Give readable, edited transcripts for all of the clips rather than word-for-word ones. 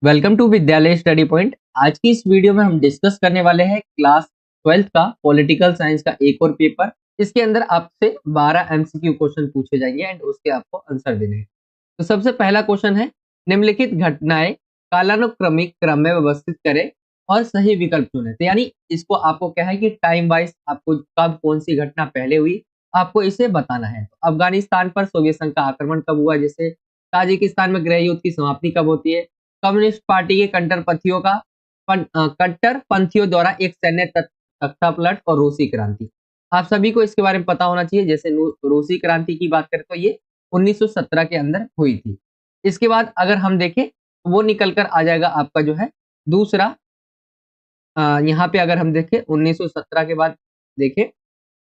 Welcome to विद्यालय study point. आज की इस वीडियो में हम डिस्कस करने वाले हैं क्लास 12th का पॉलिटिकल साइंस का एक और पेपर। इसके अंदर आपसे 12 एमसीक्यू क्वेश्चन पूछे जाएंगे एंड उसके आपको आंसर देने हैं। तो सबसे पहला क्वेश्चन है, निम्नलिखित घटनाएं कालानुक्रमिक क्रम में व्यवस्थित करें और सही विकल्प चुनें। तो यानी इसको आपको क्या है कि टाइम वाइज आपको कब कौन सी घटना पहले हुई आपको इसे बताना है। तो अफगानिस्तान पर सोवियत संघ का आक्रमण कब हुआ, जैसे ताजिकिस्तान में गृह युद्ध की समाप्ति कब होती है, कम्युनिस्ट पार्टी के कट्टरपंथियों द्वारा एक सैन्य तख्तापलट और रूसी क्रांति। आप सभी को इसके बारे में पता होना चाहिए। जैसे रूसी क्रांति की बात करें तो ये 1917 के अंदर हुई थी। इसके बाद अगर हम देखें वो निकल कर आ जाएगा आपका जो है दूसरा। यहाँ पे अगर हम देखें 1917 के बाद देखें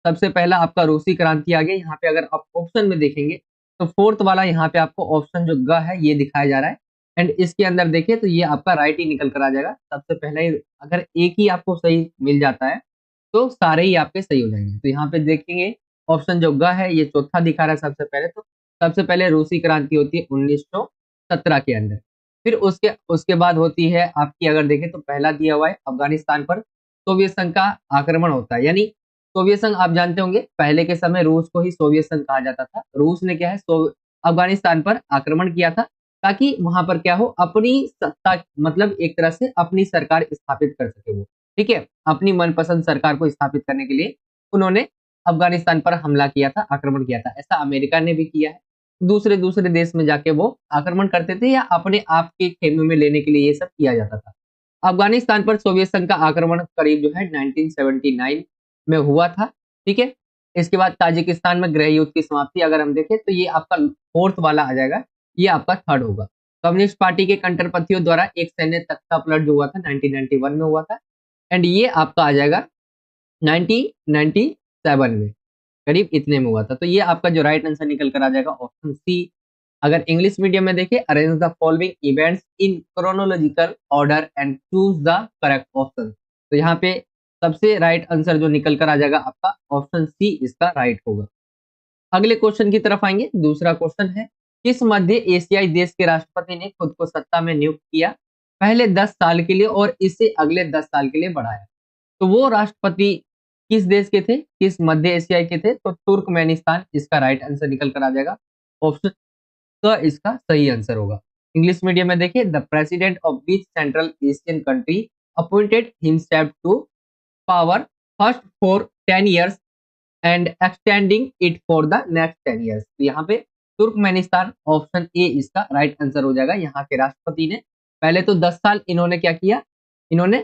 सबसे पहला आपका रूसी क्रांति आ गया। यहाँ पे अगर आप ऑप्शन में देखेंगे तो फोर्थ वाला यहाँ पे आपको ऑप्शन जो ग है ये दिखाया जा रहा है एंड इसके अंदर देखिए तो ये आपका राइट ही निकल कर आ जाएगा। सबसे पहले ही अगर एक ही आपको सही मिल जाता है तो सारे ही आपके सही हो जाएंगे। तो यहाँ पे देखेंगे ऑप्शन जो ग है ये चौथा दिखा रहा है सबसे पहले। तो सबसे पहले रूसी क्रांति होती है 1917 के अंदर। फिर उसके उसके बाद होती है आपकी, अगर देखें तो पहला दिया हुआ है अफगानिस्तान पर सोवियत संघ का आक्रमण होता है। यानी सोवियत संघ आप जानते होंगे पहले के समय रूस को ही सोवियत संघ कहा जाता था। रूस ने क्या है अफगानिस्तान पर आक्रमण किया था ताकि वहां पर क्या हो अपनी सत्ता, मतलब एक तरह से अपनी सरकार स्थापित कर सके वो। ठीक है, अपनी मनपसंद सरकार को स्थापित करने के लिए उन्होंने अफगानिस्तान पर हमला किया था, आक्रमण किया था। ऐसा अमेरिका ने भी किया है। दूसरे दूसरे देश में जाके वो आक्रमण करते थे या अपने आप के खेमे में लेने के लिए ये सब किया जाता था। अफगानिस्तान पर सोवियत संघ का आक्रमण करीब जो है 1979 में हुआ था। ठीक है, इसके बाद ताजिकिस्तान में गृह युद्ध की समाप्ति अगर हम देखें तो ये आपका फोर्थ वाला आ जाएगा, ये आपका थर्ड होगा। कम्युनिस्ट पार्टी के कट्टरपंथियों द्वारा एक सैन्य तख्तापलट जो हुआ था 1991 में हुआ था एंड ये आपका आ जाएगा 1997 में, करीब इतने में हुआ था। तो ये आपका जो राइट आंसर निकल कर आ जाएगा ऑप्शन सी। अगर इंग्लिश मीडियम में देखें, arrange the following events in chronological order and choose the correct option. तो यहाँ पे सबसे राइट आंसर जो निकल कर आ जाएगा आपका ऑप्शन सी इसका राइट होगा। अगले क्वेश्चन की तरफ आएंगे। दूसरा क्वेश्चन है, किस मध्य एशियाई देश के राष्ट्रपति ने खुद को सत्ता में नियुक्त किया पहले 10 साल के लिए और इसे अगले 10 साल के लिए बढ़ाया? तो वो राष्ट्रपति किस देश के थे, किस मध्य एशियाई के थे? तो तुर्कमेनिस्तान इसका राइट आंसर निकल कर आ जाएगा। ऑप्शन तो इसका सही आंसर होगा। इंग्लिश मीडियम में देखिए, the president of which central Asian country appointed himself to power first for 10 years and extending it for the next 10 years। तो यहाँ पे तुर्कमेनिस्तान ऑप्शन ए इसका राइट आंसर हो जाएगा। यहाँ के राष्ट्रपति ने पहले तो 10 साल इन्होंने क्या किया, इन्होंने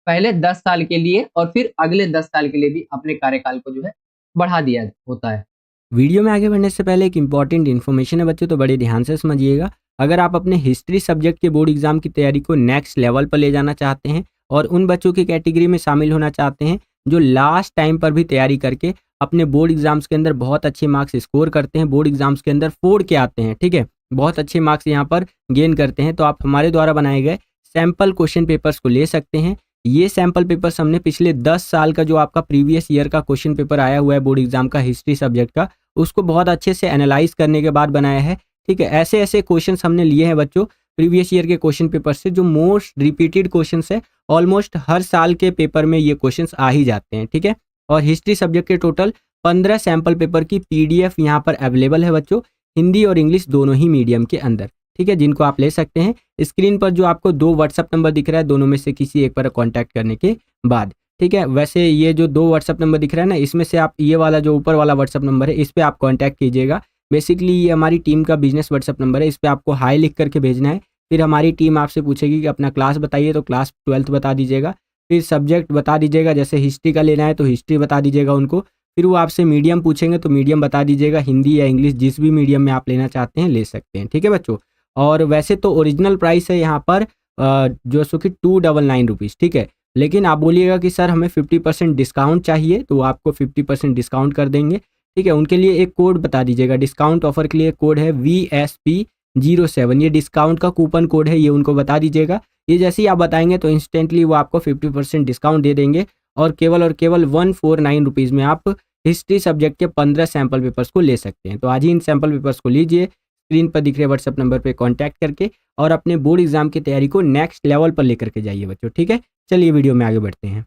पहले 10 साल के लिए और फिर अगले 10 साल के लिए भी अपने कार्यकाल को जो है बढ़ा दिया होता है। वीडियो में आगे बढ़ने से पहले एक इंपॉर्टेंट इन्फॉर्मेशन है बच्चों, तो बड़े ध्यान से समझिएगा। अगर आप अपने हिस्ट्री सब्जेक्ट के बोर्ड एग्जाम की तैयारी को नेक्स्ट लेवल पर ले जाना चाहते हैं और उन बच्चों की कैटेगरी में शामिल होना चाहते हैं जो लास्ट टाइम पर भी तैयारी करके अपने बोर्ड एग्जाम्स के अंदर बहुत अच्छे मार्क्स स्कोर करते हैं, बोर्ड एग्जाम्स के अंदर फोड़ के आते हैं, ठीक है, बहुत अच्छे मार्क्स यहाँ पर गेन करते हैं, तो आप हमारे द्वारा बनाए गए सैम्पल क्वेश्चन पेपर्स को ले सकते हैं। ये सैम्पल पेपर्स हमने पिछले 10 साल का जो आपका प्रीवियस ईयर का क्वेश्चन पेपर आया हुआ है बोर्ड एग्जाम का हिस्ट्री सब्जेक्ट का, उसको बहुत अच्छे से एनालाइज करने के बाद बनाया है। ठीक है, ऐसे ऐसे क्वेश्चंस हमने लिए हैं बच्चों प्रीवियस ईयर के क्वेश्चन पेपर से जो मोस्ट रिपीटेड क्वेश्चंस है। ऑलमोस्ट हर साल के पेपर में ये क्वेश्चंस आ ही जाते हैं। ठीक है, और हिस्ट्री सब्जेक्ट के टोटल 15 सैम्पल पेपर की पीडीएफ यहाँ पर अवेलेबल है बच्चों, हिंदी और इंग्लिश दोनों ही मीडियम के अंदर। ठीक है, जिनको आप ले सकते हैं। स्क्रीन पर जो आपको 2 व्हाट्सएप नंबर दिख रहा है, दोनों में से किसी एक पर कॉन्टैक्ट करने के बाद। ठीक है, वैसे ये जो 2 व्हाट्सएप नंबर दिख रहा है ना, इसमें से आप ये वाला जो ऊपर वाला व्हाट्सएप नंबर है इस पर आप कॉन्टैक्ट कीजिएगा। बेसिकली ये हमारी टीम का बिजनेस व्हाट्सएप नंबर है, इस पर आपको हाई लिख करके भेजना है। फिर हमारी टीम आपसे पूछेगी कि अपना क्लास बताइए, तो क्लास 12th बता दीजिएगा। फिर सब्जेक्ट बता दीजिएगा, जैसे हिस्ट्री का लेना है तो हिस्ट्री बता दीजिएगा उनको। फिर वो आपसे मीडियम पूछेंगे तो मीडियम बता दीजिएगा, हिंदी या इंग्लिश जिस भी मीडियम में आप लेना चाहते हैं ले सकते हैं। ठीक है बच्चों, और वैसे तो ओरिजिनल प्राइस है यहाँ पर जो सो कि 299 रुपीज़। ठीक है, लेकिन आप बोलिएगा कि सर हमें 50% डिस्काउंट चाहिए, तो आपको 50% डिस्काउंट कर देंगे। ठीक है, उनके लिए एक कोड बता दीजिएगा, डिस्काउंट ऑफर के लिए कोड है VSP07, ये डिस्काउंट का कूपन कोड है, ये उनको बता दीजिएगा। ये जैसे ही आप बताएंगे तो इंस्टेंटली वो आपको 50% डिस्काउंट दे देंगे और केवल 149 रुपीज़ में आप हिस्ट्री सब्जेक्ट के 15 सैम्पल पेपर्स को ले सकते हैं। तो आज ही इन सैम्पल पेपर्स को लीजिए, स्क्रीन पर दिख रहे व्हाट्सएप नंबर पे कांटेक्ट करके और अपने बोर्ड एग्जाम की तैयारी को नेक्स्ट लेवल पर लेकर के जाइए बच्चों। ठीक है, चलिए वीडियो में आगे बढ़ते हैं।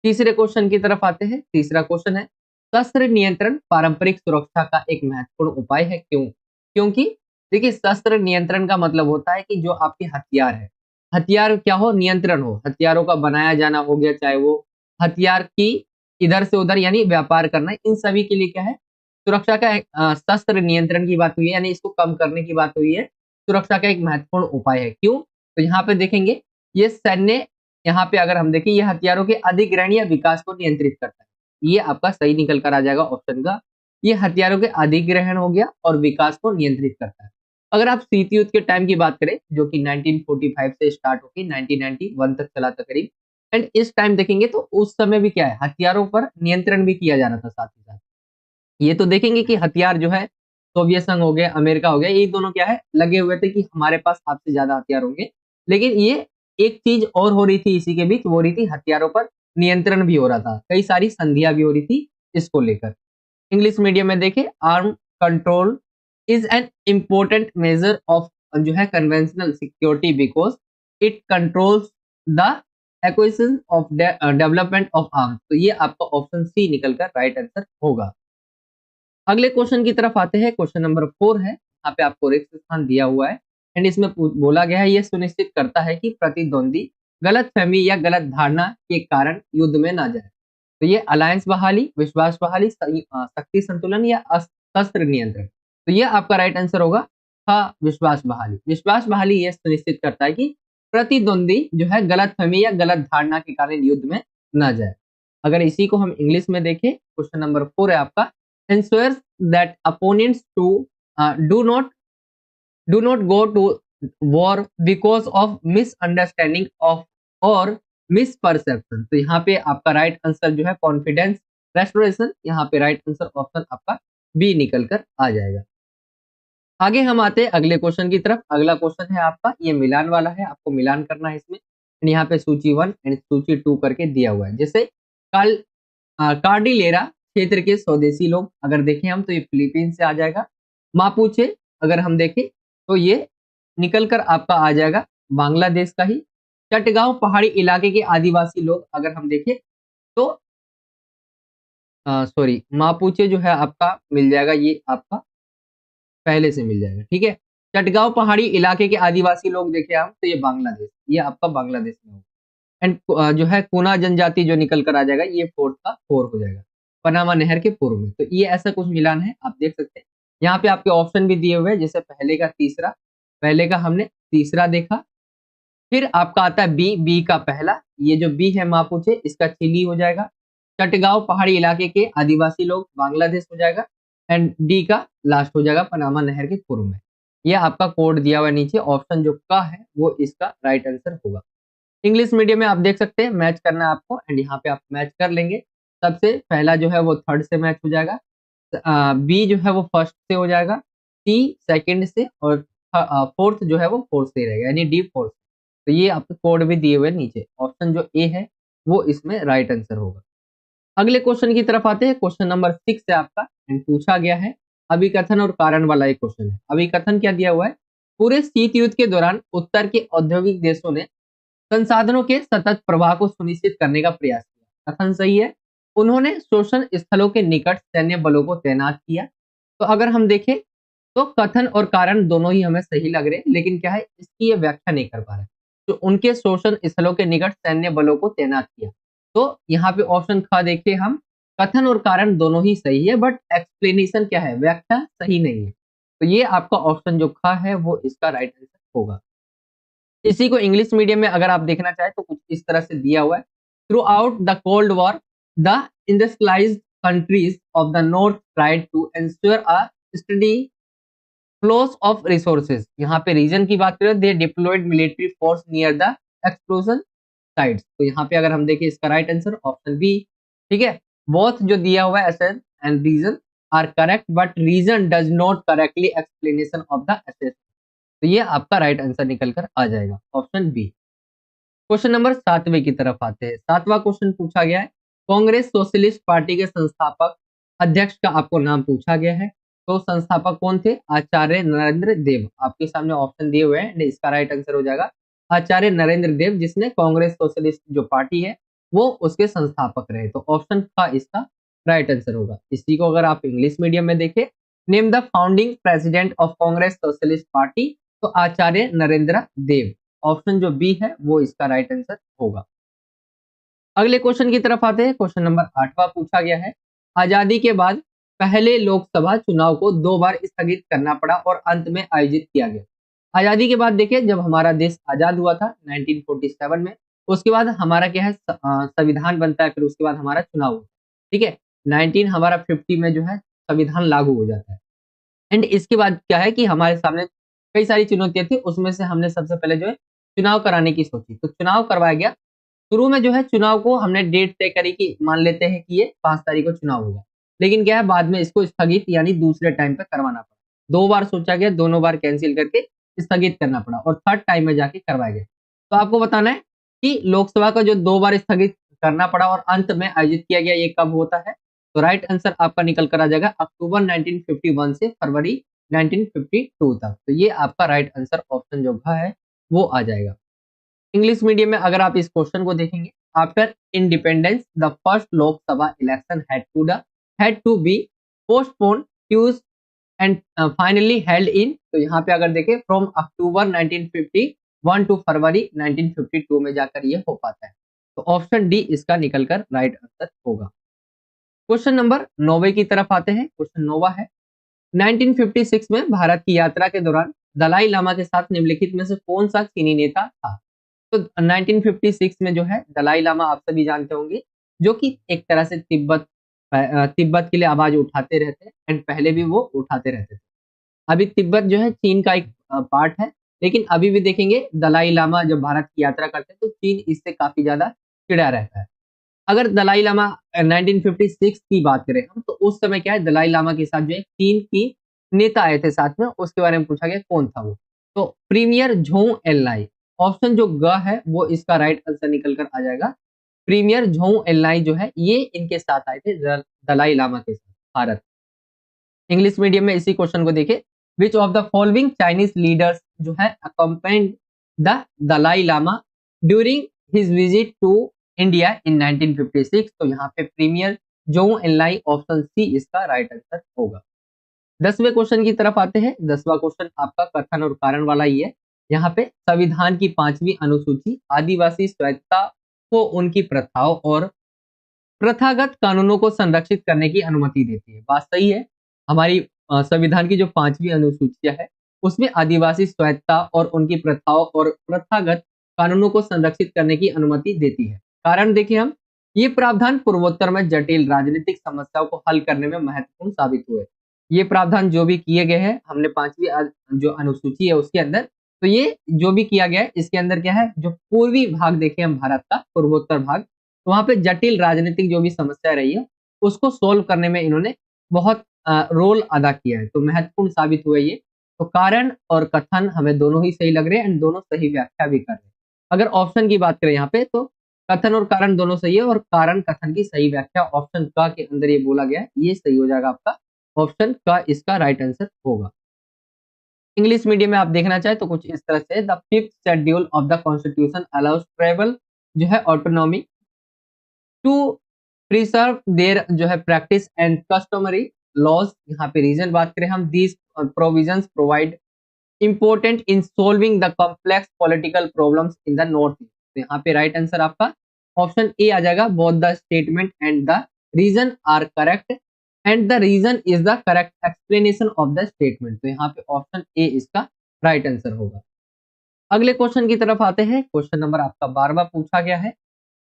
तीसरे क्वेश्चन की तरफ आते हैं। तीसरा क्वेश्चन है, शस्त्र नियंत्रण पारंपरिक सुरक्षा का एक महत्वपूर्ण उपाय है, क्यों? क्योंकि देखिए, शस्त्र नियंत्रण का मतलब होता है कि जो आपके हथियार है, हथियार क्या हो, नियंत्रण हो, हथियारों का बनाया जाना हो गया, चाहे वो हथियार की इधर से उधर यानी व्यापार करना, इन सभी के लिए क्या है, सुरक्षा का एक शस्त्र नियंत्रण की बात हुई है, यानी इसको कम करने की बात हुई है। सुरक्षा का एक महत्वपूर्ण उपाय है, क्यों? तो यहाँ पे देखेंगे, ये सैन्य, यहाँ पे अगर हम देखें, ये हथियारों के अधिग्रहण या विकास को नियंत्रित करता है। ये आपका सही निकल कर आ जाएगा ऑप्शन का। ये हथियारों के अधिग्रहण हो गया और विकास को नियंत्रित करता है। अगर आप शीत युद्ध के टाइम की बात करें, जो कि 1945 से स्टार्ट होकर 1991 तक चला था करीब, एंड इस टाइम देखेंगे तो उस समय भी क्या है, हथियारों पर नियंत्रण भी किया जा रहा था साथ ही साथ। ये तो देखेंगे कि हथियार जो है, सोवियत संघ हो गया, अमेरिका हो गया, ये दोनों क्या है, लगे हुए थे कि हमारे पास आपसे ज्यादा हथियार होंगे। लेकिन ये एक चीज और हो रही थी इसी के बीच, वो हो रही थी हथियारों पर नियंत्रण भी हो रहा था, कई सारी संधियां भी हो रही थी इसको लेकर। इंग्लिश मीडियम में देखे, arm control is an important measure of जो है conventional security because it controls the acquisition of development of arms. तो ये आपका ऑप्शन सी निकलकर राइट आंसर होगा। अगले क्वेश्चन की तरफ आते हैं। क्वेश्चन नंबर 4 है, यहाँ पे आपको रिक्त स्थान दिया हुआ है एंड इसमें बोला गया है, यह सुनिश्चित करता है कि प्रतिद्वंदी गलत फहमी या गलत धारणा के कारण युद्ध में ना जाए। तो ये अलायंस बहाली, विश्वास बहाली, शक्ति संतुलन या शस्त्र नियंत्रण। तो ये आपका राइट आंसर होगा हाँ, विश्वास बहाली। विश्वास बहाली यह सुनिश्चित करता है कि प्रतिद्वंदी जो है गलत फहमी या गलत धारणा के कारण युद्ध में ना जाए। अगर इसी को हम इंग्लिश में देखें, क्वेश्चन नंबर 4 है आपका, ensures that opponents to do not go to war because of misunderstanding of or misperception। तो यहाँ पे आपका राइट आंसर जो है कॉन्फिडेंस रेस्टोरेशन, यहाँ पे राइट आंसर ऑप्शन आपका बी निकल कर आ जाएगा। आगे हम आते हैं अगले क्वेश्चन की तरफ। अगला क्वेश्चन है आपका, ये मिलान वाला है, आपको मिलान करना है इसमें। यहाँ पे सूची 1 एंड सूची 2 करके दिया हुआ है। जैसे कल कार्डिलेरा क्षेत्र के स्वदेशी लोग अगर देखें हम, तो ये फिलीपींस से आ जाएगा। मापुचे अगर हम देखें तो ये निकल कर आपका आ जाएगा बांग्लादेश का ही। चटगांव पहाड़ी इलाके के आदिवासी लोग अगर हम देखें तो सॉरी, मापुचे जो है आपका मिल जाएगा, ये आपका पहले से मिल जाएगा, ठीक है। चटगांव पहाड़ी इलाके के आदिवासी लोग देखें हम, तो ये बांग्लादेश, ये आपका बांग्लादेश में होगा। एंड जो है कुना जनजाति जो निकल कर आ जाएगा, ये 4 का 4 हो जाएगा, पनामा नहर के पूर्व में। तो ये ऐसा कुछ मिलान है, आप देख सकते हैं। यहाँ पे आपके ऑप्शन भी दिए हुए हैं, जैसे पहले का तीसरा, पहले का हमने तीसरा देखा। फिर आपका आता है बी, बी का पहला, ये जो बी है मापुचे, इसका चिली हो जाएगा। चटगांव पहाड़ी इलाके के आदिवासी लोग बांग्लादेश हो जाएगा। एंड डी का लास्ट हो जाएगा पनामा नहर के पूर्व में। यह आपका कोड दिया हुआ है नीचे, ऑप्शन जो का है वो इसका राइट आंसर होगा। इंग्लिश मीडियम में आप देख सकते हैं, मैच करना है आपको एंड यहाँ पे आप मैच कर लेंगे। सबसे पहला जो है वो थर्ड से मैच हो जाएगा, बी जो है वो फर्स्ट से हो जाएगा, सी सेकंड से, और फोर्थ जो है वो फोर्थ से रहेगा, यानी डी फोर्थ। तो ये आपको कोड भी दिए हुए नीचे, ऑप्शन जो ए है वो इसमें राइट आंसर होगा। अगले क्वेश्चन की तरफ आते हैं। क्वेश्चन नंबर 6 है आपका एंड पूछा गया है अभिकथन और कारण वाला एक क्वेश्चन है। अभिकथन क्या दिया हुआ है, पूरे शीत युद्ध के दौरान उत्तर के औद्योगिक देशों ने संसाधनों के सतत प्रवाह को सुनिश्चित करने का प्रयास किया। कथन सही है, उन्होंने शोषण स्थलों के निकट सैन्य बलों को तैनात किया। तो अगर हम देखें तो कथन और कारण दोनों ही हमें सही लग रहे हैं, लेकिन क्या है, इसकी ये व्याख्या नहीं कर पा रहे। तो उनके शोषण स्थलों के निकट सैन्य बलों को तैनात किया, तो यहाँ पे ऑप्शन ख देखिए हम, कथन और कारण दोनों ही सही है, बट एक्सप्लेनेशन क्या है, व्याख्या सही नहीं है। तो ये आपका ऑप्शन जो ख है वो इसका राइट आंसर होगा। इसी को इंग्लिश मीडियम में अगर आप देखना चाहें तो कुछ इस तरह से दिया हुआ है, throughout the cold war the industrialised countries of the north tried to ensure a steady flows of resources. यहाँ पे रीजन की बात करें, they deployed military force near the explosion sites. तो यहाँ पे अगर हम देखें इसका राइट आंसर ऑप्शन बी, ठीक है। बोथ जो दिया हुआ है essence and reason are correct, but reason does not correctly explanation of the assess. तो ये आपका राइट आंसर निकल कर आ जाएगा, ऑप्शन बी। क्वेश्चन नंबर 7वें की तरफ आते हैं। 7वां क्वेश्चन पूछा गया है, कांग्रेस सोशलिस्ट पार्टी के संस्थापक अध्यक्ष का आपको नाम पूछा गया है। तो संस्थापक कौन थे? आचार्य नरेंद्र देव। आपके सामने ऑप्शन दिए हुए हैं, इसका राइट आंसर हो जाएगा आचार्य नरेंद्र देव, जिसने कांग्रेस सोशलिस्ट जो पार्टी है वो उसके संस्थापक रहे। तो ऑप्शन का इसका राइट आंसर होगा। इसी को अगर आप इंग्लिश मीडियम में देखें, name the founding president of Congress socialist party, तो आचार्य नरेंद्र देव। ऑप्शन जो बी है वो इसका राइट आंसर होगा। अगले क्वेश्चन की तरफ आते हैं। क्वेश्चन नंबर 8वां पूछा गया है, आजादी के बाद पहले लोकसभा चुनाव को 2 बार स्थगित करना पड़ा और अंत में आयोजित किया गया। आजादी के बाद देखिए, जब हमारा देश आजाद हुआ था 1947 में, उसके बाद हमारा क्या है, संविधान बनता है, फिर उसके बाद हमारा चुनाव होता है। ठीक है, 1950 में जो है संविधान लागू हो जाता है। एंड इसके बाद क्या है कि हमारे सामने कई सारी चुनौतियां थी, उसमें से हमने सबसे पहले जो है चुनाव कराने की सोची, तो चुनाव करवाया गया। शुरू में जो है चुनाव को हमने डेट तय करी कि मान लेते हैं कि ये 5 तारीख को चुनाव होगा, लेकिन क्या है बाद में इसको स्थगित यानी दूसरे टाइम पे करवाना पड़ा। 2 बार सोचा गया, दोनों बार कैंसिल करके स्थगित करना पड़ा और थर्ड टाइम में जाके करवाया गया। तो आपको बताना है कि लोकसभा का जो 2 बार स्थगित करना पड़ा और अंत में आयोजित किया गया, ये कब होता है? तो राइट आंसर आपका निकल कर आ जाएगा अक्टूबर 1951 से फरवरी 1952 तक। तो ये आपका राइट आंसर ऑप्शन जो है वो आ जाएगा। इंग्लिश मीडियम में अगर आप इस क्वेश्चन को देखेंगे, after independence the first Lok Sabha election had to be postpone twice and finally held in, तो यहाँ पे अगर देखें फ्रॉम अक्टूबर 1951 टू फरवरी 1952 में जाकर ये हो पाता है। तो ऑप्शन डी इसका निकलकर राइट आंसर होगा। क्वेश्चन नंबर 9 की तरफ आते हैं। क्वेश्चन 9 है, 1956 में भारत की यात्रा के दौरान दलाई लामा के साथ निम्नलिखित में से कौन सा चीनी नेता था? तो 1956 में जो है दलाई लामा आप सभी जानते होंगे, जो कि एक तरह से तिब्बत के लिए आवाज उठाते रहते हैं एंड पहले भी वो उठाते रहते थे। अभी तिब्बत जो है चीन का एक पार्ट है, लेकिन अभी भी देखेंगे दलाई लामा जब भारत की यात्रा करते हैं तो चीन इससे काफी ज्यादा चिढ़ा रहता है। अगर दलाई लामा 1956 की बात करें हम, तो उस समय क्या है, दलाई लामा के साथ जो है चीन की नेता आए थे साथ में, उसके बारे में पूछा गया कौन था वो? तो प्रीमियर झोंग एनलाई। ऑप्शन जो ग है वो इसका राइट आंसर निकल कर आ जाएगा। प्रीमियर झोंग एनलाई जो है ये इनके साथ आए थे दलाई लामा के साथ भारत। इंग्लिश मीडियम में इसी क्वेश्चन को देखे, which of the following Chinese leaders जो है accompanied the Dalai Lama during his visit to India in 1956, तो यहाँ पे प्रीमियर जोंग एनलाई, ऑप्शन सी इसका राइट आंसर होगा। 10वें क्वेश्चन की तरफ आते हैं। 10वां क्वेश्चन आपका कथन और कारण वाला ही है। यहाँ पे संविधान की 5वीं अनुसूची आदिवासी स्वायत्तता को उनकी प्रथाओं और प्रथागत कानूनों को संरक्षित करने की अनुमति देती है। बात सही है। हमारी संविधान की जो 5वीं अनुसूची है उसमें आदिवासी स्वायत्तता और उनकी प्रथाओं और प्रथागत कानूनों को संरक्षित करने की अनुमति देती है। कारण देखिए हम, ये प्रावधान पूर्वोत्तर में जटिल राजनीतिक समस्याओं को हल करने में महत्वपूर्ण साबित हुए। ये प्रावधान जो भी किए गए हैं हमने 5वीं जो अनुसूची है उसके अंदर, तो ये जो भी किया गया है इसके अंदर क्या है, जो पूर्वी भाग देखें हम भारत का पूर्वोत्तर भाग, तो वहां पे जटिल राजनीतिक जो भी समस्या रही है उसको सोल्व करने में इन्होंने बहुत रोल अदा किया है, तो महत्वपूर्ण साबित हुआ ये। तो कारण और कथन हमें दोनों ही सही लग रहे हैं एंड दोनों सही व्याख्या भी कर रहे हैं। अगर ऑप्शन की बात करें यहाँ पे, तो कथन और कारण दोनों सही है और कारण कथन की सही व्याख्या ऑप्शन का के अंदर ये बोला गया है, ये सही हो जाएगा आपका। ऑप्शन का इसका राइट आंसर होगा। इंग्लिश मीडियम में आप देखना चाहे तो कुछ इस तरह से, the 5th schedule of the constitution allows tribal जो है ऑटोनॉमी टू प्रिजर्व देयर जो है प्रैक्टिस एंड कस्टमरी लॉज। यहाँ पे रीजन बात करें हम, these provisions provide important in solving the complex political problems in the north east. तो यहाँ पे राइट आंसर आपका ऑप्शन ए आ जाएगा, both the statement and the reason are correct and the reason is the correct explanation of the statement. तो यहाँ पे option A इसका राइट आंसर होगा। अगले क्वेश्चन की तरफ आते हैं। क्वेश्चन नंबर आपका 12वां पूछा गया है,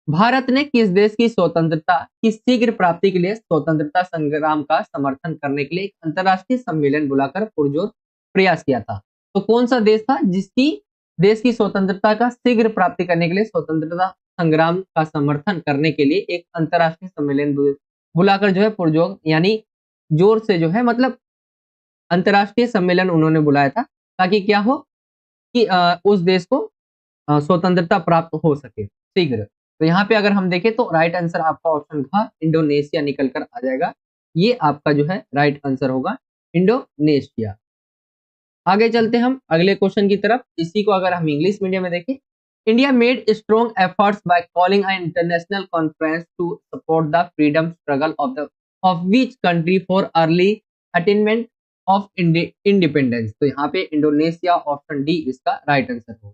भारत ने किस देश की स्वतंत्रता की शीघ्र प्राप्ति के लिए स्वतंत्रता संग्राम का समर्थन करने के लिए एक अंतर्राष्ट्रीय सम्मेलन बुलाकर पुरजोर प्रयास किया था? तो कौन सा देश था जिसकी देश की स्वतंत्रता का शीघ्र प्राप्ति करने के लिए स्वतंत्रता संग्राम का समर्थन करने के लिए एक अंतर्राष्ट्रीय सम्मेलन बुलाकर जो है पुरजोर यानी जोर से जो है मतलब अंतर्राष्ट्रीय सम्मेलन उन्होंने बुलाया था, ताकि क्या हो कि उस देश को स्वतंत्रता प्राप्त हो सके शीघ्र। तो यहाँ पे अगर हम देखें तो राइट आंसर आपका ऑप्शन था इंडोनेशिया निकल कर आ जाएगा। ये आपका जो है राइट आंसर होगा। इंडोनेशिया। आगे चलते हम अगले क्वेश्चन की तरफ। इसी को अगर हम इंग्लिश मीडियम में देखें, India made strong efforts by calling an international conference to support the freedom struggle of which country for early attainment of independence. तो यहाँ पे इंडोनेशिया, ऑप्शन डी इसका राइट आंसर होगा।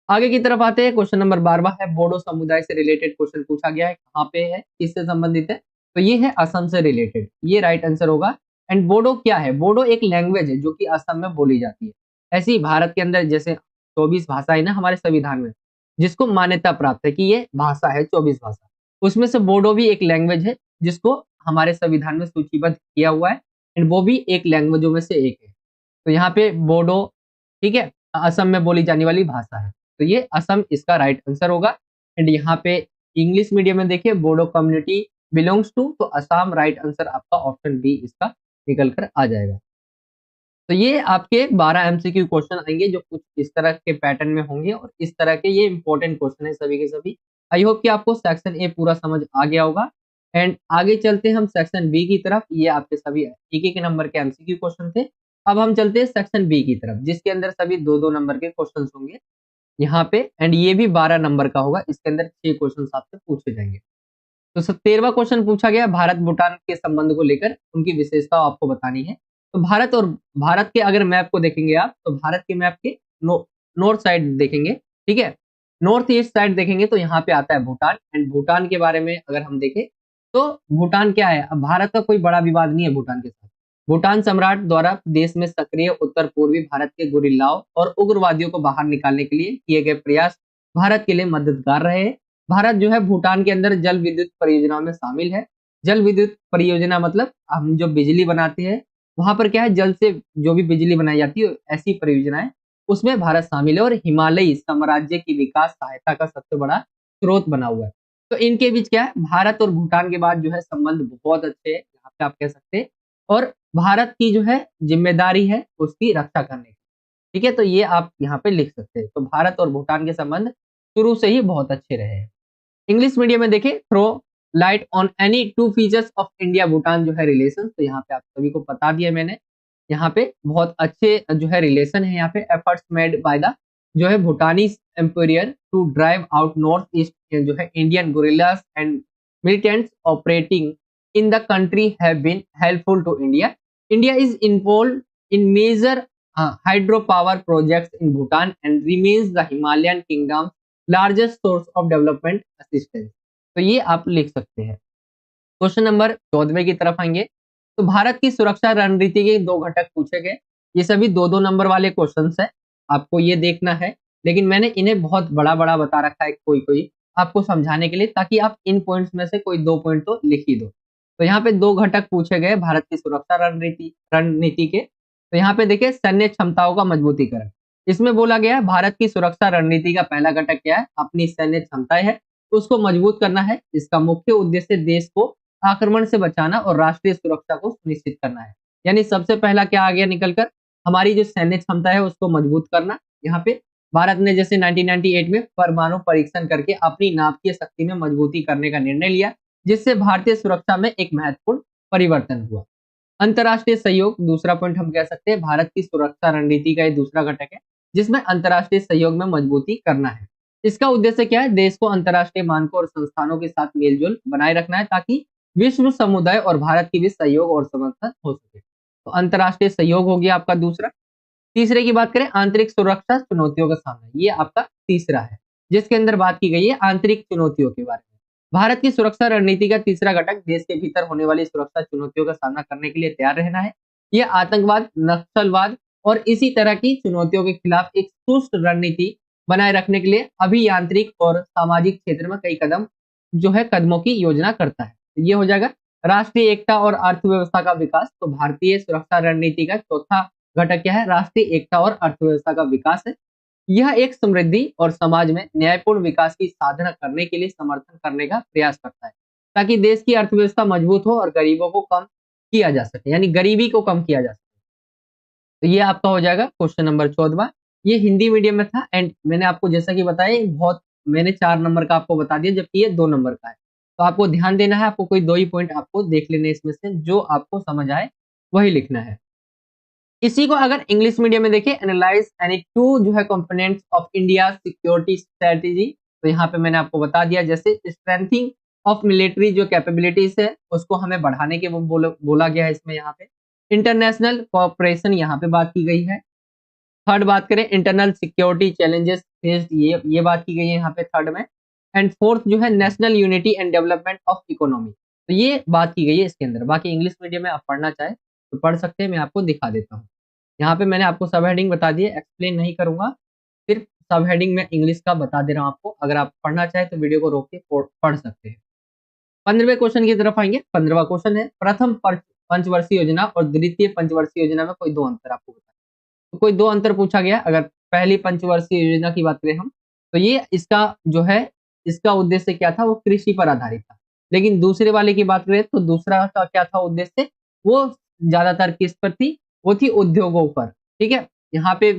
आगे की तरफ आते हैं, क्वेश्चन नंबर 12 है, बोडो समुदाय से रिलेटेड क्वेश्चन पूछा गया है। कहाँ पे है, किससे संबंधित है, तो ये है असम से रिलेटेड, ये राइट आंसर होगा। एंड बोडो क्या है, बोडो एक लैंग्वेज है जो कि असम में बोली जाती है। ऐसे ही भारत के अंदर जैसे 24 भाषाएं ना हमारे संविधान में, जिसको मान्यता प्राप्त है कि ये भाषा है 24 भाषा, उसमें से बोडो भी एक लैंग्वेज है जिसको हमारे संविधान में सूचीबद्ध किया हुआ है। एंड वो भी एक लैंग्वेजों में से एक है। तो यहाँ पे बोडो, ठीक है, असम में बोली जाने वाली भाषा है। तो ये असम इसका राइट आंसर होगा। एंड यहाँ पे इंग्लिश मीडियम में देखिए, बोडो कम्युनिटी बिलोंग्स टू, तो असम राइट आंसर आपका ऑप्शन बी इसका निकल कर आ जाएगा। तो ये आपके 12 एमसीक्यू क्वेश्चन आएंगे जो कुछ इस तरह के पैटर्न में होंगे और इस तरह के ये इंपॉर्टेंट क्वेश्चन है सभी के सभी। आई होप कि आपको सेक्शन ए पूरा समझ आ गया होगा। एंड आगे चलते हैं हम सेक्शन बी की तरफ। ये आपके सभी एक एक नंबर के एमसीक्यू क्वेश्चन थे। अब हम चलते हैं सेक्शन बी की तरफ, जिसके अंदर सभी 2-2 नंबर के क्वेश्चन होंगे यहाँ पे। एंड ये भी 12 नंबर का होगा, इसके अंदर 6 क्वेश्चन आपसे पूछे जाएंगे। तो 13वां क्वेश्चन पूछा गया, भारत भूटान के संबंध को लेकर उनकी विशेषता आपको बतानी है। तो भारत के अगर मैप को देखेंगे आप, तो भारत के मैप के नॉर्थ साइड देखेंगे, ठीक है, नॉर्थ ईस्ट साइड देखेंगे तो यहाँ पे आता है भूटान। एंड भूटान के बारे में अगर हम देखें तो भूटान क्या है, अब भारत का कोई बड़ा विवाद नहीं है भूटान के साथ। भूटान सम्राट द्वारा देश में सक्रिय उत्तर पूर्वी भारत के गुरिल्लाओं और उग्रवादियों को बाहर निकालने के लिए किए गए प्रयास भारत के लिए मददगार रहे हैं। भारत जो है भूटान के अंदर जल विद्युत परियोजनाओं में शामिल है। जल विद्युत परियोजना मतलब हम जो बिजली बनाते हैं, वहां पर क्या है, जल से जो भी बिजली बनाई जाती है ऐसी परियोजनाएं, उसमें भारत शामिल है और हिमालयी साम्राज्य की विकास सहायता का सबसे बड़ा स्रोत बना हुआ है। तो इनके बीच क्या है, भारत और भूटान के बाद जो है संबंध बहुत अच्छे हैं, यहाँ पे आप कह सकते हैं। और भारत की जो है जिम्मेदारी है उसकी रक्षा करने की, ठीक है, तो ये आप यहाँ पे लिख सकते हैं। तो भारत और भूटान के संबंध शुरू से ही बहुत अच्छे रहे हैं। इंग्लिश मीडियम में देखिए, throw light on any two features of India Bhutan जो है रिलेशन, तो यहाँ पे आप सभी को बता दिया मैंने। यहाँ पे बहुत अच्छे जो है रिलेशन है, यहाँ पे एफर्ट्स मेड बाय द जो है Bhutanese empire to drive out north east जो है Indian guerrillas and militants operating in the country have been helpful to India. India is involve in major hydro power projects in Bhutan and remains the Himalayan kingdom largest source of development assistance. तो ये आप लिख सकते हैं। Question number 14 की तरफ आएंगे। तो भारत की सुरक्षा रणनीति के 2 घटक पूछे गए। ये सभी 2-2 नंबर वाले क्वेश्चंस है, आपको ये देखना है। लेकिन मैंने इन्हें बहुत बड़ा-बड़ा बता रखा है कोई-कोई आपको समझाने के लिए, ताकि आप इन पॉइंट्स में से कोई 2 पॉइंट तो लिख ही दो। तो यहाँ पे 2 घटक पूछे गए भारत की सुरक्षा रणनीति रणनीति के। तो यहाँ पे देखिए, सैन्य क्षमताओं का मजबूतीकरण। इसमें बोला गया है भारत की सुरक्षा रणनीति का पहला घटक क्या है, अपनी सैन्य क्षमताएं है, उसको मजबूत करना है। इसका मुख्य उद्देश्य देश को आक्रमण से बचाना और राष्ट्रीय सुरक्षा को सुनिश्चित करना है। यानी सबसे पहला क्या आ गया निकल कर, हमारी जो सैन्य क्षमता है उसको मजबूत करना। यहाँ पे भारत ने जैसे 1998 में परमाणु परीक्षण करके अपनी नाभिकीय शक्ति में मजबूती करने का निर्णय लिया, जिससे भारतीय सुरक्षा में एक महत्वपूर्ण परिवर्तन हुआ। अंतर्राष्ट्रीय सहयोग दूसरा पॉइंट हम कह सकते हैं, भारत की सुरक्षा रणनीति का ये दूसरा घटक है, जिसमें अंतर्राष्ट्रीय सहयोग में मजबूती करना है। इसका उद्देश्य क्या है, देश को अंतर्राष्ट्रीय मानकों और संस्थानों के साथ मेलजोल बनाए रखना है, ताकि विश्व समुदाय और भारत के बीच सहयोग और समर्थन हो सके। तो अंतर्राष्ट्रीय सहयोग हो गया आपका दूसरा। तीसरे की बात करें, आंतरिक सुरक्षा चुनौतियों का सामना, ये आपका तीसरा है, जिसके अंदर बात की गई है आंतरिक चुनौतियों के बारे में। भारत की सुरक्षा रणनीति का तीसरा घटक देश के भीतर होने वाली सुरक्षा चुनौतियों का सामना करने के लिए तैयार रहना है। यह आतंकवाद, नक्सलवाद और इसी तरह की चुनौतियों के खिलाफ एक सुस्त रणनीति बनाए रखने के लिए अभियांत्रिक और सामाजिक क्षेत्र में कई कदमों की योजना करता है। ये हो जाएगा राष्ट्रीय एकता और अर्थव्यवस्था का विकास। तो भारतीय सुरक्षा रणनीति का चौथा घटक क्या है, राष्ट्रीय एकता और अर्थव्यवस्था का विकास है। यह एक समृद्धि और समाज में न्यायपूर्ण विकास की साधना करने के लिए समर्थन करने का प्रयास करता है, ताकि देश की अर्थव्यवस्था मजबूत हो और गरीबों को कम किया जा सके, यानी गरीबी को कम किया जा सके। तो ये आपका हो जाएगा क्वेश्चन नंबर 14। ये हिंदी मीडियम में था। एंड मैंने आपको जैसा कि बताया, मैंने 4 नंबर का आपको बता दिया, जबकि ये 2 नंबर का है। तो आपको ध्यान देना है, आपको कोई 2 ही पॉइंट आपको देख लेने इसमें से जो आपको समझ आए वही लिखना है। इसी को अगर इंग्लिश मीडियम में देखें, एनालाइज एनी टू जो है components of India security strategy, तो यहाँ पे मैंने आपको बता दिया, जैसे स्ट्रेंथिंग ऑफ मिलिट्री जो कैपेबिलिटीज है उसको हमें बढ़ाने के वो बोला गया है इसमें। यहाँ पे इंटरनेशनल कोऑपरेशन यहाँ पे बात की गई है। थर्ड बात करें, इंटरनल सिक्योरिटी चैलेंजेस फेस्ड, ये बात की गई है यहाँ पे थर्ड में। एंड फोर्थ जो है national unity and development of economy, तो ये बात की गई है इसके अंदर। बाकी इंग्लिश मीडियम में आप पढ़ना चाहे तो पढ़ सकते हैं, मैं आपको दिखा देता हूँ। यहाँ पे मैंने आपको सब हेडिंग बता दी है, एक्सप्लेन नहीं करूंगा, सिर्फ सब हेडिंग में इंग्लिश का बता दे रहा हूँ आपको। अगर आप पढ़ना चाहे तो वीडियो को रोक के पढ़ सकते हैं। 15वें क्वेश्चन की तरफ आएंगे। 15वां क्वेश्चन है, प्रथम पंचवर्षीय योजना और द्वितीय पंचवर्षीय योजना में कोई दो अंतर आपको बताएं। तो कोई दो अंतर पूछा गया। अगर पहली पंचवर्षीय योजना की बात करें हम, तो ये इसका जो है इसका उद्देश्य क्या था, वो कृषि पर आधारित था। लेकिन दूसरे वाले की बात करें तो दूसरा का क्या था उद्देश्य, वो ज्यादातर किस पर थी, वो थी उद्योगों पर। ठीक है, यहाँ पे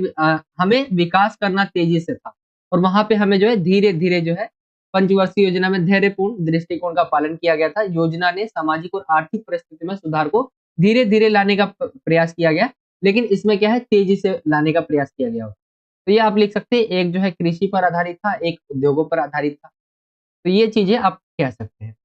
हमें विकास करना तेजी से था, और वहां पे हमें जो है धीरे धीरे जो है पंचवर्षीय योजना में धैर्यपूर्ण दृष्टिकोण का पालन किया गया था। योजना ने सामाजिक और आर्थिक परिस्थिति में सुधार को धीरे धीरे लाने का प्रयास किया गया, लेकिन इसमें क्या है, तेजी से लाने का प्रयास किया गया। तो ये आप लिख सकते हैं, एक जो है कृषि पर आधारित था, एक उद्योगों पर आधारित था। तो ये चीजें आप कह सकते हैं।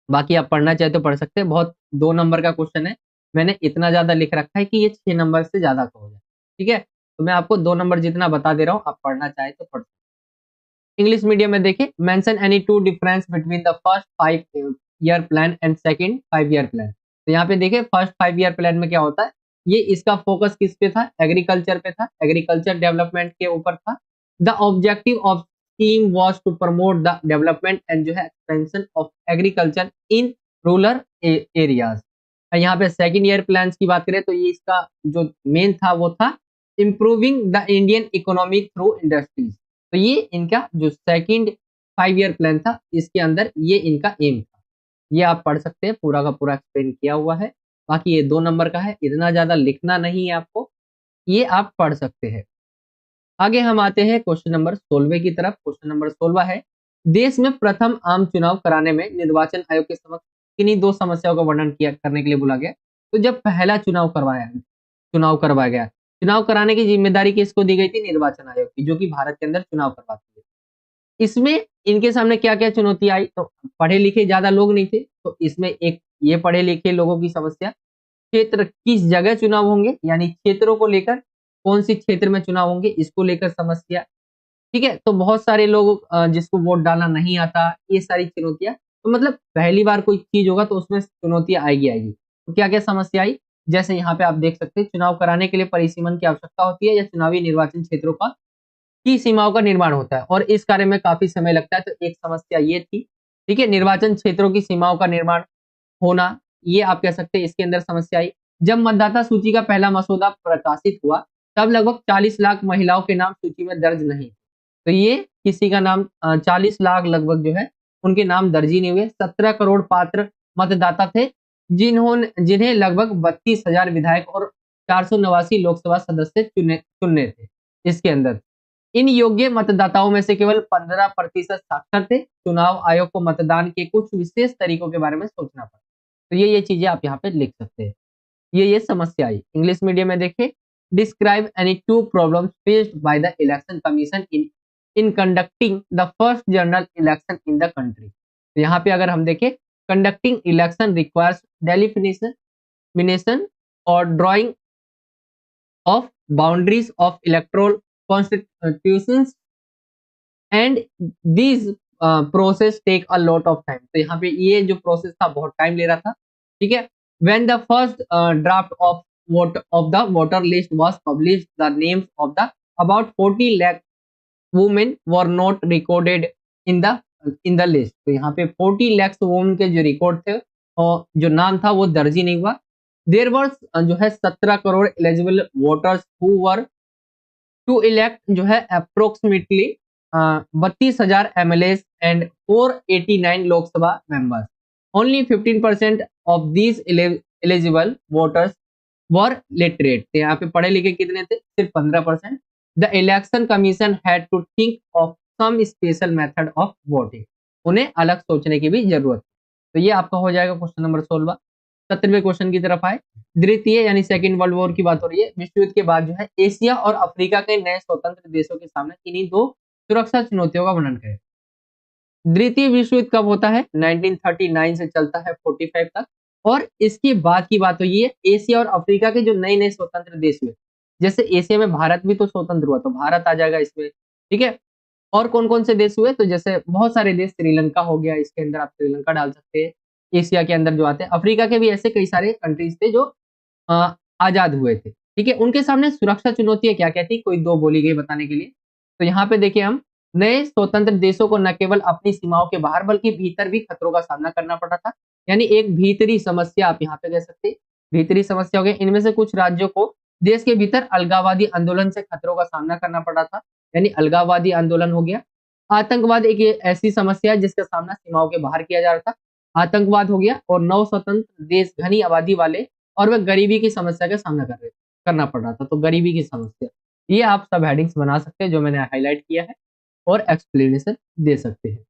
बाकी आप पढ़ना चाहे तो पढ़ सकते हैं। बहुत 2 नंबर का क्वेश्चन है, मैंने इतना ज्यादा लिख रखा है कि ये 6 नंबर से ज्यादा का हो जाए। ठीक है, तो मैं आपको 2 नंबर जितना बता दे रहा हूँ, आप पढ़ना चाहे तो पढ़ सकते हैं। इंग्लिश मीडियम में देखिए, mention any two difference between the first 5 year plan and second 5 year plan. तो यहाँ पे देखिए, फर्स्ट 5 ईयर प्लान में क्या होता है, ये इसका फोकस किस पे था, एग्रीकल्चर पे था, एग्रीकल्चर डेवलपमेंट के ऊपर था। The objective of scheme was to promote the development and जो है expansion of agriculture in rural areas. यहाँ पे सेकंड ईयर प्लान की बात करें तो ये इसका जो मेन था वो था improving the Indian economy through industries. तो ये इनका जो सेकंड 5 ईयर प्लान था, इसके अंदर ये इनका एम था। ये आप पढ़ सकते हैं, पूरा का पूरा एक्सप्लेन किया हुआ है। बाकी ये 2 नंबर का है, इतना ज्यादा लिखना नहीं है आपको, ये आप पढ़ सकते हैं। आगे हम आते हैं क्वेश्चन नंबर 16 की तरफ। क्वेश्चन नंबर 16 है, देश में प्रथम आम चुनाव कराने में निर्वाचन आयोग के समक्ष किन्हीं 2 समस्याओं का वर्णन किया करने के लिए बोला गया। तो जब पहला चुनाव करवाया गया, चुनाव कराने की जिम्मेदारी किसको दी गई थी, निर्वाचन आयोग की, जो कि भारत के अंदर चुनाव करवाती है। इसमें इनके सामने क्या-क्या चुनौती आई, तो पढ़े लिखे ज्यादा लोग नहीं थे, तो इसमें एक ये पढ़े लिखे लोगों की समस्या, क्षेत्र किस जगह चुनाव होंगे, यानी क्षेत्रों को लेकर, कौन सी क्षेत्र में चुनाव होंगे इसको लेकर समस्या। ठीक है, तो बहुत सारे लोग जिसको वोट डालना नहीं आता, ये सारी चुनौतियां। तो मतलब पहली बार कोई चीज होगा तो उसमें चुनौतियां आएगी। तो क्या क्या समस्या आई, जैसे यहाँ पे आप देख सकते हैं, चुनाव कराने के लिए परिसीमन की आवश्यकता होती है या चुनावी निर्वाचन क्षेत्रों का की सीमाओं का निर्माण होता है, और इस कार्य में काफी समय लगता है। तो एक समस्या ये थी। ठीक है, निर्वाचन क्षेत्रों की सीमाओं का निर्माण होना, ये आप कह सकते हैं इसके अंदर समस्या आई। जब मतदाता सूची का पहला मसौदा प्रकाशित हुआ, तब लगभग 40 लाख महिलाओं के नाम सूची में दर्ज नहीं। तो ये किसी का नाम 40 लाख लगभग जो है उनके नाम दर्ज ही नहीं हुए। 17 करोड़ पात्र मतदाता थे, जिन्हें लगभग 32,000 विधायक और 489 लोकसभा सदस्य चुनने थे। इसके अंदर इन योग्य मतदाताओं में से केवल 15% साक्षर थे। चुनाव आयोग को मतदान के कुछ विशेष तरीकों के बारे में सोचना पड़ा। तो ये चीजें आप यहाँ पे लिख सकते हैं। ये समस्या आई। इंग्लिश मीडियम में देखें, describe any to problems faced by the election commission in conducting the first general election in the country. तो यहाँ पे अगर हम देखें, कंडक्टिंग इलेक्शन रिक्वायर्स डेलिमिनेशन और drawing of boundaries of electoral constitutions and these process take a lot of time। तो यहाँ पे ये जो प्रोसेस था बहुत टाइम ले रहा था। ठीक है, when the first draft of the voter list was published, the names of the about 40 lakh women were not recorded in the list। तो यहाँ पे 40 lakhs women के जो रिकॉर्ड थे और जो नाम था वो दर्ज ही नहीं हुआ। देयर वर जो है 17 crore eligible voters who were to elect जो है approximately 32,000 MLA and 489 Lok Sabha members. Only 15% of these eligible voters were literate. यहाँ पे पढ़े लिखे कितने थे, सिर्फ 15%। The election commission had to think of some special method of voting. उन्हें अलग सोचने की भी जरूरत है। तो ये आपका हो जाएगा क्वेश्चन नंबर 16। 17वें क्वेश्चन की तरफ आए। द्वितीय यानी सेकेंड वर्ल्ड वॉर की बात हो रही है। विश्व युद्ध के बाद जो है एशिया और अफ्रीका के नए स्वतंत्र देशों के सामने किन्हीं दो सुरक्षा चुनौतियों का वर्णन करें। द्वितीय विश्व युद्ध कब होता है? 1939 से चलता है 45 तक। और इसके बाद की बात हुई है एशिया और अफ्रीका के जो नए नए स्वतंत्र देश हुए, जैसे एशिया में भारत भी तो स्वतंत्र हुआ, तो भारत आ जाएगा इसमें, ठीक है। और कौन कौन से देश हुए? तो जैसे बहुत सारे देश, श्रीलंका हो गया, इसके अंदर आप श्रीलंका डाल सकते हैं। एशिया के अंदर जो आते हैं, अफ्रीका के भी ऐसे कई सारे कंट्रीज थे जो आजाद हुए थे, ठीक है। उनके सामने सुरक्षा चुनौतियां क्या क्या थी, कोई दो बोली गई बताने के लिए। तो यहाँ पे देखिए, हम नए स्वतंत्र देशों को न केवल अपनी सीमाओं के बाहर बल्कि भीतर भी खतरों का सामना करना पड़ा था। यानी एक भीतरी समस्या आप यहाँ पे कह सकते हैं। भीतरी समस्या हो गई, इनमें से कुछ राज्यों को देश के भीतर अलगाववादी आंदोलन से खतरों का सामना करना पड़ा था, यानी अलगाववादी आंदोलन हो गया। आतंकवाद एक ऐसी समस्या है जिसका सामना सीमाओं के बाहर किया जा रहा था, आतंकवाद हो गया। और नव स्वतंत्र देश घनी आबादी वाले और वह गरीबी की समस्या का सामना करना पड़ रहा था, तो गरीबी की समस्या, ये आप सब हेडिंग्स बना सकते हैं जो मैंने हाईलाइट किया है, और एक्सप्लेनेशन दे सकते हैं।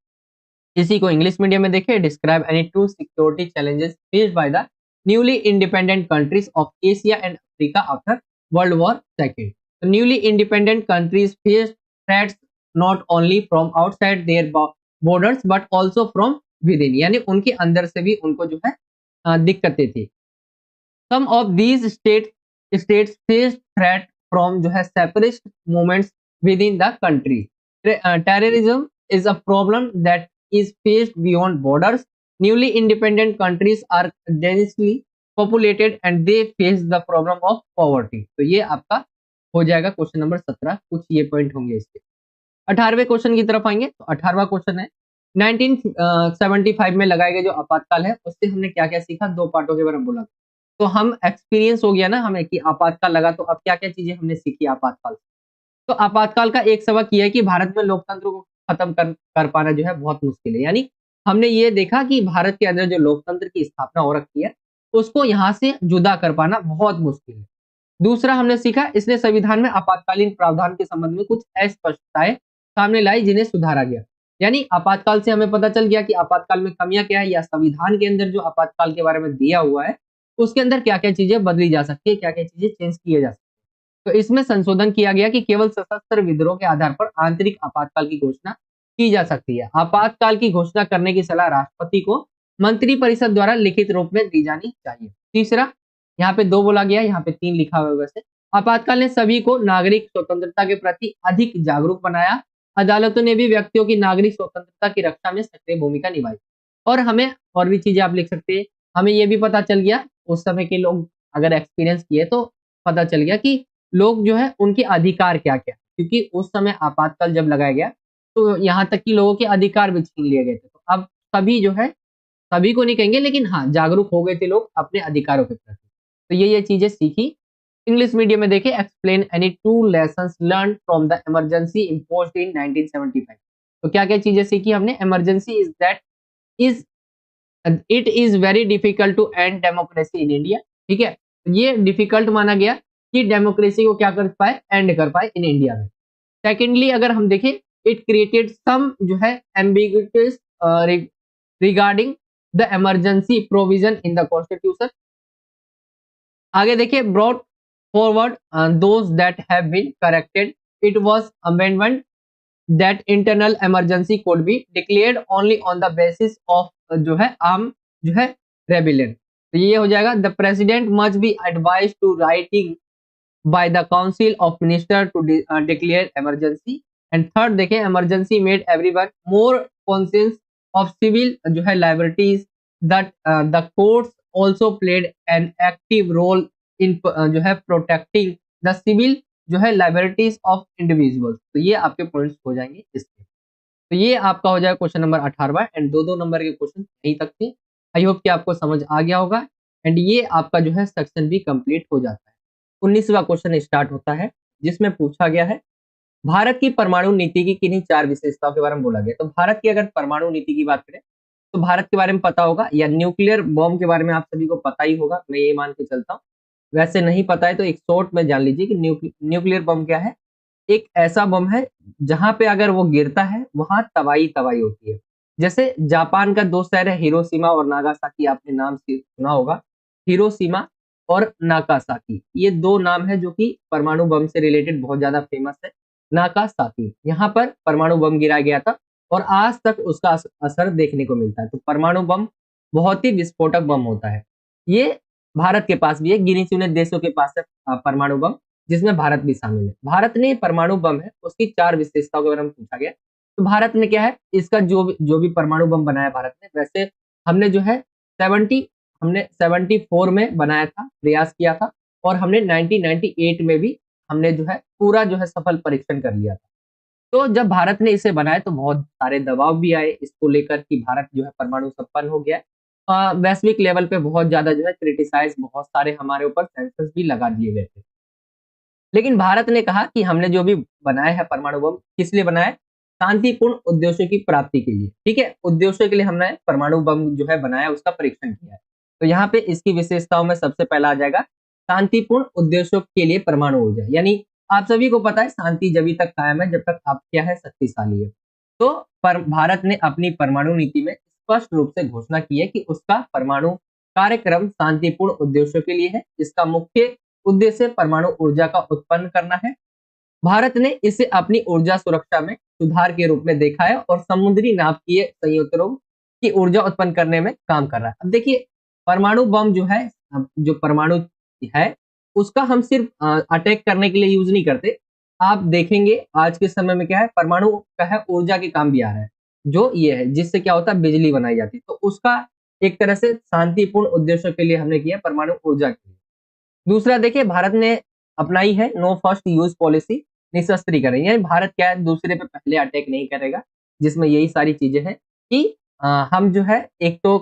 इसी को इंग्लिश मीडियम में देखें, describe any two security challenges faced by the newly independent countries of Asia and Africa after World War second. तो newly independent countries face threats not only from outside their borders but also from within, यानी उनके अंदर से भी उनको जो है दिक्कतें थी। Some of these states face threat from जो है separatist movements within the country. Terrorism is a problem that is faced beyond borders. Newly independent countries are densely populated and they face the problem of poverty. तो ये आपका हो जाएगा question number 17। कुछ ये point होंगे इसके। 18वें question की तरफ आएंगे। तो 18वां क्वेश्चन है 1975 में लगाए गए जो आपातकाल है उससे हमने क्या क्या सीखा, दो पार्टों के बारे में बोला। तो हम एक्सपीरियंस हो गया ना हमें कि आपातकाल लगा, तो अब क्या क्या चीजें हमने सीखी आपातकाल से। तो आपातकाल का एक सबक यह है कि भारत में लोकतंत्र को खत्म कर पाना जो है बहुत मुश्किल है। यानी हमने ये देखा कि भारत के अंदर जो लोकतंत्र की स्थापना हो रखी है उसको यहाँ से जुदा कर पाना बहुत मुश्किल है। दूसरा हमने सीखा, इसने संविधान में आपातकालीन प्रावधान के संबंध में कुछ अस्पष्टताएं सामने लाई जिन्हें सुधारा गया। यानी आपातकाल से हमें पता चल गया कि आपातकाल में कमियां क्या है, या संविधान के अंदर जो आपातकाल के बारे में दिया हुआ है उसके अंदर क्या क्या चीजें बदली जा सकती है, क्या क्या चीजें चेंज किए जा सकती है। तो इसमें संशोधन किया गया कि केवल सशस्त्र विद्रोह के आधार पर आंतरिक आपातकाल की घोषणा की जा सकती है। आपातकाल की घोषणा करने की सलाह राष्ट्रपति को मंत्रिपरिषद द्वारा लिखित रूप में दी जानी चाहिए। तीसरा, यहाँ पे दो बोला गया, यहाँ पे तीन लिखा हुआ है वैसे। आपातकाल ने सभी को नागरिक स्वतंत्रता के प्रति अधिक जागरूक बनाया। अदालतों ने भी व्यक्तियों की नागरिक स्वतंत्रता की रक्षा में सक्रिय भूमिका निभाई। और हमें और भी चीजें आप लिख सकते हैं। हमें यह भी पता चल गया, उस समय के लोग अगर एक्सपीरियंस किए तो पता चल गया कि लोग जो है उनके अधिकार क्या क्या, क्योंकि उस समय आपातकाल जब लगाया गया तो यहाँ तक कि लोगों के अधिकार भी छीन लिए गए थे। तो अब सभी जो है, सभी को नहीं कहेंगे लेकिन हाँ जागरूक हो गए थे लोग अपने अधिकारों के प्रति। तो ये चीजें सीखी। इंग्लिश मीडियम में देखे, explain any two lessons learn from the emergency imposed in 1975। तो क्या क्या चीजें सीखी हमने। Emergency is that is it is very difficult to end democracy in India, ठीक है। ये डिफिकल्ट माना गया कि डेमोक्रेसी को क्या कर पाए, एंड कर पाए इन इंडिया में। सेकेंडली अगर हम देखें, इट क्रिएटेड सम जो है ambiguities regarding the emergency provision in the constitution. आगे देखिए, brought forward those that have been corrected, it was amendment that internal emergency could be declared only on the basis of जो है arm जो है rebellion. तो ये हो जाएगा, the president must be advise to writing by the council of minister to declare emergency। and third देखें, emergency made everyone more conscious of civil जो है liabilities that the courts also played an active role in जो है protecting the civil जो है liabilities of individuals। तो ये आपके पॉइंट्स हो जाएंगे इसके। तो ये आपका हो जाएगा क्वेश्चन नंबर 18वां। एंड दो नंबर के क्वेश्चन यहीं तक थे। आई होप कि आपको समझ आ गया होगा। एंड ये आपका जो है सेक्शन भी कंप्लीट हो जाता है। 19वां क्वेश्चन स्टार्ट होता है जिसमें पूछा गया है, भारत की परमाणु नीति की किन्हीं चार विशेषताओं के बारे में बोला गया। तो भारत की अगर परमाणु नीति की बात करें तो भारत के बारे में पता होगा, या न्यूक्लियर बॉम्ब के बारे में आप सभी को पता ही होगा, मैं ये मान के चलता हूँ। वैसे नहीं पता है तो एक शॉर्ट में जान लीजिए कि न्यूक्लियर बम क्या है। एक ऐसा बम है जहां पे अगर वो गिरता है वहां तबाही तबाही होती है। जैसे जापान का दो शहर है, हिरोशिमा और नागासाकी, आपने नाम से सुना होगा। हिरोशिमा और नागासाकी। ये 2 नाम है जो कि परमाणु बम से रिलेटेड बहुत ज़्यादा फेमस है। नागासाकी, यहाँ पर परमाणु बम गिराया गया था और आज तक उसका असर देखने को मिलता है। तो परमाणु बम बहुत ही विस्फोटक बम होता है। ये भारत के पास भी है, गिने-चुने देशों के पास है परमाणु बम, जिसमें भारत भी शामिल है। भारत ने परमाणु बम है, उसकी 4 विशेषताओं के बारे में पूछा गया। तो भारत ने क्या है, इसका जो भी परमाणु बम बनाया भारत ने, वैसे हमने जो है 70 हमने 74 में बनाया था, प्रयास किया था और हमने 1998 में भी हमने जो है पूरा जो है सफल परीक्षण कर लिया था। तो जब भारत ने इसे बनाया तो बहुत सारे दबाव भी आए इसको लेकर कि भारत जो है परमाणु संपन्न हो गया है। वैश्विक लेवल पे बहुत ज़्यादा जो है क्रिटिसाइज़ बहुत सारे हमारे ऊपर सैंक्शंस भी लगा दिए गए थे। लेकिन भारत ने कहा कि हमने जो भी बनाया है परमाणु बम किस लिए बनाया है? शांतिपूर्ण उद्देश्यों की प्राप्ति के लिए, ठीक है? उद्देश्यों के लिए हमने परमाणु बम जो है बनाया उसका परीक्षण किया है। तो यहाँ पे इसकी विशेषताओं में सबसे पहला आ जाएगा शांतिपूर्ण उद्देश्यों के लिए परमाणु ऊर्जा। यानी आप सभी को पता है शांति जभी तक कायम है जब तक आप क्या है शक्तिशाली है। तो भारत ने अपनी परमाणु नीति में स्पष्ट रूप से घोषणा की है कि उसका परमाणु कार्यक्रम शांतिपूर्ण उद्देश्यों के लिए है। इसका मुख्य उद्देश्य परमाणु ऊर्जा का उत्पन्न करना है। भारत ने इसे अपनी ऊर्जा सुरक्षा में सुधार के रूप में देखा है और समुद्री नाभिकीय संयंत्रों की ऊर्जा उत्पन्न करने में काम कर रहा है। अब देखिए परमाणु बम जो है जो परमाणु है उसका हम सिर्फ अटैक करने के लिए यूज नहीं करते। आप देखेंगे आज के समय में क्या है परमाणु का है ऊर्जा के काम भी आ रहा है। जो ये है जिससे क्या होता है बिजली बनाई जाती है। तो उसका एक तरह से शांतिपूर्ण उद्देश्यों के लिए हमने किया परमाणु ऊर्जा के लिए। दूसरा देखिए भारत ने अपनाई है नो फर्स्ट यूज पॉलिसी निशस्त्रीकरण यानी भारत क्या है दूसरे पे पहले अटैक नहीं करेगा जिसमें यही सारी चीजें हैं कि हम जो है एक तो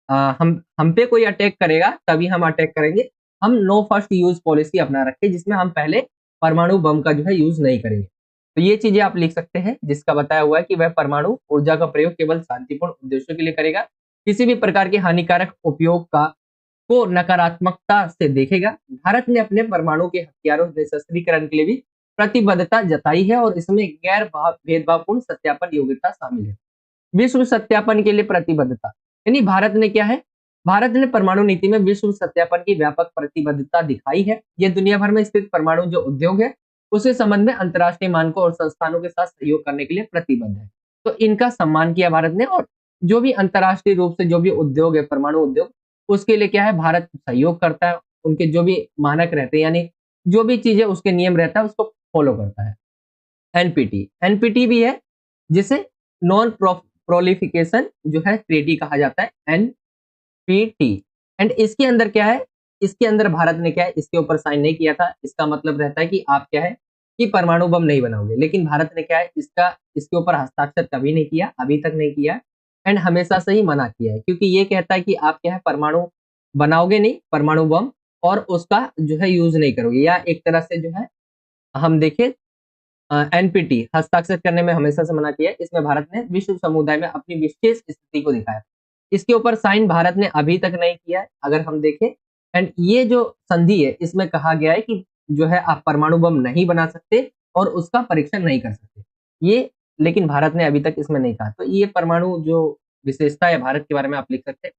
हम पे कोई अटैक करेगा तभी हम अटैक करेंगे। हम नो फर्स्ट यूज पॉलिसी अपना रखे जिसमें हम पहले परमाणु बम का जो है यूज नहीं करेंगे। तो ये चीजें आप लिख सकते हैं जिसका बताया हुआ है कि वह परमाणु ऊर्जा का प्रयोग केवल शांतिपूर्ण उद्देश्यों के लिए करेगा। किसी भी प्रकार के हानिकारक उपयोग का को नकारात्मकता से देखेगा। भारत ने अपने परमाणु के हथियारों निशस्त्रीकरण के लिए भी प्रतिबद्धता जताई है और इसमें गैर भेदभावपूर्ण सत्यापन योग्यता शामिल है। विश्व सत्यापन के लिए प्रतिबद्धता यानी भारत ने क्या है भारत ने परमाणु नीति में विश्व सत्यापन की व्यापक प्रतिबद्धता दिखाई है। यह दुनिया भर में स्थित परमाणु जो उद्योग है उसके संबंध में अंतर्राष्ट्रीय मानकों और संस्थानों के साथ सहयोग करने के लिए प्रतिबद्ध है। तो इनका सम्मान किया भारत ने और जो भी अंतर्राष्ट्रीय रूप से जो भी उद्योग है परमाणु उद्योग उसके लिए क्या है भारत सहयोग करता है। उनके जो भी मानक रहते हैं यानी जो भी चीजें उसके नियम रहता है उसको फॉलो करता है। एनपीटी एनपीटी भी है जिसे नॉन प्रोलिफिकेशन जो है ट्रीटी कहा जाता है एनपीटी। एंड इसके अंदर क्या है इसके अंदर भारत ने क्या है इसके ऊपर साइन नहीं किया था। इसका मतलब रहता है कि आप क्या है कि परमाणु बम नहीं बनाओगे। लेकिन भारत ने क्या है इसके ऊपर हस्ताक्षर कभी नहीं किया अभी तक नहीं किया एंड हमेशा से ही मना किया है क्योंकि ये कहता है कि आप क्या है परमाणु बनाओगे नहीं परमाणु बम और उसका जो है यूज नहीं करोगे। या एक तरह से जो है हम देखें एनपीटी हस्ताक्षर करने में हमेशा से मना किया है। इसमें भारत ने विश्व समुदाय में अपनी विशेष स्थिति को दिखाया। इसके ऊपर साइन भारत ने अभी तक नहीं किया है अगर हम देखें। एंड ये जो संधि है इसमें कहा गया है कि जो है आप परमाणु बम नहीं बना सकते और उसका परीक्षण नहीं कर सकते। ये लेकिन भारत ने अभी तक इसमें नहीं कहा। तो ये परमाणु जो विशेषता है भारत के बारे में आप लिख सकते हैं।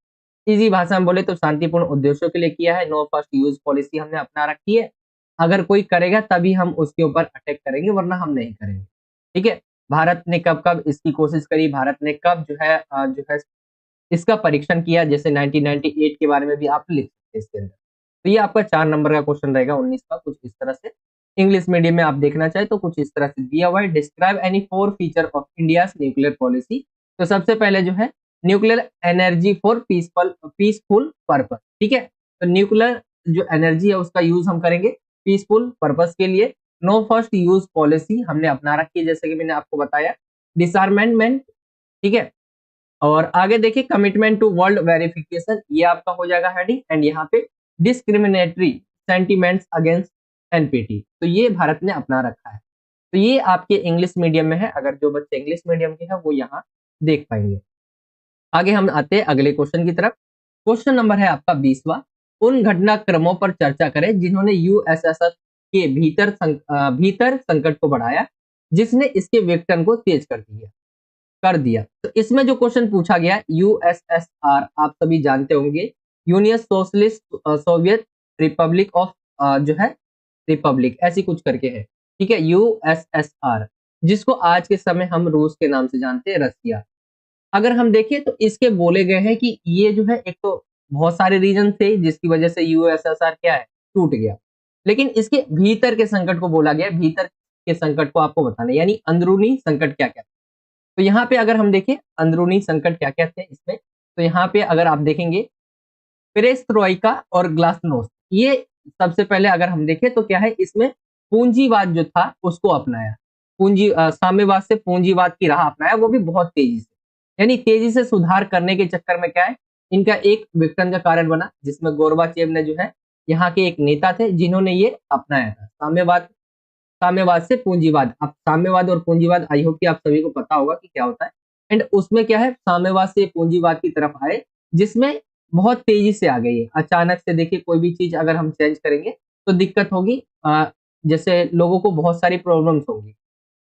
इजी भाषा में बोले तो शांतिपूर्ण उद्देश्यों के लिए किया है। नो फर्स्ट यूज पॉलिसी हमने अपना रखी है। अगर कोई करेगा तभी हम उसके ऊपर अटैक करेंगे वरना हम नहीं करेंगे। ठीक है। भारत ने कब कब इसकी कोशिश करी भारत ने कब जो है इसका परीक्षण किया जैसे 1998 के बारे में भी आप लिख सकते हैं इसके अंदर। तो ये आपका 4 नंबर का क्वेश्चन रहेगा 19 का कुछ इस तरह से। इंग्लिश मीडियम में आप देखना चाहे तो कुछ इस तरह से दिया हुआ है। Describe any 4 feature of India's nuclear policy. तो सबसे पहले जो है nuclear energy for peaceful purpose. ठीक है। तो न्यूक्लियर जो एनर्जी है उसका यूज हम करेंगे पीसफुल पर्पस के लिए। नो फर्स्ट यूज पॉलिसी हमने अपना रखी है जैसे कि मैंने आपको बताया। डिसआर्मेंटमेंट ठीक है। और आगे देखिए कमिटमेंट टू वर्ल्ड वेरिफिकेशन ये आपका हो जाएगा हेडिंग। एंड यहाँ पे डिस्क्रिमिनेटरी सेंटिमेंट्स अगेंस्ट एनपीटी तो ये भारत ने अपना रखा है। तो ये आपके इंग्लिश मीडियम में है। अगर जो बच्चे इंग्लिश मीडियम के हैं वो यहाँ देख पाएंगे। आगे हम आते हैं अगले क्वेश्चन की तरफ। क्वेश्चन नंबर है आपका 20वां। उन घटनाक्रमों पर चर्चा करें जिन्होंने यूएसएसआर के भीतर संकट को बढ़ाया जिसने इसके विघटन को तेज कर दिया। तो इसमें जो क्वेश्चन पूछा गया यूएसएसआर आप सभी जानते होंगे union socialist Soviet Republic of जो है रिपब्लिक, ऐसी कुछ करके है, ठीक है, यूएसएसआर, जिसको आज के समय हम रूस के नाम से जानते हैं, रसिया। अगर हम देखें तो इसके बोले गए हैं कि ये जो है, एक तो बहुत सारे रीजन थे जिसकी वजह से यूएसएसआर क्या है, टूट गया, लेकिन इसके भीतर के संकट को बोला गया है, भीतर के संकट को आपको बताना है, यानी अंदरूनी संकट क्या क्या। तो यहाँ पे अगर हम देखें अंदरूनी संकट क्या क्या थे इसमें, तो यहाँ पे अगर आप देखेंगे पेरेस्ट्रोइका और ग्लासनोस्ट, ये सबसे पहले अगर हम देखें तो क्या है, इसमें पूंजीवाद जो था उसको अपनाया, साम्यवाद से पूंजीवाद की राह अपनाया, वो भी बहुत तेजी से, यानी तेजी से सुधार करने के चक्कर में क्या है, इनका एक विघटन का कारण बना, जिसमें गोर्बाचेव ने जो है, यहाँ के एक नेता थे जिन्होंने ये अपनाया था, साम्यवाद से पूंजीवाद। अब साम्यवाद और पूंजीवाद आई होप कि आप सभी को पता होगा कि क्या होता है, एंड उसमें क्या है, साम्यवाद से पूंजीवाद की तरफ आए, जिसमें बहुत तेजी से आ गई है, अचानक से देखिए कोई भी चीज अगर हम चेंज करेंगे तो दिक्कत होगी, जैसे लोगों को बहुत सारी प्रॉब्लम्स होंगी,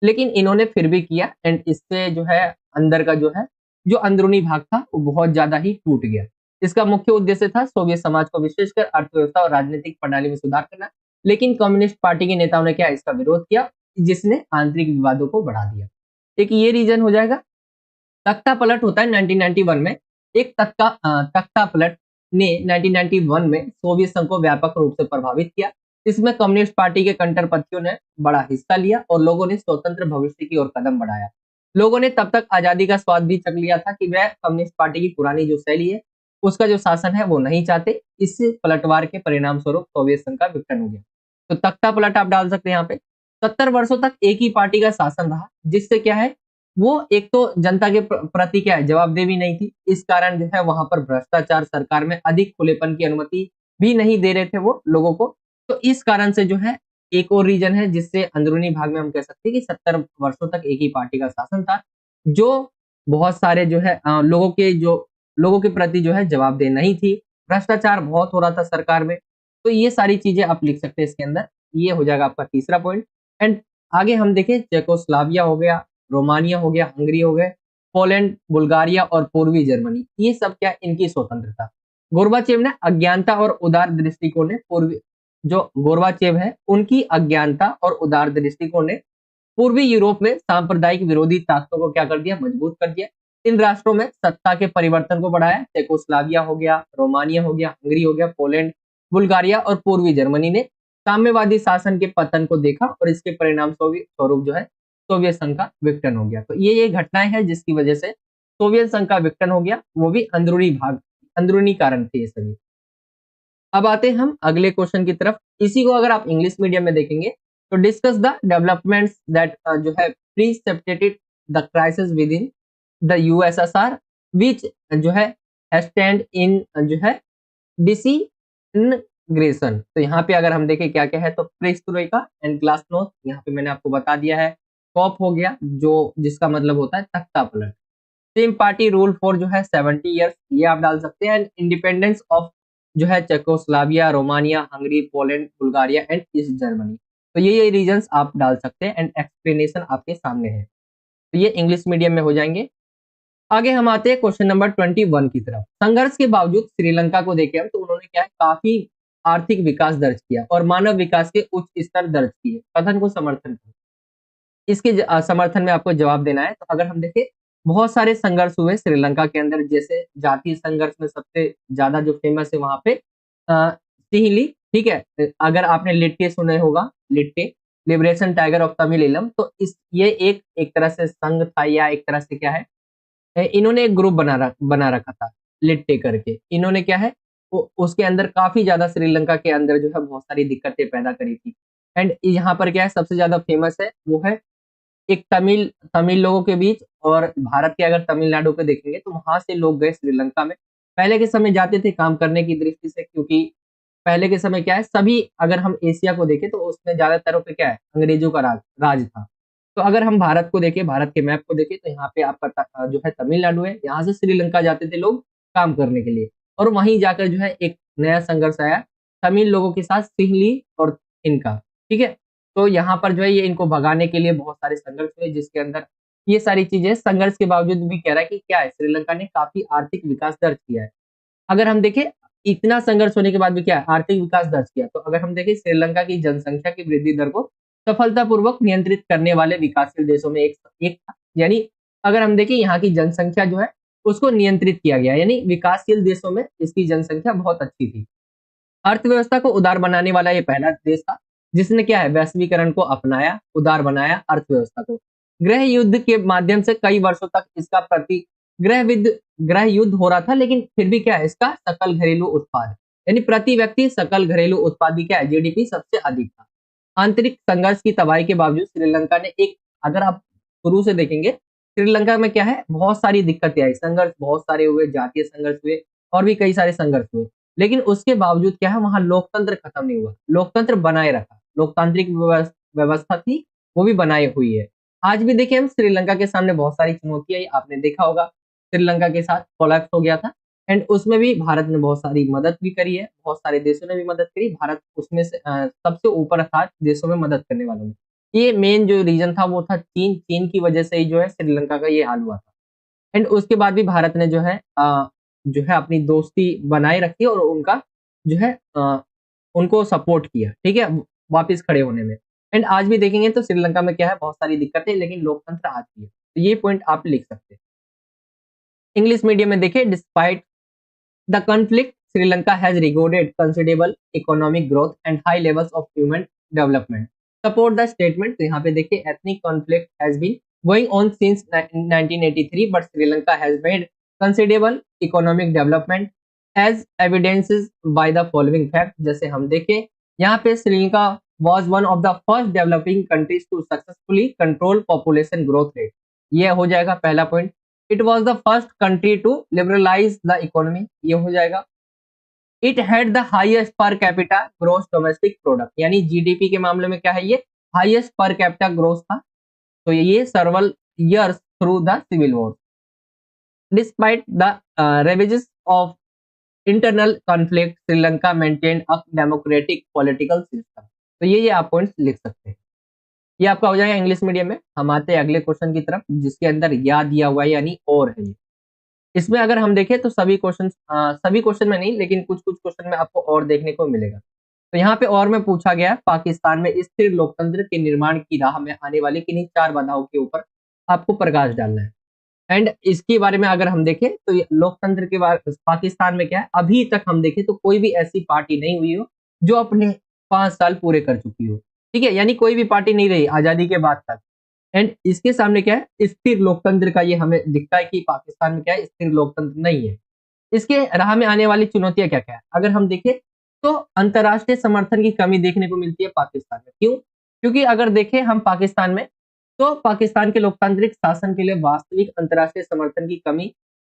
लेकिन इन्होंने फिर भी किया, एंड इससे जो है अंदर का जो है, जो अंदरूनी भाग था वो बहुत ज्यादा ही टूट गया। इसका मुख्य उद्देश्य था सोवियत समाज को विशेषकर अर्थव्यवस्था और राजनीतिक प्रणाली में सुधार करना, लेकिन कम्युनिस्ट पार्टी के नेताओं ने क्या इसका विरोध किया, जिसने आंतरिक विवादों को बढ़ा दिया। एक ये रीजन हो जाएगा। तख्ता पलट होता है 1991 में, एक तख्ता पलट ने 1991 में सोवियत संघ को व्यापक रूप से प्रभावित किया। इसमें कम्युनिस्ट पार्टी के कट्टरपंथियों ने बड़ा हिस्सा लिया और लोगों ने स्वतंत्र भविष्य की ओर कदम बढ़ाया। लोगों ने तब तक आजादी का स्वाद भी चख लिया था कि वह कम्युनिस्ट पार्टी की पुरानी जो शैली है, उसका जो शासन है वो नहीं चाहते। इस पलटवार के परिणाम स्वरूप सोवियत संघ का विघटन हो गया। तो तख्ता पलट आप डाल सकते हैं यहाँ पे। 70 वर्षों तक एक ही पार्टी का शासन रहा, जिससे क्या है, वो एक तो जनता के प्रति क्या है, जवाबदेही नहीं थी। इस कारण जो है वहां पर भ्रष्टाचार, सरकार में अधिक खुलेपन की अनुमति भी नहीं दे रहे थे वो लोगों को। तो इस कारण से जो है, एक और रीजन है जिससे अंदरूनी भाग में हम कह सकते हैं कि 70 वर्षों तक एक ही पार्टी का शासन था, जो बहुत सारे जो है लोगों के प्रति जो है जवाबदेह नहीं थी। भ्रष्टाचार बहुत हो रहा था सरकार में। तो ये सारी चीजें आप लिख सकते हैं इसके अंदर। ये हो जाएगा आपका तीसरा पॉइंट। एंड आगे हम देखें, चेकोस्लाविया हो गया, रोमानिया हो गया, हंगरी हो गए, पोलैंड, बुल्गारिया और पूर्वी जर्मनी, ये सब क्या इनकी स्वतंत्रता। गोर्बाचेव ने अज्ञानता और उदार दृष्टिकोण ने पूर्वी जो गोर्बाचेव है, उनकी अज्ञानता और उदार दृष्टिकोण ने पूर्वी यूरोप में सांप्रदायिक विरोधी ताकतों को क्या कर दिया, मजबूत कर दिया। इन राष्ट्रों में सत्ता के परिवर्तन को बढ़ाया। चेकोस्लाविया हो गया, रोमानिया हो गया, हंगरी हो गया, पोलैंड, बुल्गारिया और पूर्वी जर्मनी ने साम्यवादी शासन के पतन को देखा और इसके परिणाम स्वरूप जो है सोवियत संघ का विघटन हो गया। तो ये घटनाएं हैं जिसकी वजह से सोवियत संघ का विघटन हो गया, वो भी अंदरूनी कारण थे ये सभी। अब आते हैं हम अगले क्वेश्चन की तरफ। इसी को अगर आप इंग्लिश मीडियम में देखेंगे तो डिस्कस द डेवलपमेंट्स दैट जो है precipitated the crisis within the USSR which जो है स्टैंड इन जो है डिसइंटीग्रेशन। तो यहाँ पे अगर हम देखें क्या क्या है, तो पेरेस्ट्रोइका एंड ग्लासनोस्ट, यहाँ पे मैंने आपको बता दिया है। कॉप हो गया, जो जिसका मतलब होता है तख्ता पलट। सेम पार्टी रूल फॉर जो है 70 ईयर्स, ये आप डाल सकते हैं। इंडिपेंडेंस ऑफ जो है Czechoslovakia, Romania, Hungary, Poland, Bulgaria and East Germany. तो ये रीजंस आप डाल सकते हैं एंड एक्सप्लेनेशन आपके सामने है। तो ये इंग्लिश मीडियम में हो जाएंगे। आगे हम आते हैं क्वेश्चन नंबर 21 की तरफ। संघर्ष के बावजूद श्रीलंका को देखें हम, तो उन्होंने क्या है, काफी आर्थिक विकास दर्ज किया और मानव विकास के उच्च स्तर दर्ज किए। कथन को समर्थन करें। इसके समर्थन में आपको जवाब देना है। तो अगर हम देखें, बहुत सारे संघर्ष हुए श्रीलंका के अंदर, जैसे जातीय संघर्ष में सबसे ज्यादा जो फेमस है वहां पे सिंहली, ठीक है। अगर आपने लिट्टे सुने होगा, लिट्टे लिबरेशन टाइगर ऑफ तमिल, तो इस ये एक तरह से संघ था, या एक तरह से क्या है, इन्होंने एक ग्रुप बना रखा था लिट्टे करके। इन्होंने क्या है, उसके अंदर काफी ज्यादा श्रीलंका के अंदर जो है बहुत सारी दिक्कतें पैदा करी थी। एंड यहाँ पर क्या है, सबसे ज्यादा फेमस है वो है एक तमिल लोगों के बीच। और भारत के अगर तमिलनाडु पे देखेंगे तो वहां से लोग गए श्रीलंका में, पहले के समय जाते थे काम करने की दृष्टि से, क्योंकि पहले के समय क्या है, सभी अगर हम एशिया को देखें तो उसमें ज्यादातर पे क्या है, अंग्रेजों का राज था। तो अगर हम भारत को देखें, भारत के मैप को देखें, तो यहाँ पे आपका जो है तमिलनाडु है, यहाँ से श्रीलंका जाते थे लोग काम करने के लिए। और वहीं जाकर जो है एक नया संघर्ष आया तमिल लोगों के साथ, सिंहली और इनका, ठीक है। तो यहाँ पर जो है ये इनको भगाने के लिए बहुत सारे संघर्ष हुए, जिसके अंदर ये सारी चीजें, संघर्ष के बावजूद भी कह रहा है कि क्या है, श्रीलंका ने काफी आर्थिक विकास दर्ज किया है। अगर हम देखें इतना संघर्ष होने के बाद भी क्या है, आर्थिक विकास दर्ज किया। तो अगर हम देखें श्रीलंका की जनसंख्या की वृद्धि दर को सफलतापूर्वक नियंत्रित करने वाले विकासशील देशों में एक था। यानी अगर हम देखें यहाँ की जनसंख्या जो है उसको नियंत्रित किया गया, यानी विकासशील देशों में इसकी जनसंख्या बहुत अच्छी थी। अर्थव्यवस्था को उदार बनाने वाला ये पहला देश था जिसने क्या है, वैश्वीकरण को अपनाया, उदार बनाया अर्थव्यवस्था को। गृह युद्ध के माध्यम से कई वर्षों तक इसका प्रति गृह युद्ध हो रहा था, लेकिन फिर भी क्या है, इसका सकल घरेलू उत्पाद यानी प्रति व्यक्ति सकल घरेलू उत्पाद भी क्या है, जीडीपी सबसे अधिक था। आंतरिक संघर्ष की तबाही के बावजूद श्रीलंका ने एक, अगर आप शुरू से देखेंगे श्रीलंका में क्या है, बहुत सारी दिक्कतें आई, संघर्ष बहुत सारे हुए, जातीय संघर्ष हुए और भी कई सारे संघर्ष हुए, लेकिन उसके बावजूद क्या है, वहां लोकतंत्र खत्म नहीं हुआ, लोकतंत्र बनाए रखा, लोकतांत्रिक व्यवस्था थी वो भी बनाई हुई है। आज भी देखिए हम श्रीलंका के सामने बहुत सारी चुनौतियां, आपने देखा होगा श्रीलंका के साथ कोलैप्स हो गया था, एंड उसमें भी भारत ने बहुत सारी मदद भी करी है, बहुत सारे देशों ने भी मदद करी, भारत उसमें से सबसे ऊपर था देशों में मदद करने वालों में। ये मेन जो रीजन था वो था चीन, चीन की वजह से ही जो है श्रीलंका का ये हाल हुआ था। एंड उसके बाद भी भारत ने जो है अपनी दोस्ती बनाए रखी और उनका जो है उनको सपोर्ट किया, ठीक है, वापस खड़े होने में। एंड आज भी देखेंगे तो श्रीलंका में क्या है, बहुत सारी दिक्कतें, लेकिन लोकतंत्र आज भी है। तो ये पॉइंट आप लिख सकते हैं। इंग्लिश मीडियम में देखिए, despite the conflict Sri Lanka has recorded considerable economic growth and high levels of human development, support the statement. तो यहाँ पे देखिए, ethnic conflict has been going on since 1983, but Sri Lanka has made considerable economic development as evidences by the following fact। जैसे हम देखें यहाँ पे Sri Lanka was one of the first developing countries to successfully control population growth rate। ये हो जाएगा पहला point. It was the first country to liberalize the economy, ये हो जाएगा। It had the highest per capita gross domestic product, यानी GDP के मामले में क्या है, ये हाईएस्ट पर कैपिटा ग्रोथ था। तो ये सर्वल years through the civil war, despite the ravages of internal conflict, Sri Lanka maintained a democratic political system। तो ये आप पॉइंट्स लिख सकते हैं। ये आपका हो जाएगा इंग्लिश मीडियम में। हम आते हैं अगले क्वेश्चन की तरफ जिसके अंदर या दिया हुआ है, यानी और है ये। इसमें अगर हम देखें तो सभी क्वेश्चन में नहीं, लेकिन कुछ कुछ क्वेश्चन में आपको और देखने को मिलेगा। तो यहाँ पे और में पूछा गया, पाकिस्तान में स्थिर लोकतंत्र के निर्माण की राह में आने वाली किन्हीं 4 बाधाओं के ऊपर आपको प्रकाश डालना है। एंड इसके बारे में अगर हम देखें तो ये लोकतंत्र के बारे पाकिस्तान में क्या है, अभी तक हम देखें तो कोई भी ऐसी पार्टी नहीं हुई हो जो अपने 5 साल पूरे कर चुकी हो, ठीक है, यानी कोई भी पार्टी नहीं रही आजादी के बाद तक। एंड इसके सामने क्या है, स्थिर लोकतंत्र का ये हमें दिखता है कि पाकिस्तान में क्या है, स्थिर लोकतंत्र नहीं है। इसके राह में आने वाली चुनौतियां क्या क्या है, अगर हम देखें तो अंतर्राष्ट्रीय समर्थन की कमी देखने को मिलती है पाकिस्तान में। क्यों? क्योंकि अगर देखें हम पाकिस्तान में, तो पाकिस्तान के लोकतांत्रिक शासन के लिए वास्तविक अंतर्राष्ट्रीय समर्थन की कमी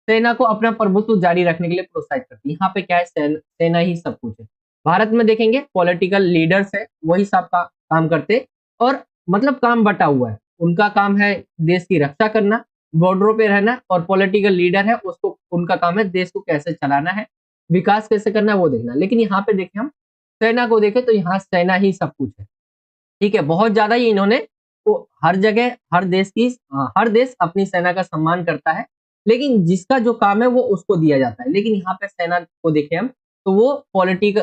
सेना को अपना प्रभुत्व जारी रखने के लिए प्रोत्साहित करती है। यहाँ पे क्या है, सेना ही सब कुछ है। भारत में देखेंगे पॉलिटिकल लीडर्स है, वही सब का काम करते, और मतलब काम बटा हुआ है, उनका काम है देश की रक्षा करना, बॉर्डरों पे रहना, और पॉलिटिकल लीडर है उसको, उनका काम है देश को कैसे चलाना है, विकास कैसे करना है वो देखना। लेकिन यहाँ पे देखें हम सेना को देखें तो यहाँ सेना ही सब कुछ है, ठीक है, बहुत ज्यादा ही इन्होंने वो हर जगह हर देश अपनी सेना का सम्मान करता है, लेकिन जिसका जो काम है वो उसको दिया जाता है। लेकिन यहाँ पे सेना को देखें हम तो वो पॉलिटिक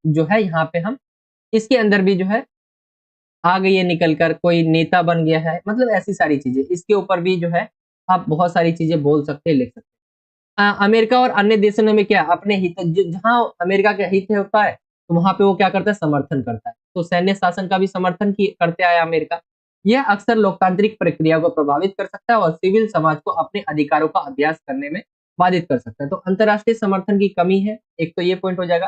जो है, यहाँ पे हम इसके अंदर भी जो है आ गई है निकल कर, कोई नेता बन गया है, मतलब ऐसी सारी चीजें इसके ऊपर भी जो है आप बहुत सारी चीजें बोल सकते हैं, लिख सकते हैं। अमेरिका और अन्य देशों ने में क्या अपने हित, जहां अमेरिका का हित होता है तो वहां पे वो क्या करता है, समर्थन करता है। तो सैन्य शासन का भी समर्थन करते आया अमेरिका। यह अक्सर लोकतांत्रिक प्रक्रिया को प्रभावित कर सकता है और सिविल समाज को अपने अधिकारों का अभ्यास करने में बाधित कर सकता है। तो अंतर्राष्ट्रीय समर्थन की कमी है एक, तो ये पॉइंट हो जाएगा।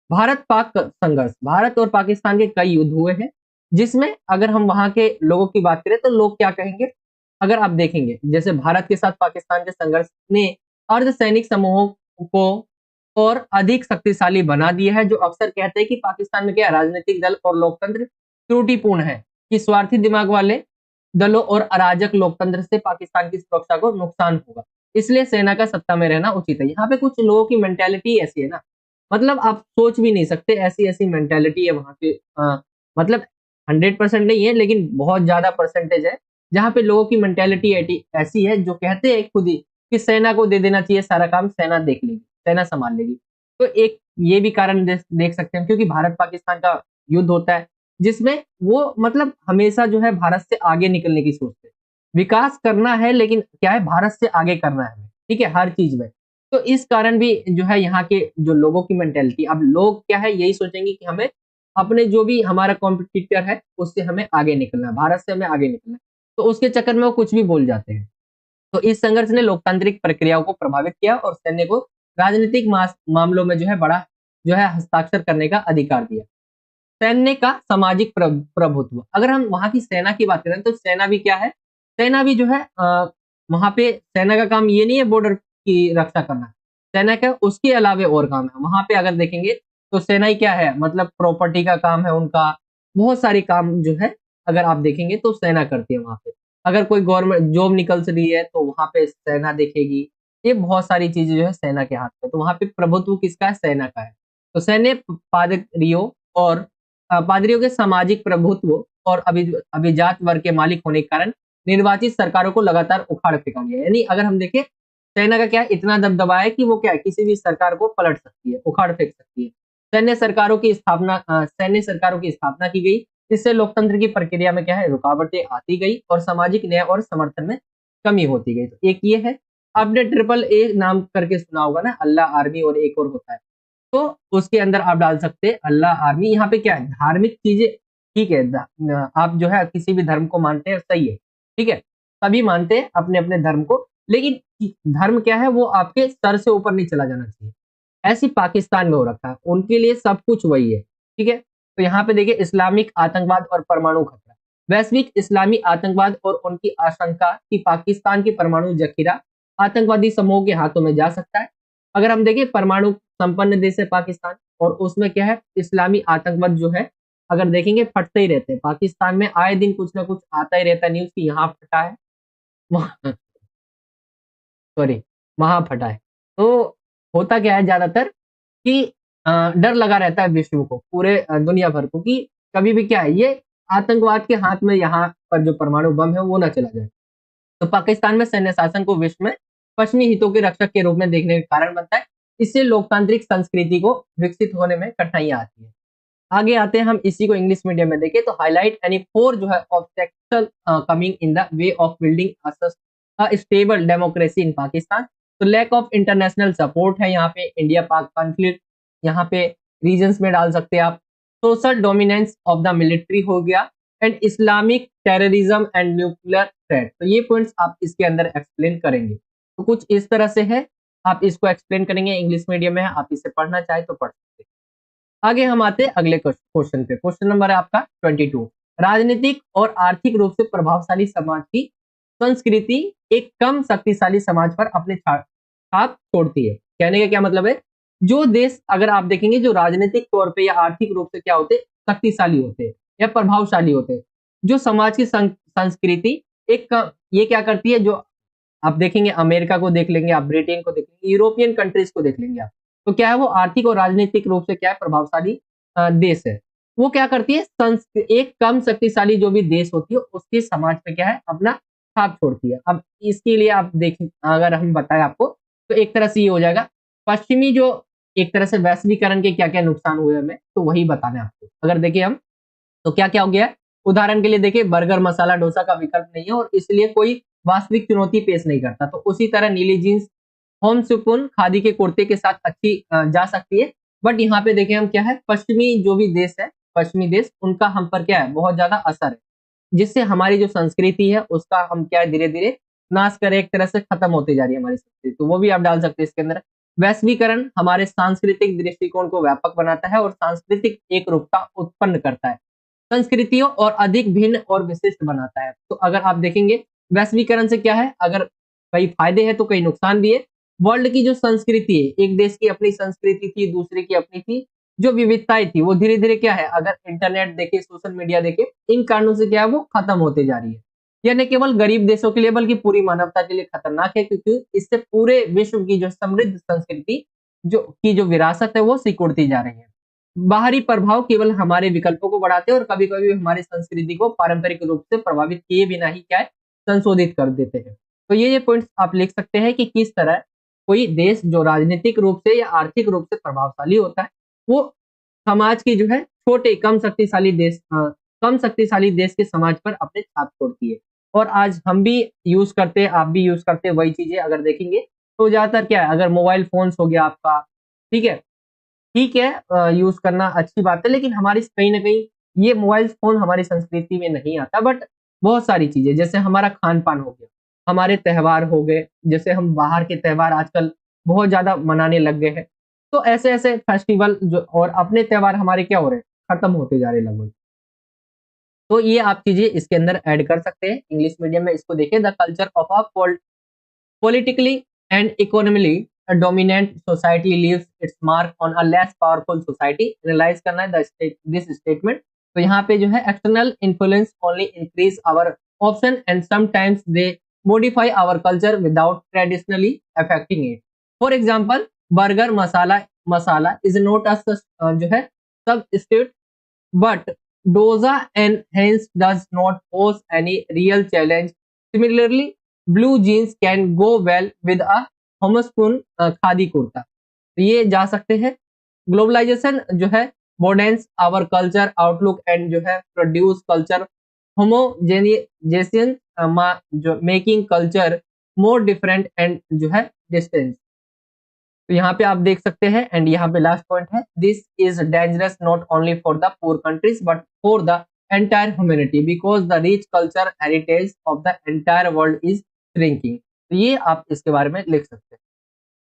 भारत पाक संघर्ष, भारत और पाकिस्तान के कई युद्ध हुए हैं, जिसमें अगर हम वहां के लोगों की बात करें तो लोग क्या कहेंगे, अगर आप देखेंगे जैसे भारत के साथ पाकिस्तान के संघर्ष ने अर्धसैनिक समूहों को और अधिक शक्तिशाली बना दिया है, जो अक्सर कहते हैं कि पाकिस्तान में क्या राजनीतिक दल और लोकतंत्र त्रुटिपूर्ण है, कि स्वार्थी दिमाग वाले दलों और अराजक लोकतंत्र से पाकिस्तान की सुरक्षा को नुकसान होगा, इसलिए सेना का सत्ता में रहना उचित है। यहाँ पे कुछ लोगों की मेंटेलिटी ऐसी है ना, मतलब आप सोच भी नहीं सकते, ऐसी ऐसी मेंटेलिटी है वहां के, मतलब 100% नहीं है लेकिन बहुत ज्यादा परसेंटेज है, जहाँ पे लोगों की मेंटेलिटी ऐसी है जो कहते हैं खुद ही कि सेना को दे देना चाहिए सारा काम, सेना देख लेगी, सेना संभाल लेगी। तो एक ये भी कारण देख सकते हैं, क्योंकि भारत पाकिस्तान का युद्ध होता है, जिसमें वो मतलब हमेशा जो है भारत से आगे निकलने की सोचते हैं। विकास करना है, लेकिन क्या है, भारत से आगे करना है हमें, ठीक है, हर चीज में। तो इस कारण भी जो है यहाँ के जो लोगों की मेंटेलिटी, अब लोग क्या है, यही सोचेंगे कि हमें अपने जो भी हमारा कॉम्पिटिटर है उससे हमें आगे निकलना है, भारत से हमें आगे निकलना है। तो उसके चक्कर में वो कुछ भी बोल जाते हैं। तो इस संघर्ष ने लोकतांत्रिक प्रक्रियाओं को प्रभावित किया और सैन्य को राजनीतिक मामलों में जो है बड़ा जो है हस्ताक्षर करने का अधिकार दिया। सैन्य का सामाजिक प्रभुत्व, अगर हम वहां की सेना की बात करें तो सेना भी क्या है, सेना भी जो है वहां पे सेना का काम ये नहीं है बॉर्डर की रक्षा करना, सेना का उसके अलावे और काम है वहां पे। अगर देखेंगे तो सेना ही क्या है, मतलब प्रॉपर्टी का काम है उनका, बहुत सारे काम जो है अगर आप देखेंगे तो सेना करती है वहां पे। अगर कोई गवर्नमेंट जॉब निकल रही है तो वहां पे सेना देखेगी। ये बहुत सारी चीजें जो है सेना के हाथ में, तो वहां पे प्रभुत्व किसका है, सेना का है। तो सैन्य पादरियों और पादरियों के सामाजिक प्रभुत्व और अभिजात वर्ग के मालिक होने के कारण निर्वाचित सरकारों को लगातार उखाड़ फेंका गया। यानी अगर हम देखें, सेना का क्या है, इतना दबदबा है कि वो क्या है, किसी भी सरकार को पलट सकती है, उखाड़ फेंक सकती है। सैन्य सरकारों की स्थापना की गई। इससे लोकतंत्र की प्रक्रिया में क्या है, रुकावटें आती गई और सामाजिक न्याय और समर्थन में कमी होती गई। तो एक ये है, आपने ट्रिपल ए नाम करके सुना होगा ना, अल्लाह आर्मी, और एक और होता है, तो उसके अंदर आप डाल सकते हैं अल्लाह आर्मी। यहाँ पे क्या है, धार्मिक चीजें, ठीक है, आप जो है किसी भी धर्म को मानते हैं, सही है, ठीक है, सभी मानते हैं अपने अपने धर्म को, लेकिन धर्म क्या है, वो आपके सर से ऊपर नहीं चला जाना चाहिए। ऐसी पाकिस्तान में हो रखा है, उनके लिए सब कुछ वही है, ठीक है। तो यहाँ पे देखिए, इस्लामिक आतंकवाद और परमाणु खतरा, वैश्विक इस्लामी आतंकवाद और उनकी आशंका कि पाकिस्तान की परमाणु जखीरा आतंकवादी समूह के हाथों में जा सकता है। अगर हम देखें, परमाणु संपन्न देश है पाकिस्तान, और उसमें क्या है, इस्लामी आतंकवाद जो है, अगर देखेंगे फटते ही रहते हैं पाकिस्तान में, आए दिन कुछ ना कुछ आता ही रहता है न्यूज की, यहाँ फटा है, सॉरी, वहां फटा है। तो होता क्या है ज्यादातर कि डर लगा रहता है विश्व को, पूरे दुनिया भर को, कि कभी भी क्या है, ये आतंकवाद के हाथ में यहाँ पर जो परमाणु बम है वो ना चला जाए। तो पाकिस्तान में सैन्य शासन को विश्व में पश्चिमी हितों के रक्षक के रूप में देखने का कारण बनता है। इससे लोकतांत्रिक संस्कृति को विकसित होने में कठिनाइयां आती है। आगे आते हैं हम इसी को इंग्लिश मीडियम में देखें तो, हाईलाइट एनी फोर जो है obstacle coming in the way of building a stable democracy in Pakistan. तो लैक ऑफ इंटरनेशनल सपोर्ट है यहाँ पे, इंडिया पाक कॉन्फ्लिक्ट यहाँ पे रीजंस में डाल सकते हैं आप। Social dominance of the military हो गया, and Islamic terrorism and nuclear threat. तो ये पॉइंट्स आप इसके अंदर एक्सप्लेन करेंगे। तो कुछ इस तरह से है, आप इसको एक्सप्लेन करेंगे, इंग्लिश मीडियम में है, आप इसे पढ़ना चाहे तो पढ़ सकते हैं। आगे हम आते हैं अगले क्वेश्चन पे। क्वेश्चन नंबर है आपका 22। राजनीतिक और आर्थिक रूप से प्रभावशाली समाज की संस्कृति एक कम शक्तिशाली समाज पर अपने छाप छोड़ती है। कहने का क्या मतलब है, जो देश अगर आप देखेंगे जो राजनीतिक तौर पे या आर्थिक रूप से क्या होते हैं, शक्तिशाली होते हैं या प्रभावशाली होते हैं, जो समाज की संस्कृति ये क्या करती है, जो आप देखेंगे अमेरिका को देख लेंगे, आप ब्रिटेन को देख लेंगे, यूरोपियन कंट्रीज को देख लेंगे आप, तो क्या है, वो आर्थिक और राजनीतिक रूप से क्या है, प्रभावशाली देश है। वो क्या करती है, एक कम शक्तिशाली जो भी देश होती है उसके समाज पे क्या है, अपना छाप छोड़ती है। अब इसके लिए आप देखें, अगर हम बताएं आपको, तो एक तरह से ये हो जाएगा, पश्चिमी जो एक तरह से वैश्वीकरण के क्या क्या नुकसान हुए हमें, तो वही बताने आपको। अगर देखिए हम, तो क्या क्या हो गया है, उदाहरण के लिए देखिए, बर्गर मसाला डोसा का विकल्प नहीं है और इसलिए कोई वास्तविक चुनौती पेश नहीं करता। तो उसी तरह नीली जींस होम सुकून खादी के कुर्ते के साथ अच्छी जा सकती है, बट यहाँ पे देखें हम क्या है, पश्चिमी जो भी देश है, पश्चिमी देश, उनका हम पर क्या है, बहुत ज्यादा असर है, जिससे हमारी जो संस्कृति है उसका हम क्या है, धीरे धीरे नाश करें, एक तरह से खत्म होती जा रही है हमारी संस्कृति। तो वो भी आप डाल सकते हैं इसके अंदर। वैश्वीकरण हमारे सांस्कृतिक दृष्टिकोण को व्यापक बनाता है और सांस्कृतिक एक रूपता उत्पन्न करता है, संस्कृतियों और अधिक भिन्न और विशिष्ट बनाता है। तो अगर आप देखेंगे वैश्वीकरण से क्या है, अगर कई फायदे हैं तो कई नुकसान भी है। वर्ल्ड की जो संस्कृति है, एक देश की अपनी संस्कृति थी, दूसरे की अपनी थी, जो विविधताएं थी वो धीरे धीरे क्या है, अगर इंटरनेट देखे, सोशल मीडिया देखे, इन कारणों से क्या है, वो खत्म होते जा रही है। यह न केवल गरीब देशों के लिए बल्कि पूरी मानवता के लिए खतरनाक है, क्योंकि इससे पूरे विश्व की जो समृद्ध संस्कृति जो विरासत है वो सिकुड़ती जा रही है। बाहरी प्रभाव केवल हमारे विकल्पों को बढ़ाते हैं और कभी कभी हमारी संस्कृति को पारंपरिक रूप से प्रभावित किए बिना ही क्या है, संशोधित कर देते हैं। तो ये पॉइंट्स आप लिख सकते हैं कि किस तरह कोई देश जो राजनीतिक रूप से या आर्थिक रूप से प्रभावशाली होता है, वो समाज की जो है छोटे कम शक्तिशाली देश के समाज पर अपने छाप छोड़ती है। और आज हम भी यूज करते हैं, आप भी यूज करते हैं वही चीजें अगर देखेंगे तो ज्यादातर क्या है, अगर मोबाइल फोन्स हो गया आपका, ठीक है, ठीक है, यूज करना अच्छी बात है, लेकिन हमारी कहीं ना कहीं ये मोबाइल फोन हमारी संस्कृति में नहीं आता। बट बहुत सारी चीजें जैसे हमारा खान पान हो गया, हमारे त्योहार हो गए, जैसे हम बाहर के त्योहार आजकल बहुत ज्यादा मनाने लग गए हैं, तो ऐसे ऐसे फेस्टिवल जो और अपने त्योहार हमारे क्या हो रहे हैं, खत्म होते जा रहे लगभग। तो ये आप चीजें इसके अंदर ऐड कर सकते हैं। इंग्लिश मीडियम में इसको देखिए, the culture of a politically and economically a dominant society leaves its mark on a less powerful society। Analyze करना है this statement। तो यहाँ पे जो है external influence only increase our option and sometimes they modify our culture without traditionally affecting it। For example, burger masala is not a जो है substitute, but dosa and hence does not pose any real challenge। Similarly, blue jeans can go well with a homespun khadi kurta. तो ये जा सकते हैं। Globalisation जो है broadens our culture outlook and जो है प्रोड्यूस कल्चर होमोजेनिजेशन जो making culture more different and जो है डिस्टेंस। तो यहाँ पे आप देख सकते हैं एंड यहाँ पे लास्ट पॉइंट है, this is dangerous not only for the poor countries but for the entire humanity because the rich culture heritage of the entire world is shrinking. तो ये आप इसके बारे में लिख सकते हैं।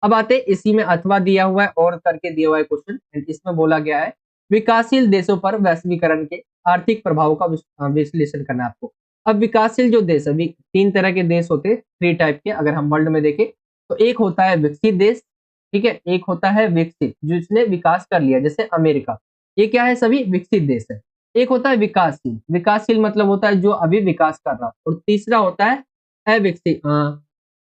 अब आते इसी में अथवा दिया हुआ है और करके दिया हुआ है क्वेश्चन एंड इसमें बोला गया है विकासशील देशों पर वैश्वीकरण के आर्थिक प्रभाव का विश्लेषण करना है आपको। अब विकासशील जो देश है, तीन तरह के देश होते हैं, थ्री टाइप के अगर हम वर्ल्ड में देखें तो एक होता है विकसित देश, ठीक है, एक होता है विकसित जिसने विकास कर लिया जैसे अमेरिका, ये क्या है सभी विकसित देश है। एक होता है विकासशील, विकासशील मतलब होता है जो अभी विकास कर रहा, और तीसरा होता है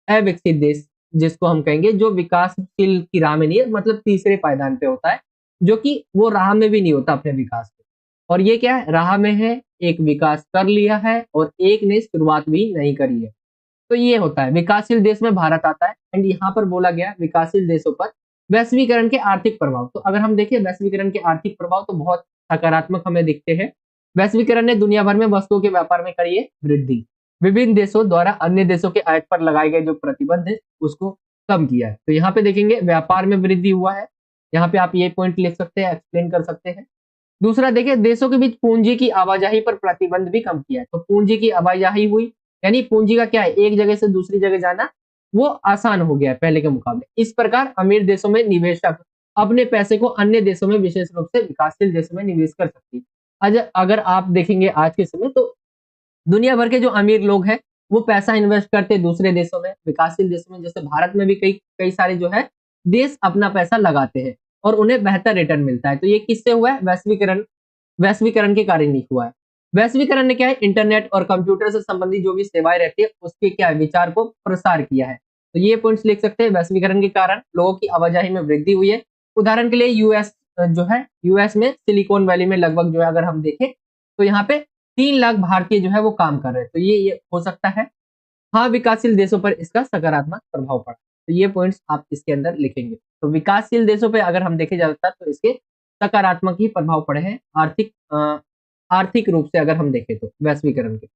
अविकसित देश जिसको हम कहेंगे जो विकासशील की राह में नहीं है, मतलब तीसरे पायदान पे होता है, जो कि वो राह में भी नहीं होता अपने विकास पे। और ये क्या है, राह में है, एक विकास कर लिया है और एक ने शुरुआत भी नहीं करी है। तो ये होता है विकासशील देश में भारत आता है एंड यहाँ पर बोला गया है विकासशील देशों पर वैश्वीकरण के आर्थिक प्रभाव। तो अगर हम देखें वैश्वीकरण के आर्थिक प्रभाव तो बहुत सकारात्मक हमें दिखते हैं। वैश्वीकरण ने दुनिया भर में वस्तुओं के व्यापार में करी है वृद्धि, विभिन्न देशों द्वारा अन्य देशों के आयात पर लगाए गए जो प्रतिबंध है उसको कम किया है। तो यहाँ पे देखेंगे व्यापार में वृद्धि हुआ है, यहाँ पे आप ये पॉइंट लिख सकते हैं, एक्सप्लेन कर सकते हैं। दूसरा देखिए देशों के बीच पूंजी की आवाजाही पर प्रतिबंध भी कम किया है। तो पूंजी की आवाजाही हुई, यानी पूंजी का क्या है, एक जगह से दूसरी जगह जाना वो आसान हो गया है पहले के मुकाबले। इस प्रकार अमीर देशों में निवेशक अपने पैसे को अन्य देशों में विशेष रूप से विकासशील देशों में निवेश कर सकती है। अगर आप देखेंगे आज के समय तो दुनिया भर के जो अमीर लोग हैं वो पैसा इन्वेस्ट करते हैं दूसरे देशों में, विकासशील देशों में। जैसे भारत में भी कई कई सारे जो है देश अपना पैसा लगाते हैं और उन्हें बेहतर रिटर्न मिलता है। तो ये किससे हुआ है, वैश्वीकरण के कारण ही हुआ है। वैश्वीकरण ने क्या है, इंटरनेट और कंप्यूटर से संबंधित जो भी सेवाएं रहती है उसके क्या है, विचार को प्रसार किया है। तो ये पॉइंट्स लिख सकते हैं, वैश्वीकरण के कारण लोगों की आवाजाही में वृद्धि हुई है। उदाहरण के लिए यूएस में सिलिकॉन वैली में लगभग जो है अगर हम देखें तो यहाँ पे 3 लाख भारतीय जो है वो काम कर रहे हैं। तो ये हो सकता है। हाँ, विकासशील देशों पर इसका सकारात्मक प्रभाव पड़ा। तो ये पॉइंट्स आप इसके अंदर लिखेंगे। तो विकासशील देशों पे अगर हम देखे ज्यादातर तो इसके सकारात्मक ही प्रभाव पड़े हैं आर्थिक रूप से अगर हम देखें तो वैश्वीकरण के।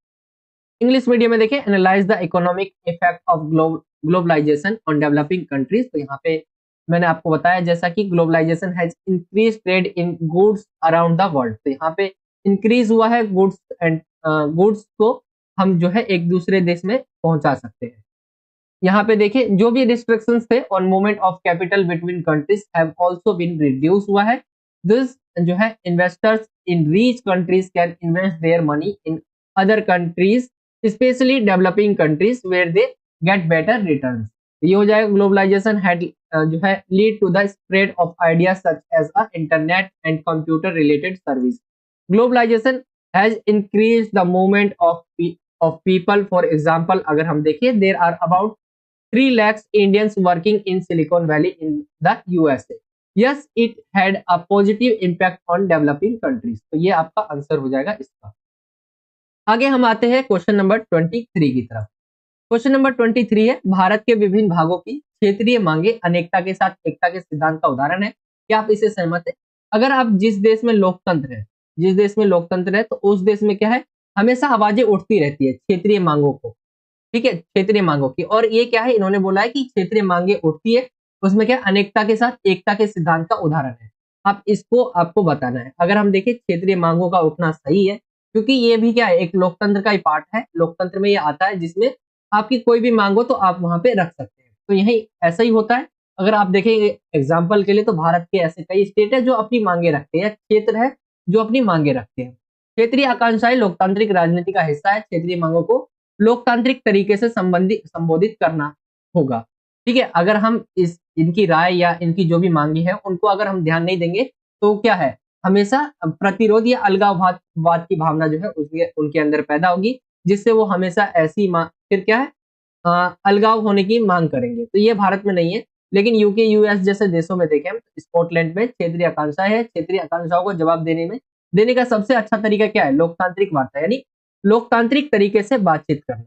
इंग्लिश मीडियम में देखें analyse the economic effect of globalisation on developing countries. तो यहाँ पे मैंने आपको बताया जैसा कि globalisation has increase trade in goods around the world. तो यहाँ पे इंक्रीज हुआ है गुड्स को हम जो है एक दूसरे देश में पहुंचा सकते हैं। यहाँ पे देखिए जो भी रिस्ट्रिक्शंस थे on movement of capital between countries have also been reduce हुआ है। दिस जो है investors in rich countries can invest their money in other countries specially developing countries where they get better returns. ये हो जाएगा globalisation had जो है lead to the spread of ideas such as a internet and computer related service. Globalisation has increase the movement of people. For example अगर हम देखिए there are about 3 lakhs Indians working in Silicon Valley in the USA. Yes, it had a positive impact on developing countries. तो ये आपका answer हो जाएगा इसका। आगे हम आते हैं क्वेश्चन नंबर 23 की तरफ। क्वेश्चन नंबर 23 है भारत के विभिन्न भागों की क्षेत्रीय मांगे अनेकता के साथ एकता के सिद्धांत का उदाहरण है। क्या आप इससे सहमत है? अगर आप जिस देश में लोकतंत्र है, जिस देश में लोकतंत्र है, तो उस देश में क्या है, हमेशा आवाजें उठती रहती है क्षेत्रीय मांगों को, ठीक है, क्षेत्रीय मांगों की। और ये क्या है, इन्होंने बोला है कि क्षेत्रीय मांगे उठती है, उसमें क्या अनेकता के साथ एकता के सिद्धांत का उदाहरण है। आप इसको आपको बताना है। अगर हम देखें क्षेत्रीय मांगों का उठना सही है, क्योंकि ये भी क्या है, एक लोकतंत्र का ही पार्ट है। लोकतंत्र में ये आता है जिसमें आपकी कोई भी मांग हो तो आप वहां पे रख सकते हैं। तो यही ऐसा ही होता है। अगर आप देखेंगे एग्जाम्पल के लिए, तो भारत के ऐसे कई स्टेट है जो अपनी मांगे रखते हैं, क्षेत्र है जो अपनी मांगे रखते हैं। क्षेत्रीय आकांक्षाएं लोकतांत्रिक राजनीति का हिस्सा है। क्षेत्रीय मांगों को लोकतांत्रिक तरीके से संबोधित करना होगा। ठीक है, अगर हम इस इनकी राय या इनकी जो भी मांगी है उनको अगर हम ध्यान नहीं देंगे, तो क्या है, हमेशा प्रतिरोध या अलगाववाद वाद की भावना जो है उसके उनके अंदर पैदा होगी, जिससे वो हमेशा ऐसी फिर क्या है, अलगाव होने की मांग करेंगे। तो ये भारत में नहीं है, लेकिन यूके यूएस जैसे देशों में देखें, स्कॉटलैंड में क्षेत्रीय आकांक्षाएं है। क्षेत्रीय आकांक्षाओं को जवाब देने का सबसे अच्छा तरीका क्या है, लोकतांत्रिक वार्ता, यानी लोकतांत्रिक तरीके से बातचीत करना।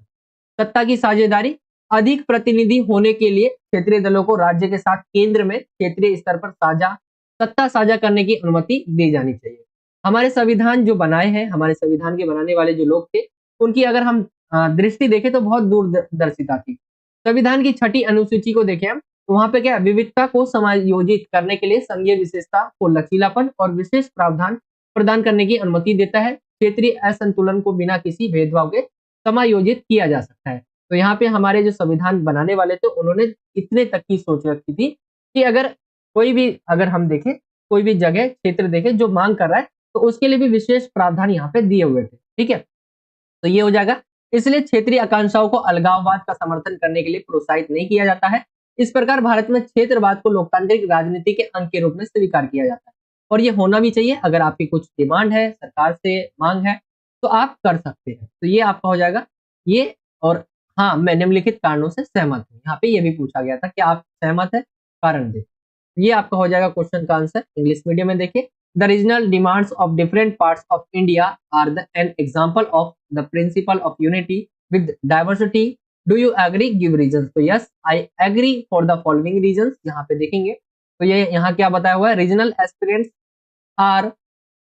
सत्ता की साझेदारी, अधिक प्रतिनिधि होने के लिए क्षेत्रीय दलों को राज्य के साथ केंद्र में क्षेत्रीय स्तर पर सत्ता साझा करने की अनुमति दी जानी चाहिए। हमारे संविधान जो बनाए हैं, हमारे संविधान के बनाने वाले जो लोग थे, उनकी अगर हम दृष्टि देखें तो बहुत दूरदर्शिता थी। संविधान की छठी अनुसूची को देखें हम, तो वहां पे क्या है, विविधता को समायोजित करने के लिए संघीय विशेषता को लचीलापन और विशेष प्रावधान प्रदान करने की अनुमति देता है। क्षेत्रीय असंतुलन को बिना किसी भेदभाव के समायोजित किया जा सकता है। तो यहाँ पे हमारे जो संविधान बनाने वाले थे, उन्होंने इतने तक की सोच रखी थी कि अगर हम देखें, कोई भी जगह क्षेत्र देखें जो मांग कर रहा है, तो उसके लिए भी विशेष प्रावधान यहाँ पे दिए हुए थे। ठीक है, तो ये हो जाएगा। इसलिए क्षेत्रीय आकांक्षाओं को अलगाववाद का समर्थन करने के लिए प्रोत्साहित नहीं किया जाता है। इस प्रकार भारत में क्षेत्रवाद को लोकतांत्रिक राजनीति के अंग के रूप में स्वीकार किया जाता है, और ये होना भी चाहिए। अगर आपकी कुछ डिमांड है, सरकार से मांग है, तो आप कर सकते हैं। तो ये आपका हो जाएगा ये। और हाँ, मैं निम्नलिखित कारणों से सहमत हूँ। यहाँ पे ये भी पूछा गया था कि आप सहमत है, कारण दे। ये आपका हो जाएगा क्वेश्चन का आंसर। इंग्लिश मीडियम में देखिए, the regional demands of different parts of India are an example of the principle of unity with diversity. Do you agree, give reasons. तो yes, I agree for the following reasons. यहाँ पे देखेंगे तो ये यहाँ क्या बताया हुआ है, regional aspirants are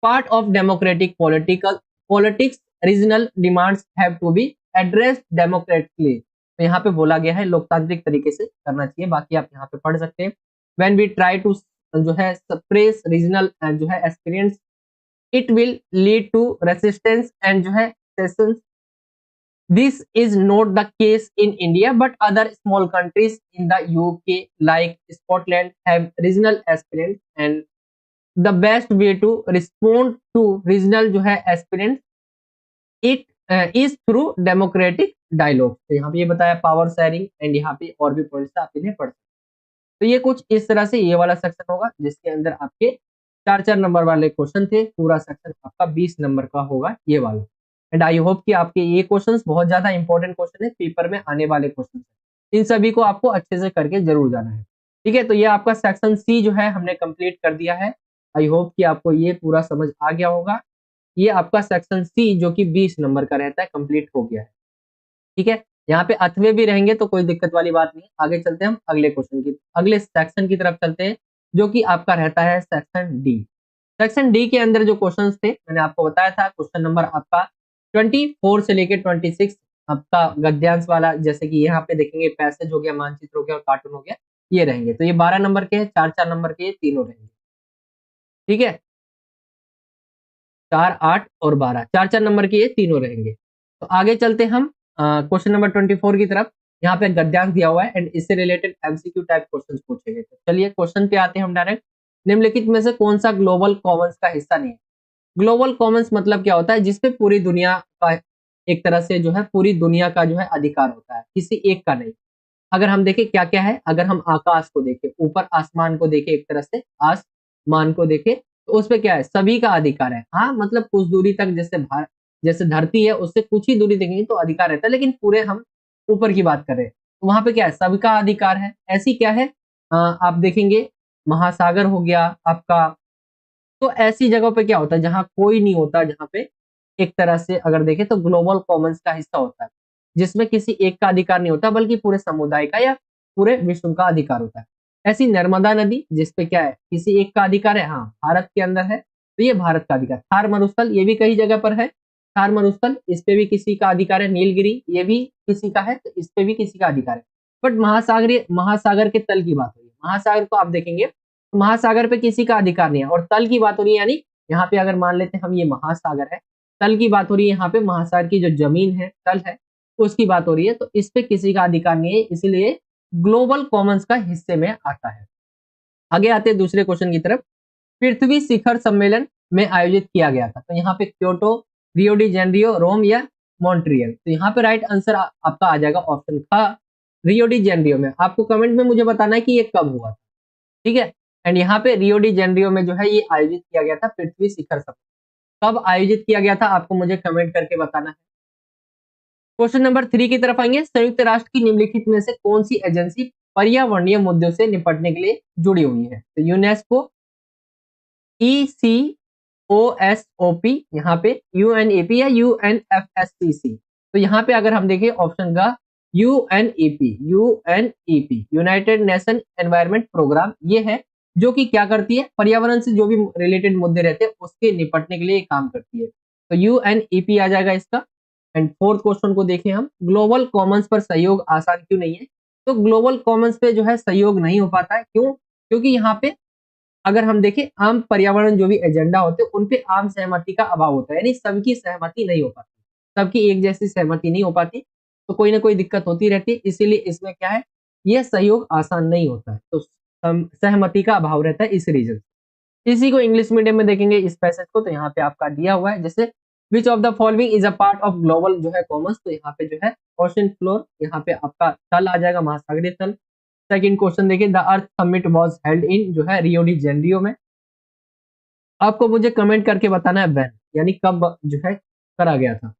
part of democratic political politics. Regional demands have to be addressed democratically. तो यहाँ पे बोला गया है लोकतांत्रिक तरीके से करना चाहिए। बाकी आप यहाँ पे पढ़ सकते हैं। व्हेन वी ट्राई टू जो है सप्रेस रीजनल जो है experience, it will lead to resistance and जो है sessions. This is not the case in India, but other small countries in the UK like Scotland have regional aspirants, and the best way to respond to regional जो है aspirant it is through democratic dialogue. तो यहाँ पे ये बताया power sharing, and यहाँ पे और भी पॉइंट्स आप इन्हें पढ़ सकते हैं। तो ये कुछ इस तरह से ये वाला सेक्शन होगा, जिसके अंदर आपके 4-4 नंबर वाले क्वेश्चन थे। पूरा सेक्शन आपका 20 नंबर का होगा ये वाला। एंड आई होप कि आपके ये क्वेश्चंस बहुत ज्यादा इंपॉर्टेंट क्वेश्चन है, पेपर में आने वाले क्वेश्चन। इन सभी को आपको अच्छे से करके जरूर जाना है। ठीक है, तो ये आपका सेक्शन सी जो है हमने कंप्लीट कर दिया है। आई होप कि आपको ये पूरा समझ आ गया होगा। ये आपका सेक्शन सी जो कि 20 नंबर का रहता है, कंप्लीट हो गया है। ठीक है, यहाँ पे अथवे भी रहेंगे तो कोई दिक्कत वाली बात नहीं। आगे चलते हैं हम अगले सेक्शन की तरफ चलते हैं, जो कि आपका रहता है सेक्शन डी। सेक्शन डी के अंदर जो क्वेश्चंस थे मैंने आपको बताया था, क्वेश्चन नंबर आपका 24 से लेके 26 आपका गद्यांश वाला, जैसे कि यहाँ पे देखेंगे पैसेज हो गया, मानचित्र हो गया और कार्टून हो गया, ये रहेंगे। तो ये 12 नंबर के हैं, 4-4 नंबर के ये तीनों रहेंगे। ठीक है, 4, 8 और 12, 4-4 नंबर के ये तीनों रहेंगे। तो आगे चलते हम क्वेश्चन नंबर 24 की तरफ। यहाँ पे गद्यांश दिया हुआ है एंड इससे रिलेटेड एमसीक्यू टाइप क्वेश्चंस पूछे गए। तो चलिए क्वेश्चन पे आते हैं हम डायरेक्ट। निम्नलिखित में से कौन सा ग्लोबल कॉमन्स का हिस्सा नहीं है। ग्लोबल कॉमन्स मतलब क्या होता है, जिसपे पूरी दुनिया का एक तरह से जो है पूरी दुनिया का जो है अधिकार होता है, किसी एक का नहीं। अगर हम देखें क्या क्या है, अगर हम आकाश को देखें, ऊपर आसमान को देखें, एक तरह से आसमान को देखें, तो उस पे क्या है, सभी का अधिकार है। हाँ, मतलब कुछ दूरी तक, जैसे धरती है उससे कुछ ही दूरी देखेंगे तो अधिकार रहता है, लेकिन पूरे हम ऊपर की बात करें तो वहां पे क्या है, सबका अधिकार है। ऐसी क्या है, आप देखेंगे महासागर हो गया आपका, तो ऐसी जगहों पे क्या होता है जहां कोई नहीं होता, जहां पे एक तरह से अगर देखें तो ग्लोबल कॉमन्स का हिस्सा होता है, जिसमें किसी एक का अधिकार नहीं होता बल्कि पूरे समुदाय का या पूरे विश्व का अधिकार होता है। ऐसी नर्मदा नदी जिसपे क्या है, किसी एक का अधिकार है, हाँ भारत के अंदर है, तो ये भारत का अधिकार। थार मरुस्थल ये भी कई जगह पर है, थार मरुस्थल इस पे भी किसी का अधिकार है। नीलगिरी ये भी किसी का है, तो इस पे भी किसी का अधिकार है। बट महासागरीय महासागर के तल की बात हो रही है, महासागर को आप देखेंगे तो महासागर पे किसी का अधिकार नहीं है। और तल की बात हो रही है, यानी यहाँ पे अगर मान लेते हैं हम ये महासागर है, तल की बात हो रही है, यहाँ पे महासागर की जो जमीन है, तल है, उसकी बात हो रही है, तो इस पे किसी का अधिकार नहीं है, इसीलिए ग्लोबल कॉमन्स का हिस्से में आता है। आगे आते हैं दूसरे क्वेश्चन की तरफ। पृथ्वी शिखर सम्मेलन में आयोजित किया गया था, तो यहाँ पे क्योटो, रियो डी जेनेरियो, रोम या मॉन्ट्रियल। तो यहाँ पे राइट आंसर आपका आ जाएगा ऑप्शन का रियो डी जेनेरियो में। आपको कमेंट में मुझे बताना है कि ये कब हुआ था, ठीक है। एंड यहाँ पे रियो डी जेनेरियो में जो है ये आयोजित किया गया था पृथ्वी शिखर सम्मेलन। कब आयोजित किया गया था आपको मुझे कमेंट करके बताना है। क्वेश्चन नंबर 3 की तरफ आएंगे। संयुक्त राष्ट्र की निम्नलिखित में से कौन सी एजेंसी पर्यावरणीय मुद्दों से निपटने के लिए जुड़ी हुई है? तो यूनेस्को, ECOSOP, यहाँ पे UNEP या UNFSCC। तो यहाँ पे अगर हम देखें ऑप्शन का UNEP United Nation Environment Programme, ये है जो कि क्या करती है, पर्यावरण से जो भी रिलेटेड मुद्दे रहते हैं उसके निपटने के लिए काम करती है। तो यूएनईपी आ जाएगा इसका। एंड फोर्थ क्वेश्चन को देखें हम, ग्लोबल कॉमन्स पर सहयोग आसान क्यों नहीं है? तो ग्लोबल कॉमन्स पे जो है सहयोग नहीं हो पाता है, क्यों? क्योंकि यहाँ पे अगर हम देखें आम पर्यावरण जो भी एजेंडा होते हैं उन पे आम सहमति का अभाव होता है, यानी सबकी सहमति नहीं हो पाती, सबकी एक जैसी सहमति नहीं हो पाती, तो कोई ना कोई दिक्कत होती रहती है। इसीलिए इसमें क्या है, ये सहयोग आसान नहीं होता है, तो सहमति का अभाव रहता है इस रीजन। इसी को इंग्लिश मीडियम में देखेंगे इस पैसेज को, तो यहाँ पे आपका दिया हुआ है, जैसे विच of the following is a part of global जो है कॉमर्स, तो यहाँ पे जो है ओशन फ्लोर, यहाँ पे आपका तल आ जाएगा, महासागरीय तल। सेकंड क्वेश्चन देखिए, the earth summit was held in जो है रियो डी जेनेरियो में। आपको मुझे कमेंट करके बताना है व्हेन, यानी कब जो है करा गया था।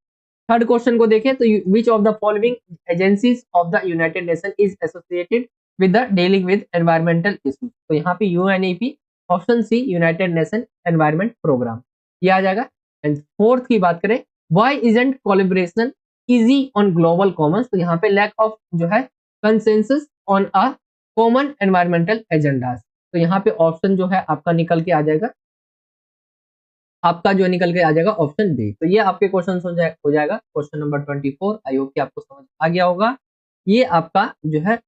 थर्ड क्वेश्चन को देखें तो which of the following agencies of the United Nation is associated with the dealing with environmental issues, तो यहाँ पे UNEP, option C United Nation Environment Programme, ये आ जाएगा। एंड फोर्थ की बात करें, why isn't collaboration easy on global commons, तो यहाँ पे लैक ऑफ जो है consensus on a common environmental agendas, तो यहाँ पे ऑप्शन जो है आपका निकल के आ जाएगा, आपका जो निकल के आ जाएगा ऑप्शन बी। तो ये आपके क्वेश्चन हो जाएगा क्वेश्चन नंबर 24। आई होप कि आपको समझ आ गया होगा। ये आपका जो है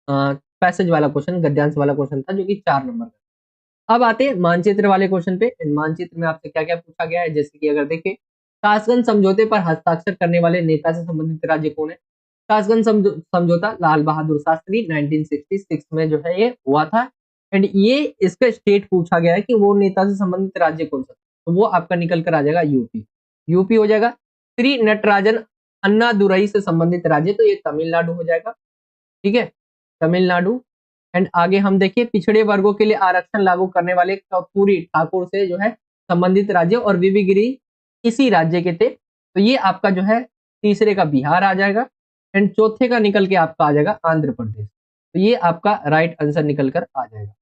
पैसेज वाला क्वेश्चन, गद्यांश वाला क्वेश्चन था, जो कि 4 नंबर का। अब आते हैं मानचित्र वाले क्वेश्चन पे। मानचित्र में आपसे क्या क्या पूछा गया है, जैसे कि अगर देखें, ताशकंद समझौते पर हस्ताक्षर करने वाले नेता से संबंधित राज्य कौन है? ताशकंद समझौता लाल बहादुर शास्त्री 1966 में जो है ये हुआ था। एंड ये इसका स्टेट पूछा गया है कि वो नेता से संबंधित राज्य कौन सा, तो वो आपका निकल कर आ जाएगा यूपी, यूपी हो जाएगा। श्री नटराजन अन्नादुरई से संबंधित राज्य, तो ये तमिलनाडु हो जाएगा, ठीक है, तमिलनाडु। एंड आगे हम देखिए, पिछड़े वर्गों के लिए आरक्षण लागू करने वाले कर्पूरी ठाकुर से जो है संबंधित राज्य, और बीबी गिरी इसी राज्य के थे, तो ये आपका जो है तीसरे का बिहार आ जाएगा। एंड चौथे का निकल के आपका आ जाएगा आंध्र प्रदेश, तो ये आपका राइट आंसर निकल कर आ जाएगा,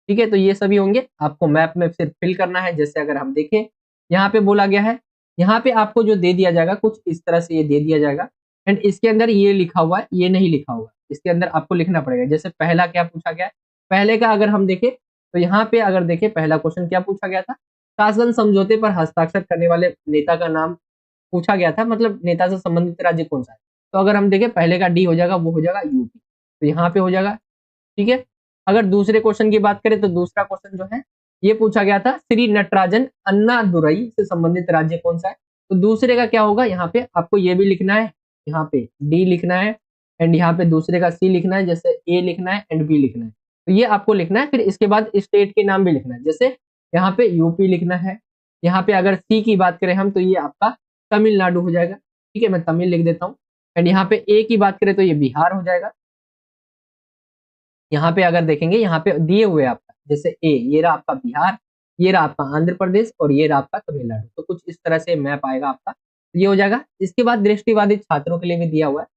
ठीक है। तो ये सभी होंगे, आपको मैप में सिर्फ फिल करना है। जैसे अगर हम देखें, यहाँ पे बोला गया है, यहाँ पे आपको जो दे दिया जाएगा कुछ इस तरह से ये दे दिया जाएगा। एंड इसके अंदर ये लिखा हुआ है, ये नहीं लिखा हुआ, इसके अंदर आपको लिखना पड़ेगा। जैसे पहला क्या पूछा गया है, पहले का अगर हम देखें तो यहाँ पे अगर देखें, पहला क्वेश्चन क्या पूछा गया था, ताशकंद समझौते पर हस्ताक्षर करने वाले नेता का नाम पूछा गया था, मतलब नेता से संबंधित राज्य कौन सा है। तो अगर हम देखें, पहले का डी हो जाएगा, वो हो जाएगा यूपी, तो यहाँ पे हो जाएगा, ठीक है। अगर दूसरे क्वेश्चन की बात करें तो दूसरा क्वेश्चन जो है ये पूछा गया था, श्री नटराजन अन्नादुरई से संबंधित राज्य कौन सा है, तो दूसरे का क्या होगा, यहाँ पे आपको ये भी लिखना है, यहाँ पे डी लिखना है, एंड यहाँ पे दूसरे का सी लिखना है, जैसे ए लिखना है एंड बी लिखना है, तो ये आपको लिखना है। फिर इसके बाद स्टेट के नाम भी लिखना है, जैसे यहाँ पे यूपी लिखना है। यहाँ पे अगर सी की बात करें हम, तो ये आपका तमिलनाडु हो जाएगा, ठीक है, मैं तमिल लिख देता हूँ। एंड यहाँ पे ए की बात करें तो ये बिहार हो जाएगा। यहाँ पे अगर देखेंगे, यहाँ पे दिए हुए आपका, जैसे ए, ये रहा आपका बिहार, ये रहा आपका आंध्र प्रदेश, और ये रहा आपका तमिलनाडु, तो कुछ इस तरह से मैप आएगा आपका, ये हो जाएगा। इसके बाद दृष्टिबाधित छात्रों के लिए भी दिया हुआ है,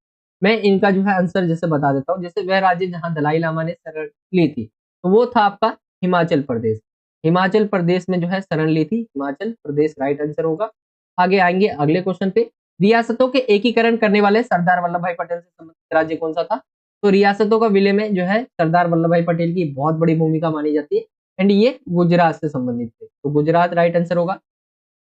मैं इनका जो है आंसर जैसे बता देता हूँ। जैसे वह राज्य जहाँ दलाई लामा ने शरण ली थी, तो वो था आपका हिमाचल प्रदेश। हिमाचल प्रदेश में जो है शरण ली थी, हिमाचल प्रदेश राइट आंसर होगा। आगे आएंगे अगले क्वेश्चन पे, रियासतों के एकीकरण करने वाले सरदार वल्लभ भाई पटेल से संबंधित राज्य कौन सा था, तो रियासतों का विलय में जो है सरदार वल्लभ भाई पटेल की बहुत बड़ी भूमिका मानी जाती है एंड ये गुजरात से संबंधित थे, तो गुजरात राइट आंसर होगा।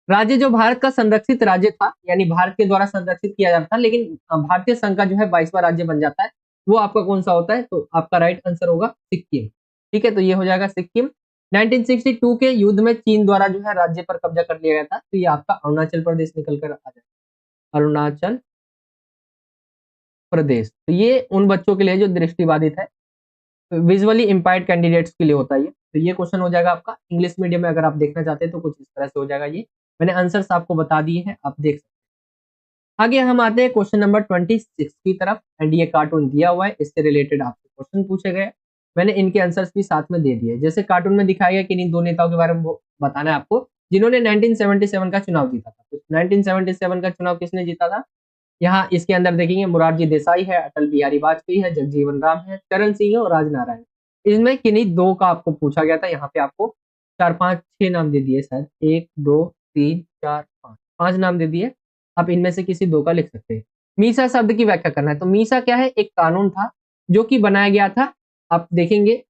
राज्य जो भारत का संरक्षित राज्य था, यानी भारत के द्वारा संरक्षित किया जाता था, लेकिन भारतीय संघ का जो है 22वां राज्य बन जाता है, वो आपका कौन सा होता है? तो आपका राइट आंसर होगा सिक्किम। ठीक है, तो ये हो जाएगा सिक्किम। 1962 के युद्ध में चीन द्वारा जो है राज्य पर कब्जा कर लिया गया था, तो ये आपका अरुणाचल प्रदेश निकल कर आ जाएगा, अरुणाचल प्रदेश। तो ये उन बच्चों के लिए जो दृष्टिबाधित है, विजुअली इम्पायर्ड कैंडिडेट्स के लिए होता है ये। तो ये क्वेश्चन हो जाएगा आपका इंग्लिश मीडियम में, अगर आप देखना चाहते हैं तो कुछ इस तरह से हो जाएगा ये। मैंने आंसर्स आपको बता दिए हैं, आप देख सकते हैं। आगे हम आते हैं क्वेश्चन नंबर 26 की तरफ एंड ये कार्टून दिया हुआ है, इससे रिलेटेड आपसे क्वेश्चन पूछे गए। मैंने इनके आंसर्स भी साथ में दे दिए। जैसे कार्टून में दिखाया गया कि इन दो नेताओं के बारे में बताना है आपको जिन्होंने 1977 का चुनाव जीता था। तो 1977 का चुनाव किसने जीता था? यहाँ इसके अंदर देखेंगे मोरारजी देसाई है, अटल बिहारी वाजपेयी है, जगजीवन राम है, चरण सिंह है और राजनारायण। इसमें किन्हीं दो का आपको पूछा गया था। यहाँ पे आपको 4 5 6 नाम दे दिए शायद, 1 2 3 4 5 5 नाम दे दिए। आप इनमें से किसी दो का लिख सकते हैं। मीसा शब्द की व्याख्या करना है। तो मीसा क्या है? एक कानून था जो कि बनाया गया था। आप देखेंगे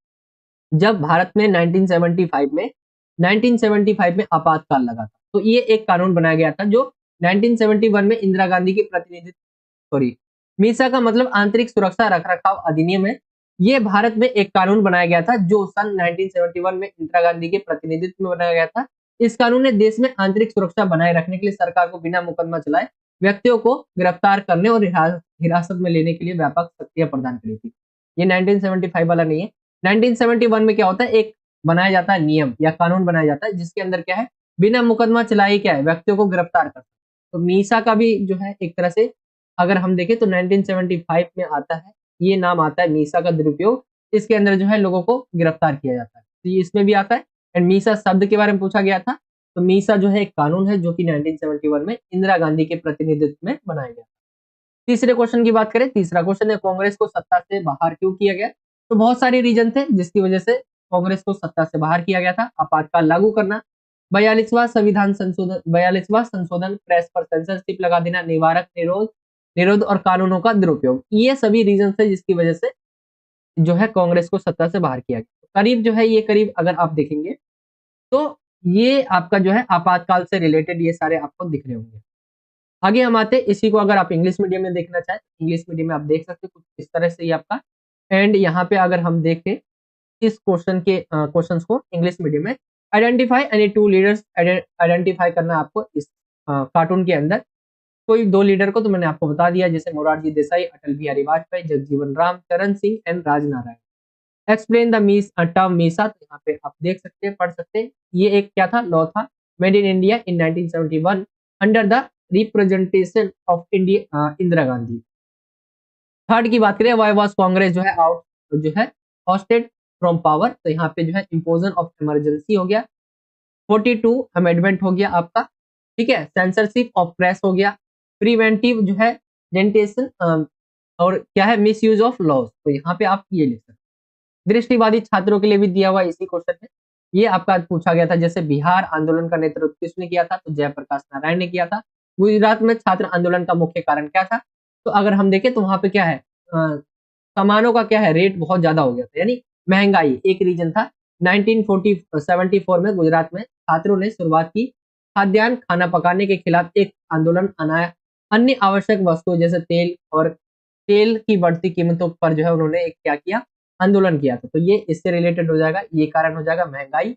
जब भारत में 1975 में आपातकाल लगा था, तो ये एक कानून बनाया गया था जो 1971 में इंदिरा गांधी की प्रतिनिधित्व, सॉरी, मीसा का मतलब आंतरिक सुरक्षा रखरखाव अधिनियम है। ये भारत में एक कानून बनाया गया था जो सन 1971 में इंदिरा गांधी के प्रतिनिधित्व में बनाया गया था। इस कानून ने देश में आंतरिक सुरक्षा बनाए रखने के लिए सरकार को बिना मुकदमा चलाए व्यक्तियों को गिरफ्तार करने और हिरासत में लेने के लिए व्यापक शक्तियां प्रदान करी थी। ये 1975 वाला नहीं है। 1971 में क्या होता है? एक बनाया जाता है नियम या कानून बनाया जाता है जिसके अंदर क्या है, बिना मुकदमा चलाए क्या है, व्यक्तियों को गिरफ्तार कर। तो मीसा का भी जो है एक तरह से अगर हम देखें तो 1975 में आता है, ये नाम आता है मीसा का दुरुपयोग। इसके अंदर जो है लोगों को गिरफ्तार किया जाता है, तो ये इसमें भी आता है। एंड मीसा शब्द के बारे में पूछा गया था, तो मीसा जो है एक कानून है जो कि 1971 में इंदिरा गांधी के प्रतिनिधित्व में बनाया गया। तीसरे क्वेश्चन की बात करें, तीसरा क्वेश्चन है कांग्रेस को सत्ता से बाहर क्यों किया गया? तो बहुत सारे रीजन थे जिसकी वजह से कांग्रेस को सत्ता से बाहर किया गया था। आपातकाल लागू करना, 42वां संशोधन, प्रेस पर सेंसरशिप लगा देना, निवारक निरोध निरोध और कानूनों का दुरुपयोग, ये सभी रीजन थे जिसकी वजह से जो है कांग्रेस को सत्ता से बाहर किया गया। करीब जो है ये करीब अगर आप देखेंगे तो ये आपका जो है आपातकाल से रिलेटेड ये सारे आपको दिख रहे होंगे। आगे हम आते हैं, इसी को अगर आप इंग्लिश मीडियम में देखना चाहें, इंग्लिश मीडियम में आप देख सकते हैं कुछ इस तरह से ही आपका। एंड यहाँ पे अगर हम देखें इस क्वेश्चन के क्वेश्चंस को इंग्लिश मीडियम में, identify any two leaders, identify करना आपको इस कार्टून के अंदर कोई दो लीडर को, तो मैंने आपको बता दिया जैसे मोरारजी देसाई, अटल बिहारी वाजपेयी, जगजीवन राम, चरण Singh and Rajnarayan. Explain the मीस टर्म मीसा, तो यहाँ पे आप देख सकते हैं, पढ़ सकते हैं। ये एक क्या था? लॉ था made in India in 1971 under the representation of India Indira Gandhi. Third की बात करें, वाई वाज कांग्रेस जो है आउट जो है ऑस्टेड फ्रॉम पावर, तो यहाँ पे जो है इम्पोजन ऑफ इमरजेंसी हो गया। 42 अमेंडमेंट हो गया आपका, ठीक है। सेंसरशिप ऑफ प्रेस हो गया। प्रिवेंटिव जो है डेंटेशन और क्या है, मिस यूज ऑफ लॉज, तो यहाँ पे आप ये लिख सकते हैं। दृष्टिबाधित छात्रों के लिए भी दिया हुआ इसी क्वेश्चन में, ये आपका पूछा गया था। जैसे बिहार आंदोलन का नेतृत्व किसने किया था? तो जयप्रकाश नारायण ने किया था। गुजरात में छात्र आंदोलन का मुख्य कारण क्या था? तो अगर हम देखें तो वहां पे क्या है, सामानों का क्या है, रेट बहुत ज्यादा हो गया था, यानी महंगाई एक रीजन था। 1974 में गुजरात में छात्रों ने शुरुआत की खाद्यान्न खाना पकाने के खिलाफ एक आंदोलन अनाया। अन्य आवश्यक वस्तुओं जैसे तेल और तेल की बढ़ती कीमतों पर जो है उन्होंने एक क्या किया, आंदोलन किया था। तो ये इससे रिलेटेड हो जाएगा, ये कारण हो जाएगा महंगाई।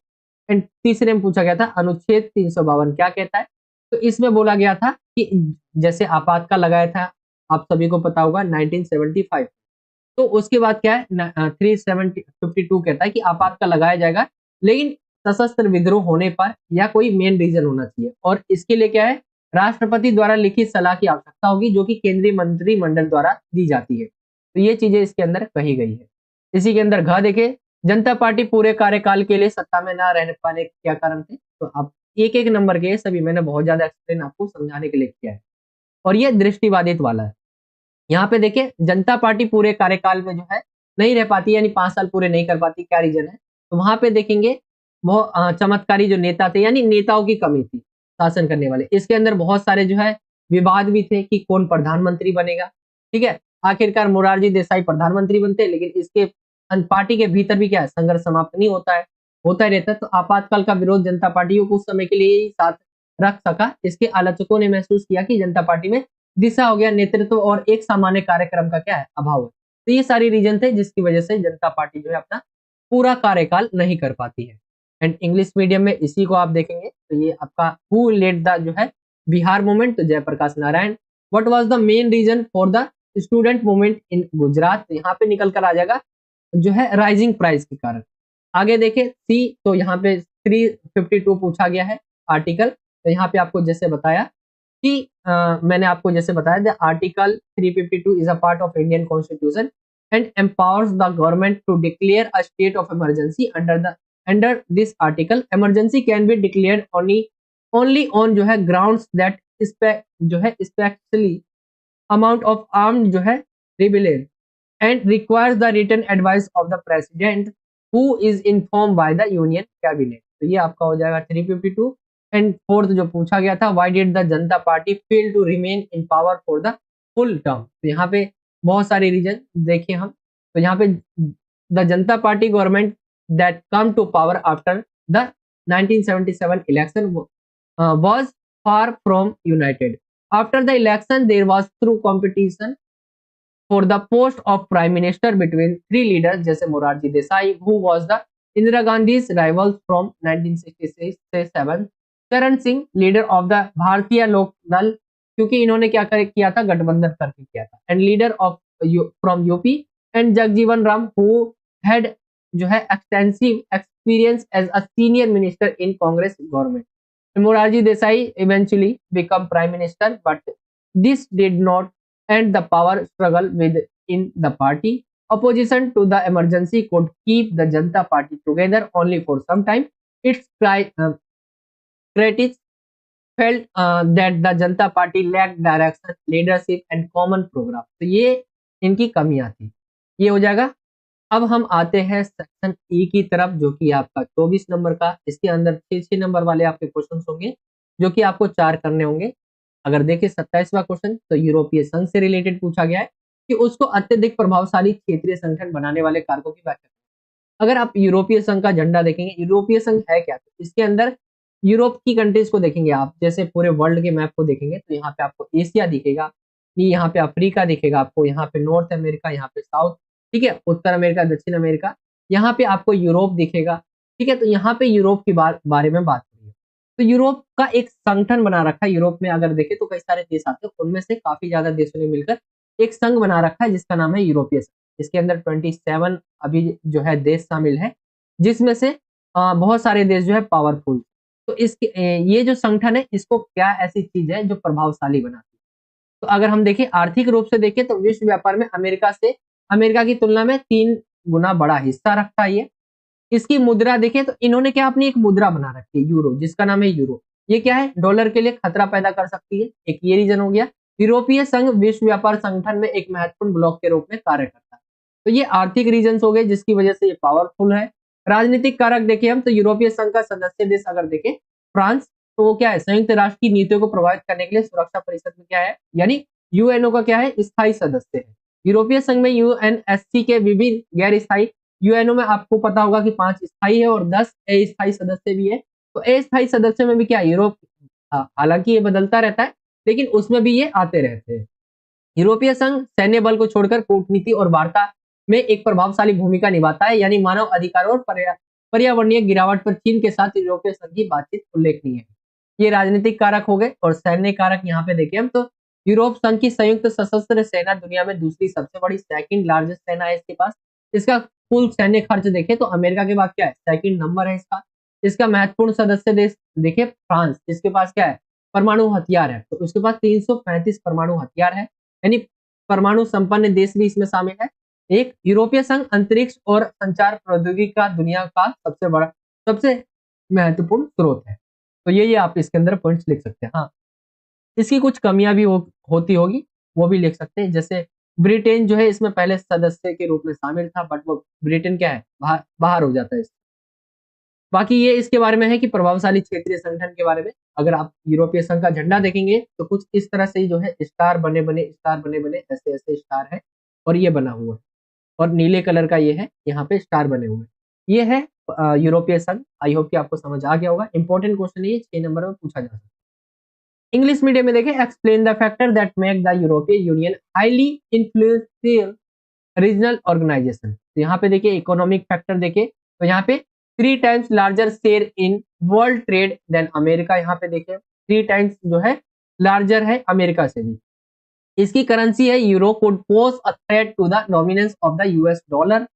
एंड तीसरे में पूछा गया था अनुच्छेद 352 क्या कहता है? तो इसमें बोला गया था कि जैसे आपातकाल लगाया था, आप सभी को पता होगा 1975, तो उसके बाद क्या है 352 कहता है कि आपातकाल लगाया जाएगा, लेकिन सशस्त्र विद्रोह होने पर या कोई मेन रीजन होना चाहिए, और इसके लिए क्या है, राष्ट्रपति द्वारा लिखित सलाह की आवश्यकता होगी जो कि केंद्रीय मंत्रिमंडल द्वारा दी जाती है। तो ये चीजें इसके अंदर कही गई है। इसी के अंदर घ देखे, जनता पार्टी पूरे कार्यकाल के लिए सत्ता में ना रहने पाने के क्या कारण थे? तो अब एक एक नंबर के सभी मैंने बहुत ज्यादा एक्सप्लेन आपको समझाने के लिए किया है, और ये दृष्टिबाधित वाला है। यहाँ पे देखिए जनता पार्टी पूरे कार्यकाल में जो है नहीं रह पाती, यानी 5 साल पूरे नहीं कर पाती, क्या रीजन है? तो वहां पे देखेंगे वो चमत्कारी जो नेता थे, यानी नेताओं की कमी थी शासन करने वाले। इसके अंदर बहुत सारे जो है विवाद भी थे कि कौन प्रधानमंत्री बनेगा, ठीक है। आखिरकार मोरारजी देसाई प्रधानमंत्री बनते हैं, लेकिन इसके पार्टी के भीतर भी क्या है, संघर्ष समाप्त नहीं होता है, होता ही रहता है। तो आपातकाल का विरोध जनता पार्टी को कुछ समय के लिए ही साथ रख सका। इसके आलोचकों ने महसूस किया कि जनता पार्टी में दिशा हो गया, नेतृत्व और एक सामान्य कार्यक्रम का क्या है, अभाव है। तो ये सारी रीजन थे जिसकी वजह से जनता पार्टी जो है अपना पूरा कार्यकाल नहीं कर पाती है। एंड इंग्लिश मीडियम में इसी को आप देखेंगे तो ये आपका हु लेड द जो है बिहार मूवमेंट, तो Jayaprakash Narayan. What was the main reason for the student movement in Gujarat, तो यहाँ पे निकल कर आ जाएगा जो है राइजिंग प्राइस के कारण। आगे देखें सी, तो यहाँ पे 352 पूछा गया है आर्टिकल। तो यहाँ पे आपको जैसे बताया कि मैंने आपको जैसे बताया the article 352 is a part of Indian constitution and empowers the government to declare a state of emergency under this article. Emergency can be declared only on जो है ग्राउंड्स दैट जो है स्पेशली अमाउंट ऑफ आर्म्ड जो है rebellion and requires the written advice of the president who is informed by the union cabinet। तो ये आपका हो जाएगा 352। एंड फोर्थ जो पूछा गया था, why did the Janata party fail to remain in power for the full term, तो यहाँ पे बहुत सारे रीजन देखिए हम। तो यहाँ पे the Janata party government that come to power after the 1977 election was far from united। after the election there was through competition for the post of prime minister between three leaders जैसे Morarji Desai who was the Indira Gandhi's rivals from 1966 से 7, चरण Singh leader of the भारतीय लोक दल, क्योंकि इन्होंने क्या किया था, गठबंधन करके किया था, and leader of from UP and Jagjivan Ram who had जो है extensive experience as a senior minister in Congress government. Morarji Desai eventually become prime minister but this did not and the power struggle within the party. Opposition to the emergency could keep the Janata Party together only for some time. Its critics felt that the Janata Party lacked direction, leadership and common program। तो ये इनकी कमियां थी। ये हो जाएगा। अब हम आते हैं सेक्शन ई की तरफ, जो कि आपका 24 नंबर का, इसके अंदर 6 नंबर वाले आपके क्वेश्चन होंगे जो कि आपको 4 करने होंगे। अगर देखिए 27वां क्वेश्चन, तो यूरोपीय संघ से रिलेटेड पूछा गया है कि उसको अत्यधिक प्रभावशाली क्षेत्रीय संगठन बनाने वाले कारकों की व्याख्या करें। अगर आप यूरोपीय संघ का झंडा देखेंगे, यूरोपीय संघ है क्या, तो इसके अंदर यूरोप की कंट्रीज को देखेंगे आप, जैसे पूरे वर्ल्ड के मैप को देखेंगे तो यहाँ पे आपको एशिया दिखेगा, यहाँ पे अफ्रीका दिखेगा आपको, यहाँ पे नॉर्थ अमेरिका, यहाँ पे साउथ, ठीक है, उत्तर अमेरिका, दक्षिण अमेरिका, यहाँ पे आपको यूरोप दिखेगा, ठीक है। तो यहाँ पे यूरोप के बारे में बात करिए, तो यूरोप का एक संगठन बना रखा है। यूरोप में अगर देखें तो कई सारे देश आते हैं, उनमें से काफी ज्यादा देशों ने मिलकर एक संघ बना रखा है जिसका नाम है यूरोपीय संघ। इसके अंदर 27 अभी जो है देश शामिल है, जिसमें से बहुत सारे देश जो है पावरफुल। तो इसके ये जो संगठन है, इसको क्या ऐसी चीज है जो प्रभावशाली बनाती है। तो अगर हम देखें आर्थिक रूप से देखें तो विश्व व्यापार में अमेरिका की तुलना में 3 गुना बड़ा हिस्सा रखता है ये। इसकी मुद्रा देखें तो इन्होंने क्या अपनी एक मुद्रा बना रखी है यूरो, जिसका नाम है यूरो। ये क्या है, डॉलर के लिए खतरा पैदा कर सकती है, एक ये रीजन हो गया। यूरोपीय संघ विश्व व्यापार संगठन में एक महत्वपूर्ण ब्लॉक के रूप में कार्य करता है। तो ये आर्थिक रीजन हो गए जिसकी वजह से ये पावरफुल है। राजनीतिक कारक देखें हम, तो यूरोपीय संघ का सदस्य देश अगर देखें फ्रांस, तो वो क्या है, संयुक्त राष्ट्र की नीतियों को प्रभावित करने के लिए सुरक्षा परिषद में क्या है, यानी यूएनओ का क्या है, स्थायी सदस्य है। यूरोपीय संघ में यूएनएससी के विभिन्न गैर स्थायी, यूएनओ में आपको पता होगा कि 5 स्थायी है और 10 अस्थायी सदस्य भी है। तो अस्थायी सदस्य में भी क्या, यूरोप, हालांकि ये बदलता रहता है लेकिन उसमें भी ये आते रहते हैं। यूरोपीय संघ सैन्य बल को छोड़कर कूटनीति और वार्ता में एक प्रभावशाली भूमिका निभाता है, यानी मानव अधिकार और पर्यावरणीय गिरावट पर चीन के साथ यूरोपीय संघ की बातचीत उल्लेखनीय है। ये राजनीतिक कारक हो गए। और सैन्य कारक यहाँ पे देखें हम, तो यूरोप संघ की संयुक्त सशस्त्र सेना दुनिया में दूसरी सबसे बड़ी, सेकंड लार्जेस्ट सेना है इसके पास। इसका कुल सैन्य खर्च देखें तो अमेरिका के बाद क्या है, सेकंड नंबर है इसका। इसका महत्वपूर्ण सदस्य देश देखें फ्रांस, जिसके पास क्या है, परमाणु हथियार है। तो उसके पास 335 परमाणु हथियार है, यानी परमाणु संपन्न देश भी इसमें शामिल है। एक यूरोपीय संघ अंतरिक्ष और संचार प्रौद्योगिकी का दुनिया का सबसे महत्वपूर्ण स्रोत है। तो ये आप इसके अंदर पॉइंट्स लिख सकते हैं। हाँ, इसकी कुछ कमियां भी होती होगी, वो भी लिख सकते हैं। जैसे ब्रिटेन जो है इसमें पहले सदस्य के रूप में शामिल था, बट वो ब्रिटेन क्या है, बाहर हो जाता है इससे। बाकी ये इसके बारे में है कि प्रभावशाली क्षेत्रीय संगठन के बारे में अगर आप यूरोपीय संघ का झंडा देखेंगे तो कुछ इस तरह से ही जो है स्टार बने बने ऐसे ऐसे स्टार है। और ये बना हुआ है, और नीले कलर का ये है, यहाँ पे स्टार बने हुए हैं। ये है यूरोपीय संघ। आई होप कि आपको समझ आ गया होगा। इंपॉर्टेंट क्वेश्चन ये 6 नंबर में पूछा जा सकता है। इंग्लिश मीडियम में देखें, explain the factor that make the European Union highly influential regional organisation. तो यहाँ पे देखिए इकोनॉमिक फैक्टर देखिए, तो यहाँ पे 3 times larger share in world trade than America. यहाँ पे देखिए 3 टाइम्स जो है लार्जर है अमेरिका से भी। इसकी करेंसी है euro, could pose a threat to the dominance of the US dollar.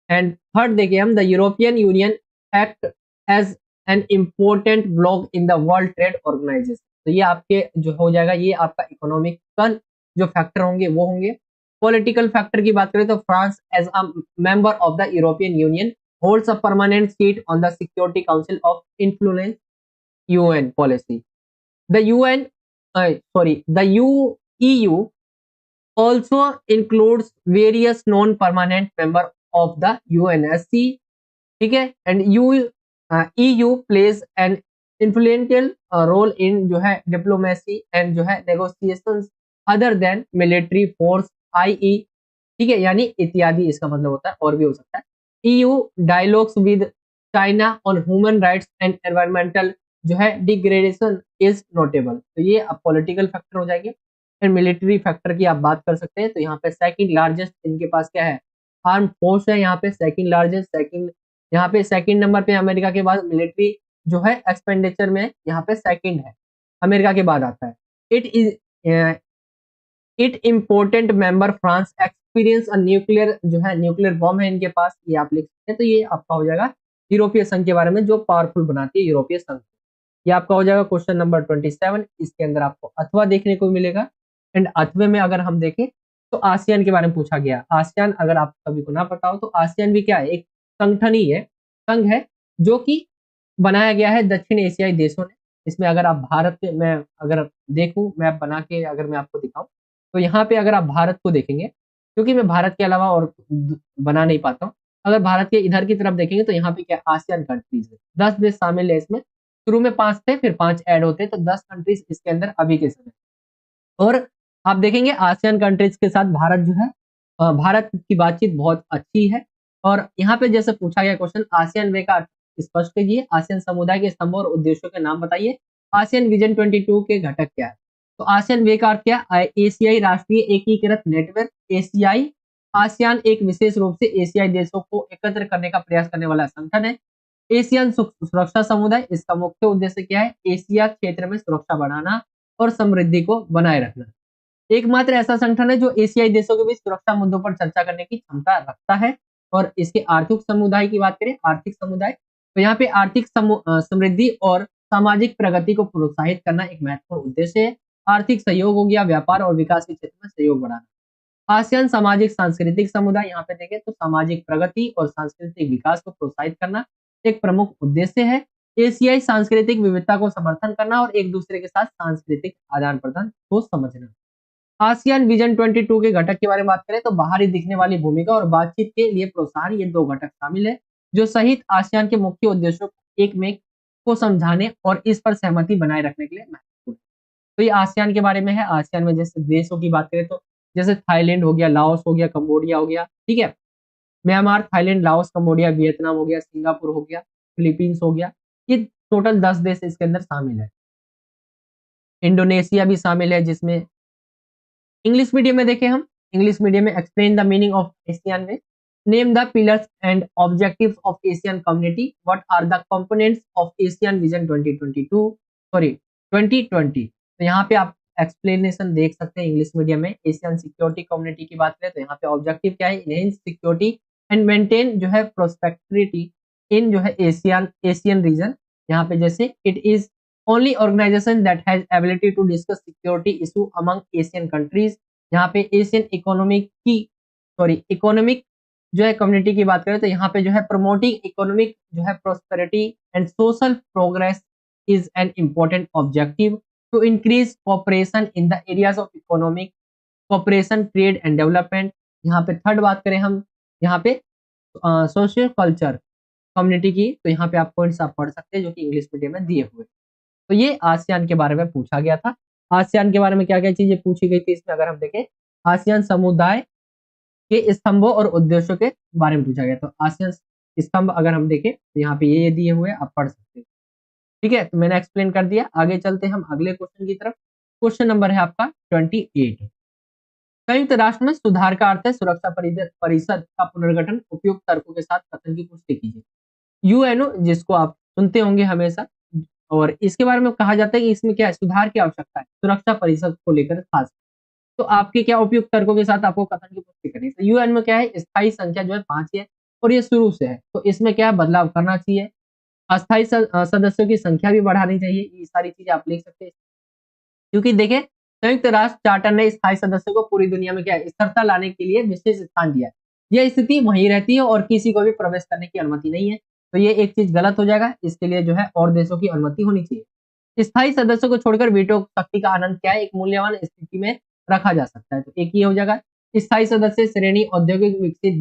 And third देखिए हम, the European Union act as an important bloc in the World Trade Organisation. तो ये आपके जो हो जाएगा, ये आपका इकोनॉमिकल जो फैक्टर होंगे वो होंगे। पॉलिटिकल फैक्टर की बात करें तो France as a member of the European Union holds a permanent seat on the security council of influence UN policy. The UN sorry, the EU also includes various non-permanent member of the UNSC, ठीक है, and EU plays an influential role in जो है diplomacy and जो है negotiations other than military force IE, ठीक है, यानी इत्यादि इसका मतलब होता है, और भी हो सकता है। EU dialogues with China on human rights and environmental जो है डिग्रेडेशन इज नोटेबल। तो ये अब पॉलिटिकल फैक्टर हो जाएंगे। फिर मिलिट्री फैक्टर की आप बात कर सकते हैं, तो यहाँ पे सेकंड लार्जेस्ट इनके पास क्या है, आर्म फोर्स है, यहाँ पे सेकंड लार्जेस्ट, सेकंड यहाँ पे सेकंड नंबर पे अमेरिका के बाद मिलिट्री जो है एक्सपेंडिचर में यहाँ पे सेकंड है, अमेरिका के बाद आता है। It is it important member France experience a nuclear जो है न्यूक्लियर बॉम्ब है इनके पास, ये आप लिख सकते हैं। तो ये आपका हो जाएगा यूरोपीय संघ के बारे में, जो पावरफुल बनाती है यूरोपीय संघ। ये आपका हो जाएगा क्वेश्चन नंबर 27। इसके अंदर आपको अथवा देखने को मिलेगा। एंड अथवे में अगर हम देखें तो आसियान के बारे में पूछा गया। आसियान अगर आप सभी को ना पता हो तो आसियान भी क्या है, एक संगठन ही है, संघ है, जो कि बनाया गया है दक्षिण एशियाई देशों ने। इसमें अगर आप भारत के, मैं अगर देखूं मैप बना के अगर मैं आपको दिखाऊं, तो यहाँ पे अगर आप भारत को देखेंगे, क्योंकि मैं भारत के अलावा और बना नहीं पाता हूँ, अगर भारत के इधर की तरफ देखेंगे तो यहाँ पे क्या आसियान कंट्रीज है, 10 देश शामिल है इसमें। शुरू में 5 थे, फिर 5 ऐड होते, तो 10 कंट्रीज इसके अंदर अभी के समय। और आप देखेंगे आसियान कंट्रीज के साथ भारत जो है, भारत की बातचीत बहुत अच्छी है। और यहाँ पे जैसे पूछा गया क्वेश्चन, आसियान वे का अर्थ स्पष्ट कीजिए, आसियान समुदाय के स्तंभों और उद्देश्यों के नाम बताइए, आसियान विजन 22 के घटक क्या है। तो आसियान वे का अर्थ क्या, एशियाई राष्ट्रीय एकीकृत नेटवर्क, एशियाई। आसियान एक विशेष रूप से एशियाई देशों को एकत्र करने का प्रयास करने वाला संगठन है। एशियन सुरक्षा समुदाय, इसका मुख्य उद्देश्य क्या है, एशिया क्षेत्र में सुरक्षा बढ़ाना और समृद्धि को बनाए रखना। एकमात्र ऐसा संगठन है जो एशियाई देशों के बीच सुरक्षा मुद्दों पर चर्चा करने की क्षमता रखता है। और इसके आर्थिक समुदाय की बात करें, आर्थिक समुदाय, तो यहाँ पे आर्थिक समृद्धि और सामाजिक प्रगति को प्रोत्साहित करना एक महत्वपूर्ण उद्देश्य है। आर्थिक सहयोग हो गया, व्यापार और विकास के क्षेत्र में सहयोग बढ़ाना। आसियान सामाजिक सांस्कृतिक समुदाय, यहाँ पे देखें तो सामाजिक प्रगति और सांस्कृतिक विकास को प्रोत्साहित करना एक प्रमुख उद्देश्य है। एशियाई सांस्कृतिक विविधता को समर्थन करना और एक दूसरे के साथ सांस्कृतिक आदान प्रदान को समझना। आसियान विजन 22 के घटक के बारे में बात करें तो बाहरी दिखने वाली भूमिका और बातचीत के लिए प्रोत्साहन, ये 2 घटक शामिल है, जो सहित आसियान के मुख्य उद्देश्यों एक में को समझाने और इस पर सहमति बनाए रखने के लिए महत्वपूर्ण है। तो ये आसियान के बारे में है। आसियान में जैसे देशों की बात करें तो जैसे थाईलैंड हो गया, लाओस हो गया, कंबोडिया हो गया, ठीक है, Myanmar, Thailand, Laos, Cambodia, Vietnam हो गया, सिंगापुर हो गया, फिलीपींस हो गया, ये टोटल 10 देश इसके अंदर शामिल है। इंडोनेशिया भी शामिल है, जिसमें इंग्लिश मीडियम में देखें हम, इंग्लिश मीडियम में explain the meaning of ASEAN में, name the pillars and objectives of ASEAN community, what are the components of ASEAN vision 2020। तो यहाँ पे आप एक्सप्लेनेशन देख सकते हैं इंग्लिश मीडियम में। एशियन सिक्योरिटी कम्युनिटी की बात करें तो यहाँ पे ऑब्जेक्टिव क्या है, इनहेंस सिक्योरिटी एंड मेंटेन जो है प्रोस्पेक्टिविटी इन जो है एशियन रीजन। यहाँ पे जैसे it is only organization that has ability to discuss security issue among Asian countries। यहाँ पे एशियन इकोनॉमिक जो है कम्युनिटी की बात करें तो यहाँ पे जो है प्रमोटिंग इकोनॉमिक जो है prosperity and social progress is an important objective to increase cooperation in the areas of economic cooperation, trade and development. यहाँ पे थर्ड बात करें हम, यहाँ पे सोशल कल्चर कम्युनिटी की, तो यहाँ पे आप पॉइंट्स आप पढ़ सकते हैं जो कि इंग्लिश मीडियम में दिए हुए। तो ये आसियान के बारे में पूछा गया था। आसियान के बारे में क्या क्या चीजें पूछी गई थी इसमें अगर हम देखें, आसियान समुदाय के स्तंभों और उद्देश्यों के बारे में पूछा गया। तो आसियन स्तंभ अगर हम देखें तो यहाँ पे ये दिए हुए आप पढ़ सकते हैं। ठीक है, तो मैंने एक्सप्लेन कर दिया। आगे चलते हैं हम अगले क्वेश्चन की तरफ। क्वेश्चन नंबर है आपका 28। संयुक्त राष्ट्र में सुधार का अर्थ है सुरक्षा परिषद का पुनर्गठन, उपयुक्त तर्कों के साथ कथन की पुष्टि कीजिए। यूएनओ जिसको आप सुनते होंगे हमेशा, और इसके बारे में कहा जाता है कि इसमें क्या है, सुधार की आवश्यकता है सुरक्षा परिषद को लेकर खास। तो आपके क्या उपयुक्त तर्कों के साथ आपको कथन की पुष्टि करनी है। तो यूएन में क्या है, स्थायी संख्या जो है 5 है और ये शुरू से है, तो इसमें क्या है, बदलाव करना चाहिए। अस्थायी सदस्यों की संख्या भी बढ़ानी चाहिए। ये सारी चीजें आप लिख सकते हैं, क्योंकि देखिए संयुक्त राष्ट्र चार्टर ने स्थायी सदस्यों को पूरी दुनिया में क्या है, स्थिरता लाने के लिए विशेष स्थान दिया है। यह स्थिति वहीं रहती है और किसी को भी प्रवेश करने की अनुमति नहीं है। तो ये एक चीज गलत हो जाएगा, इसके लिए जो है और देशों की अनुमति होनी चाहिए। स्थायी सदस्यों को छोड़कर वीटो शक्ति का आनंद क्या है, एक मूल्यवान स्थिति में रखा जा सकता है। तो एक ये हो जाएगा। स्थायी सदस्य श्रेणी औद्योगिक विकसित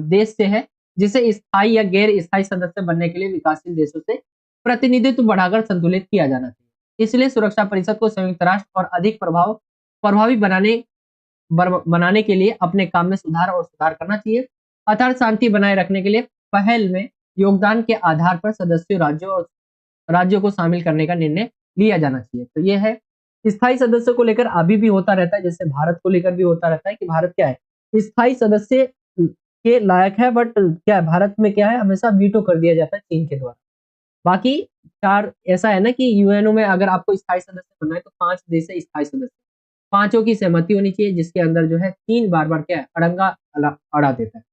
देश से है, जिसे स्थायी या गैर स्थायी सदस्य बनने के लिए विकासशील देशों से प्रतिनिधित्व बढ़ाकर संतुलित किया जाना चाहिए। इसलिए सुरक्षा परिषद को संयुक्त राष्ट्र और अधिक प्रभावी बनाने के लिए अपने काम में सुधार करना चाहिए। अर्थात शांति बनाए रखने के लिए पहल में योगदान के आधार पर सदस्यों राज्यों को शामिल करने का निर्णय लिया जाना चाहिए। तो ये है स्थायी सदस्यों को लेकर अभी भी होता रहता है, जैसे भारत को लेकर भी होता रहता है कि भारत क्या है, स्थायी सदस्य के लायक है, बट क्या है, भारत में क्या है, हमेशा वीटो कर दिया जाता है चीन के द्वारा। बाकी चार ऐसा है ना कि यूएनओ में अगर आपको स्थायी सदस्य बनना है तो 5 देश है स्थायी सदस्य, पांचों की सहमति होनी चाहिए, जिसके अंदर जो है चीन बार बार क्या है, अड़ंगा अड़ा देता है,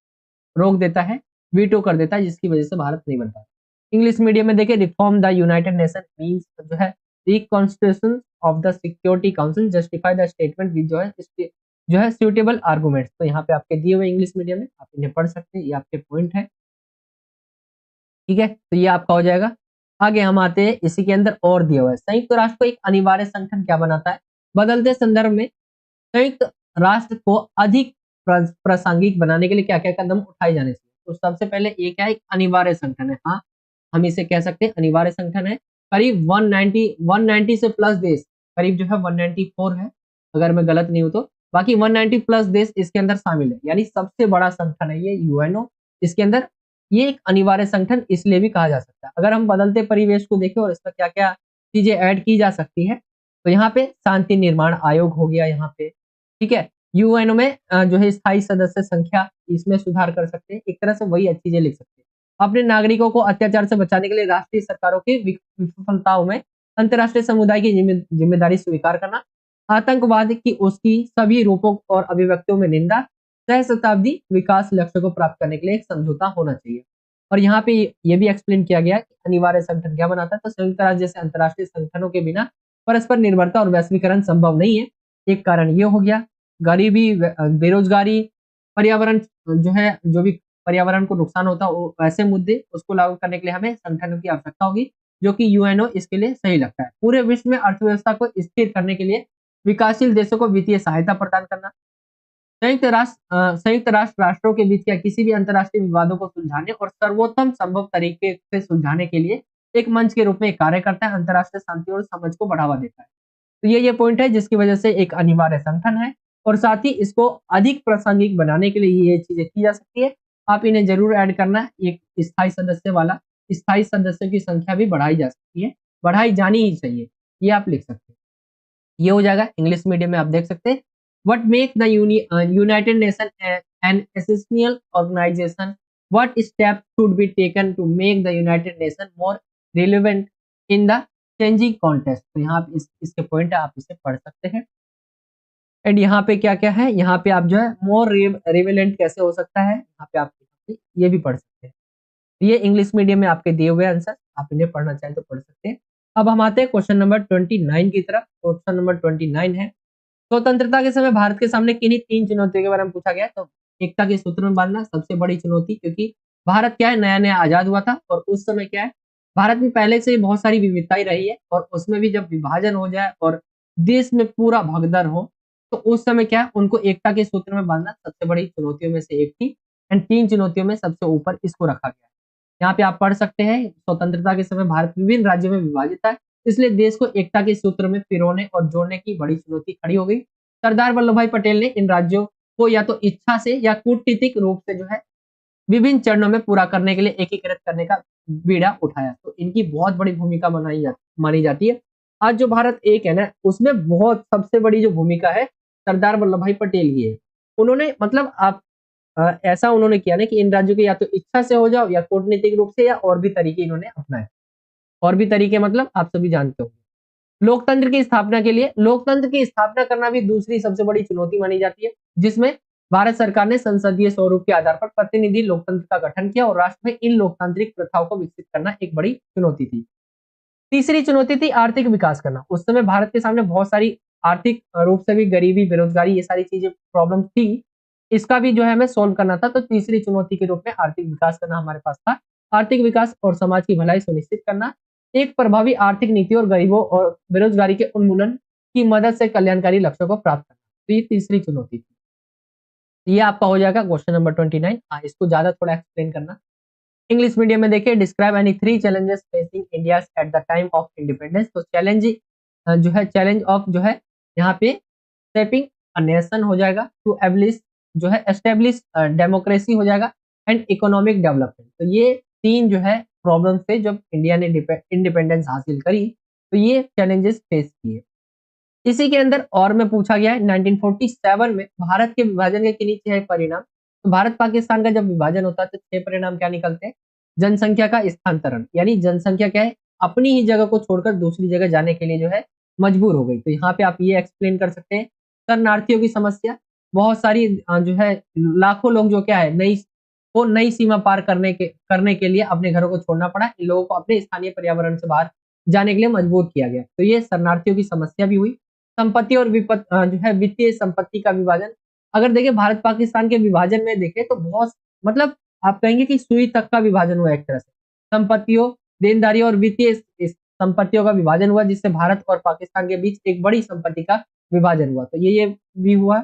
रोक देता है, वीटो कर देता है, जिसकी वजह से भारत नहीं बन पाता। इंग्लिश मीडियम में देखिए, reform the United nation means जो है reconstitution of the security council, justify the statement with जो है सुटेबल आर्गुमेंट्स। तो यहाँ पे आपके दिए हुए इंग्लिश मीडियम में आप इन्हें पढ़ सकते हैं, ये आपके पॉइंट है। ठीक है, तो ये आपका हो जाएगा। आगे हम आते हैं, इसी के अंदर और दिया हुआ है, संयुक्त राष्ट्र को एक अनिवार्य संगठन क्या बनाता है। बदलते संदर्भ में संयुक्त राष्ट्र को अधिक प्रासंगिक बनाने के लिए क्या क्या कदम उठाए जाने चाहिए। तो सबसे पहले ये क्या है, एक अनिवार्य संगठन है। हाँ, हम इसे कह सकते हैं अनिवार्य संगठन है। करीब 190 से प्लस देश, करीब जो है 194 है अगर मैं गलत नहीं हूं तो, बाकी 190 प्लस देश इसके अंदर शामिल है, यानी सबसे बड़ा संगठन है ये यूएनओ। इसके अंदर ये एक अनिवार्य संगठन इसलिए भी कहा जा सकता है। अगर हम बदलते परिवेश को देखें और इसमें क्या क्या चीजें ऐड की जा सकती है, तो यहाँ पे शांति निर्माण आयोग हो गया यहाँ पे। ठीक है, यूएनओ में जो है स्थायी सदस्य संख्या, इसमें सुधार कर सकते हैं, एक तरह से वही अच्छी चीजें लिख सकते हैं। अपने नागरिकों को अत्याचार से बचाने के लिए राष्ट्रीय सरकारों की विफलताओं में अंतर्राष्ट्रीय समुदाय की जिम्मेदारी स्वीकार करना, आतंकवाद की उसकी सभी रूपों और अभिव्यक्तियों में निंदा, सहस्त्राब्दी विकास लक्ष्य को प्राप्त करने के लिए एक समझौता होना चाहिए। और यहाँ पे ये भी एक्सप्लेन किया गया कि अनिवार्य संगठन क्या बनाता है। तो संयुक्त राष्ट्र जैसे अंतर्राष्ट्रीय संगठनों के बिना परस्पर निर्भरता और वैश्वीकरण संभव नहीं है। एक कारण ये हो गया, गरीबी, बेरोजगारी, पर्यावरण जो है, जो भी पर्यावरण को नुकसान होता है, वो ऐसे मुद्दे, उसको लागू करने के लिए हमें संगठनों की आवश्यकता होगी, जो कि यूएनओ इसके लिए सही लगता है। पूरे विश्व में अर्थव्यवस्था को स्थिर करने के लिए विकासशील देशों को वित्तीय सहायता प्रदान करना, संयुक्त राष्ट्र राष्ट्रों के बीच या किसी भी अंतर्राष्ट्रीय विवादों को सुलझाने और सर्वोत्तम संभव तरीके से सुलझाने के लिए एक मंच के रूप में कार्य करता है, अंतर्राष्ट्रीय शांति और समझ को बढ़ावा देता है। तो ये पॉइंट है जिसकी वजह से एक अनिवार्य संगठन है, और साथ ही इसको अधिक प्रासंगिक बनाने के लिए ये चीजें की जा सकती है। आप इन्हें जरूर ऐड करना। एक स्थायी सदस्य वाला, स्थायी सदस्यों की संख्या भी बढ़ाई जा सकती है, बढ़ाई जानी ही चाहिए, ये आप लिख सकते हैं। ये हो जाएगा। इंग्लिश मीडियम में आप देख सकते हैं, what make the United Nation an essential organisation, what step should be taken to make the United Nation more relevant in the changing context. तो यहाँ आप इसके पॉइंट है, आप इसे पढ़ सकते हैं। एंड यहाँ पे क्या क्या है, यहाँ पे आप जो है मोर रिलेवेंट कैसे हो सकता है, यहाँ पे आप ये भी पढ़ सकते हैं। ये इंग्लिश मीडियम में आपके दिए हुए आंसर, आप इन्हें पढ़ना चाहें तो पढ़ सकते हैं। अब हम आते हैं क्वेश्चन नंबर 29 की तरफ। क्वेश्चन नंबर 29 है, स्वतंत्रता के समय भारत के सामने किन्हीं 3 चुनौतियों के बारे में पूछा गया। तो एकता के सूत्र में बांधना सबसे बड़ी चुनौती, क्योंकि भारत क्या है, नया नया आजाद हुआ था, और उस समय क्या है, भारत में पहले से ही बहुत सारी विविधताएं रही है, और उसमें भी जब विभाजन हो जाए और देश में पूरा भगदड़ हो, तो उस समय क्या है, उनको एकता के सूत्र में बांधना सबसे बड़ी चुनौतियों में से एक थी। एंड 3 चुनौतियों में सबसे ऊपर इसको रखा गया। यहाँ पे आप पढ़ सकते हैं, स्वतंत्रता के समय भारत विभिन्न राज्यों में विभाजित था, इसलिए देश को एकता के सूत्र में पिरोने और जोड़ने की बड़ी चुनौती खड़ी हो गई। सरदार वल्लभ भाई पटेल ने इन राज्यों को या तो इच्छा से या कूटनीतिक रूप से जो है विभिन्न चरणों में पूरा करने के लिए एकीकृत करने का बीड़ा उठाया। तो इनकी बहुत बड़ी भूमिका मानी जाती है। आज जो भारत एक है ना, उसमें बहुत सबसे बड़ी जो भूमिका है सरदार वल्लभ भाई पटेल की है। उन्होंने मतलब ऐसा उन्होंने किया ना कि इन राज्यों की या तो इच्छा से हो जाओ या कूटनीतिक रूप से, या और भी तरीके इन्होंने अपनाए। और भी तरीके मतलब आप सभी जानते हो। लोकतंत्र की स्थापना करना भी दूसरी सबसे बड़ी चुनौती मानी जाती है, जिसमें भारत सरकार ने संसदीय स्वरूप के आधार पर प्रतिनिधि लोकतंत्र का गठन किया और राष्ट्र में इन लोकतांत्रिक प्रथाओं को विकसित करना एक बड़ी चुनौती थी। तीसरी चुनौती थी आर्थिक विकास करना। उस समय भारत के सामने बहुत सारी आर्थिक रूप से भी गरीबी, बेरोजगारी, ये सारी चीजें प्रॉब्लम थी। इसका भी जो है हमें सोल्व करना था। तो तीसरी चुनौती के रूप में आर्थिक विकास करना हमारे पास था। आर्थिक विकास और समाज की भलाई सुनिश्चित करना, एक प्रभावी आर्थिक नीति और गरीबों और बेरोजगारी के उन्मूलन की मदद से कल्याणकारी लक्ष्यों को प्राप्त करना। तो ये तीसरी चुनौती थी। ये आपका हो जाएगा क्वेश्चन नंबर 29। इसको ज्यादा थोड़ा एक्सप्लेन करना। इंग्लिश मीडियम में देखिए, describe any 3 challenges facing India at the time of independence. तो चैलेंज ऑफ जो है यहाँ पे शेपिंग अ नेशन हो जाएगा, टू एस्टेब्लिश डेमोक्रेसी हो जाएगा, एंड इकोनॉमिक डेवलपमेंट। तो ये 3 जो है प्रॉब्लम थे जब इंडिया ने इंडिपेंडेंस हासिल करी। तो ये चैलेंजेस फेस किए। इसी के अंदर और में पूछा गया है 1947 में भारत के विभाजन के किन्हीं 6 परिणाम। तो भारत पाकिस्तान का जब विभाजन होता है तो 6 परिणाम क्या निकलते हैं? जनसंख्या का स्थानांतरण, यानी जनसंख्या क्या है, अपनी ही जगह को छोड़कर दूसरी जगह जाने के लिए जो है मजबूर हो गई। तो यहाँ पे आप ये एक्सप्लेन कर सकते हैं। शरणार्थियों की समस्या, बहुत सारी जो है लाखों लोग जो क्या है नई सीमा पार करने के लिए अपने घरों को छोड़ना पड़ा। इन लोगों को अपने स्थानीय पर्यावरण से बाहर जाने के लिए मजबूर किया गया। तो ये शरणार्थियों की समस्या भी हुई। संपत्ति और जो है वित्तीय संपत्ति का विभाजन। अगर देखें भारत पाकिस्तान के विभाजन में देखें तो बहुत मतलब आप कहेंगे कि सुई तक का विभाजन हुआ एक तरह से। संपत्तियों, देनदारी और वित्तीय संपत्तियों का विभाजन हुआ, जिससे भारत और पाकिस्तान के बीच एक बड़ी संपत्ति का विभाजन हुआ। तो ये भी हुआ।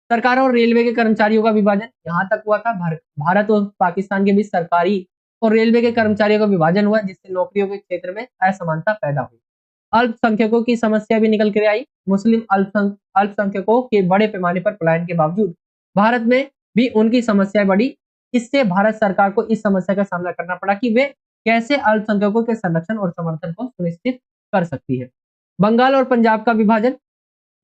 सरकार और रेलवे के कर्मचारियों का विभाजन यहाँ तक हुआ था। भारत और पाकिस्तान के बीच सरकारी और रेलवे के कर्मचारियों का विभाजन हुआ, जिससे नौकरियों के क्षेत्र में असमानता पैदा हुई। अल्पसंख्यकों की समस्या भी निकल कर आई। मुस्लिम अल्पसंख्यकों के बड़े पैमाने पर पलायन के बावजूद भारत में भी उनकी समस्याएं बढ़ी। इससे भारत सरकार को इस समस्या का सामना करना पड़ा कि वे कैसे अल्पसंख्यकों के संरक्षण और समर्थन को सुनिश्चित कर सकती है। बंगाल और पंजाब का विभाजन।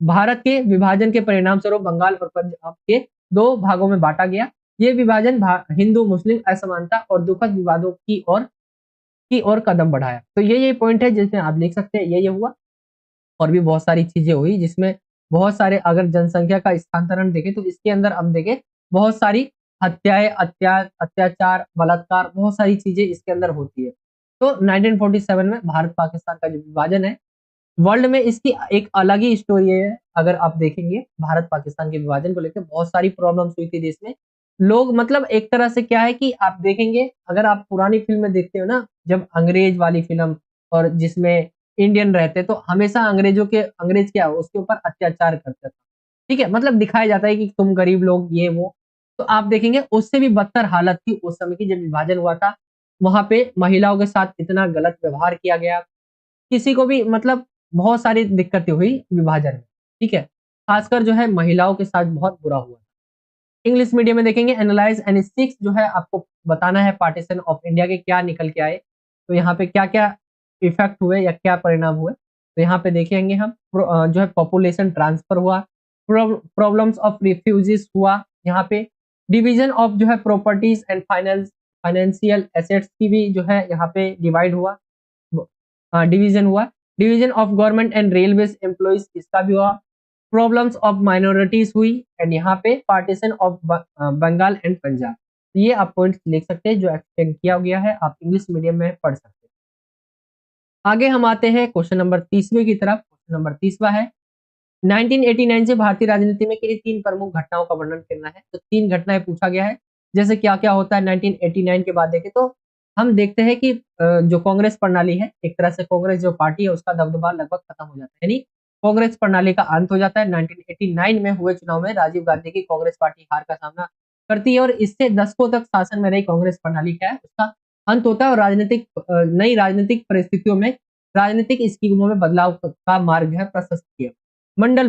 भारत के विभाजन के परिणाम स्वरूप बंगाल और पंजाब के 2 भागों में बांटा गया। ये विभाजन हिंदू मुस्लिम असमानता और दुखद विवादों की ओर कदम बढ़ाया। तो ये पॉइंट है जिसमें आप लिख सकते हैं ये हुआ। और भी बहुत सारी चीजें हुई जिसमें बहुत सारे, अगर जनसंख्या का स्थानांतरण देखें तो इसके अंदर हम देखें बहुत सारी हत्याएं, अत्याचार, बलात्कार, बहुत सारी चीजें इसके अंदर होती है। तो 1947 में भारत पाकिस्तान का जो विभाजन है, वर्ल्ड में इसकी एक अलग ही स्टोरी है। अगर आप देखेंगे भारत पाकिस्तान के विभाजन को लेकर बहुत सारी प्रॉब्लम्स हुई थी देश में। लोग मतलब एक तरह से क्या है कि आप देखेंगे, अगर आप पुरानी फिल्में देखते हो ना, जब अंग्रेज वाली फिल्म और जिसमें इंडियन रहते तो हमेशा अंग्रेज क्या उसके ऊपर अत्याचार करता था। ठीक है, मतलब दिखाया जाता है कि तुम गरीब लोग ये वो। तो आप देखेंगे उससे भी बदतर हालत थी उस समय की जब विभाजन हुआ था। वहां पे महिलाओं के साथ इतना गलत व्यवहार किया गया, किसी को भी मतलब बहुत सारी दिक्कतें हुई विभाजन में। ठीक है, खासकर जो है महिलाओं के साथ बहुत बुरा हुआ। इंग्लिश मीडियम में देखेंगे, एनालाइज एंड 6 जो है आपको बताना है पार्टीशन ऑफ इंडिया के क्या निकल के आए। तो यहाँ पे क्या क्या इफेक्ट हुए या क्या परिणाम हुए। तो यहाँ पे देखेंगे हम जो है पॉपुलेशन ट्रांसफर हुआ, प्रॉब्लम्स ऑफ रिफ्यूजीज हुआ, यहाँ पे डिवीजन ऑफ जो है प्रॉपर्टीज एंड फाइनेंशियल एसेट्स की भी जो है यहाँ पे डिवाइड हुआ, डिवीजन हुआ। Division of government and railways employees इसका भी हुआ। प्रॉब्लम्स ऑफ माइनॉरिटीज हुई, एंड यहाँ पे partition of Bengal and Punjab. ये आप पॉइंट्स लिख सकते हैं जो एक्सप्लेन किया गया है, आप इंग्लिश मीडियम में पढ़ सकते हैं। आगे हम आते हैं क्वेश्चन नंबर 30वें की तरफ। क्वेश्चन नंबर 30वां है, 1989 से भारतीय राजनीति में किन्हीं 3 प्रमुख घटनाओं का वर्णन करना है। तो 3 घटनाएं पूछा गया है, जैसे क्या क्या होता है 1989 के बाद देखें तो हम देखते हैं कि जो कांग्रेस प्रणाली है, एक तरह से कांग्रेस जो पार्टी है उसका दबदबा लगभग खत्म हो जाता है, यानी कांग्रेस प्रणाली का अंत हो जाता है। 1989 में हुए चुनाव में राजीव गांधी की कांग्रेस पार्टी हार का सामना करती है और इससे दशकों तक शासन में रही कांग्रेस प्रणाली क्या है उसका अंत होता है और नई राजनीतिक परिस्थितियों में राजनीतिक स्कीमों में बदलाव का मार्ग है प्रशस्त किया। मंडल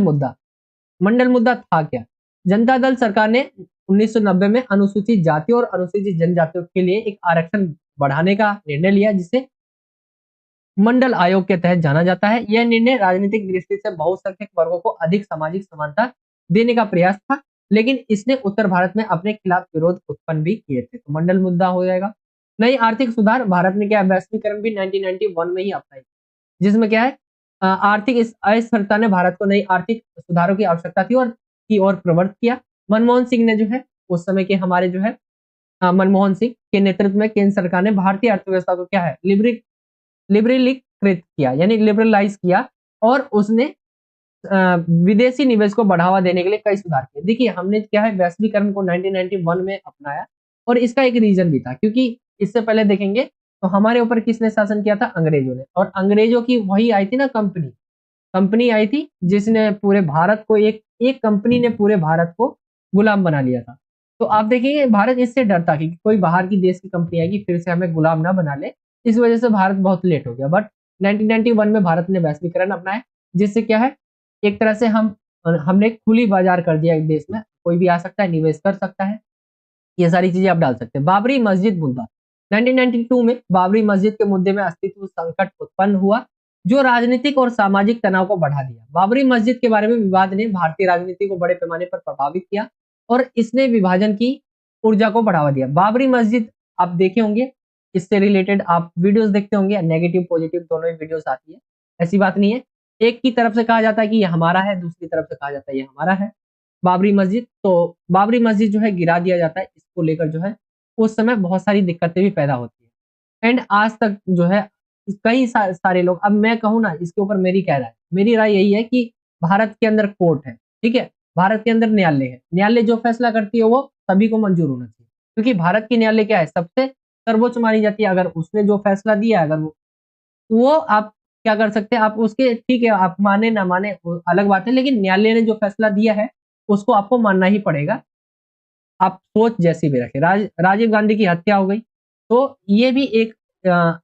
मुद्दा था क्या? जनता दल सरकार ने 1990 में अनुसूचित जातियों और अनुसूचित जनजातियों के लिए एक आरक्षण बढ़ाने का निर्णय लिया, जिसे मंडल आयोग के तहत जाना जाता है। यह निर्णय राजनीतिक दृष्टि से बहुसंख्यक वर्गों को अधिक सामाजिक समानता देने का प्रयास था, लेकिन इसने उत्तर भारत में अपने खिलाफ विरोध उत्पन्न भी किए थे। तो मंडल मुद्दा हो जाएगा। नई आर्थिक सुधार, भारत ने क्या वैश्वीकरण भी 1991 में ही अपनाई, जिसमें क्या है आर्थिक इस अस्थिरता ने भारत को नई आर्थिक सुधारों की आवश्यकता थी और की ओर प्रवृत्त किया। मनमोहन सिंह ने जो है उस समय के हमारे जो है मनमोहन सिंह के नेतृत्व में केंद्र सरकार ने भारतीय अर्थव्यवस्था को क्या है लिबरलीकृत किया, यानी लिबरलाइज किया, और उसने विदेशी निवेश को बढ़ावा देने के लिए कई सुधार किए। देखिए हमने क्या है वैश्वीकरण को 1991 में अपनाया, और इसका एक रीजन भी था, क्योंकि इससे पहले देखेंगे तो हमारे ऊपर किसने शासन किया था? अंग्रेजों ने। और अंग्रेजों की वही आई थी ना कंपनी आई थी जिसने पूरे भारत को एक कंपनी ने पूरे भारत को गुलाम बना लिया था। तो आप देखेंगे भारत इससे डरता कि कोई बाहर की देश की कंपनी आएगी फिर से हमें गुलाम ना बना ले, इस वजह से भारत बहुत लेट हो गया। बट 1991 में भारत ने वैश्वीकरण अपनाया, जिससे क्या है एक तरह से हमने खुली बाजार कर दिया। एक देश में कोई भी आ सकता है, निवेश कर सकता है, ये सारी चीजें आप डाल सकते हैं। बाबरी मस्जिद मुद्दा, 1992 में बाबरी मस्जिद के मुद्दे में अस्तित्व संकट उत्पन्न हुआ, जो राजनीतिक और सामाजिक तनाव को बढ़ा दिया। बाबरी मस्जिद के बारे में विवाद ने भारतीय राजनीति को बड़े पैमाने पर प्रभावित किया, और इसने विभाजन की ऊर्जा को बढ़ावा दिया। बाबरी मस्जिद आप देखे होंगे, इससे रिलेटेड आप वीडियोस देखते होंगे, नेगेटिव पॉजिटिव दोनों ही वीडियोस आती है, ऐसी बात नहीं है। एक की तरफ से कहा जाता है कि ये हमारा है, दूसरी तरफ से कहा जाता है ये हमारा है बाबरी मस्जिद। तो बाबरी मस्जिद जो है गिरा दिया जाता है, इसको लेकर जो है उस समय बहुत सारी दिक्कतें भी पैदा होती है। एंड आज तक जो है कई सारे लोग, अब मैं कहूँ ना इसके ऊपर मेरी क्या राय, मेरी राय यही है कि भारत के अंदर कोर्ट है, ठीक है, भारत के अंदर न्यायालय है, न्यायालय जो फैसला करती है वो सभी को मंजूर होना चाहिए, क्योंकि भारत की न्यायालय क्या है सबसे सर्वोच्च मानी जाती है। अगर उसने जो फैसला दिया, अगर वो आप क्या कर सकते हैं, आप उसके ठीक है आप माने ना माने वो अलग बात है, लेकिन न्यायालय ने जो फैसला दिया है उसको आपको मानना ही पड़ेगा, आप सोच जैसी भी रखें। राजीव गांधी की हत्या हो गई, तो ये भी एक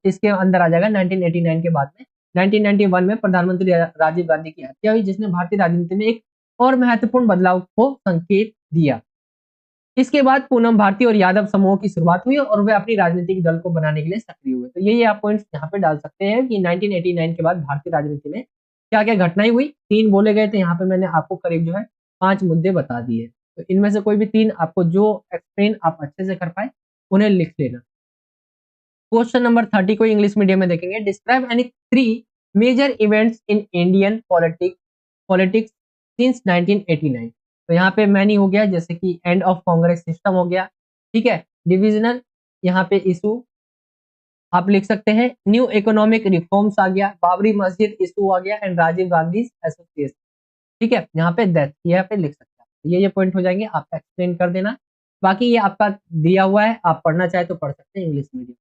इसके अंदर आ जाएगा 1989 के बाद में। 1991 में प्रधानमंत्री राजीव गांधी की हत्या हुई, जिसने भारतीय राजनीति में एक और महत्वपूर्ण बदलाव को संकेत दिया। इसके बाद पूनम भारती और यादव समूह की शुरुआत हुई, और वे अपनी राजनीतिक दल को बनाने के लिए सक्रिय हुए। तो ये आप पॉइंट्स यहाँ पे डाल सकते हैं कि 1989 के बाद भारतीय राजनीति में क्या क्या घटनाएं हुई। 3 बोले गए थे, यहाँ पे मैंने आपको करीब जो है 5 मुद्दे बता दिए। तो इनमें से कोई भी 3 आपको जो एक्सप्लेन आप अच्छे से कर पाए उन्हें लिख लेना। क्वेश्चन नंबर 30 को इंग्लिश मीडियम में देखेंगे। Describe any 3 major events in Indian politics since 1989। तो यहाँ पे मैनी हो गया, जैसे कि एंड ऑफ कांग्रेस सिस्टम हो गया, ठीक है, डिविजनल यहाँ पे इशू आप लिख सकते हैं, न्यू इकोनॉमिक रिफॉर्म्स आ गया, बाबरी मस्जिद इशू आ गया, एंड राजीव गांधी एसोसिएशन, ठीक है, यहाँ पे डेथ यहाँ पे लिख सकते हैं। ये पॉइंट हो जाएंगे, आप एक्सप्लेन कर देना। बाकी ये आपका दिया हुआ है, आप पढ़ना चाहे तो पढ़ सकते हैं इंग्लिश मीडियम।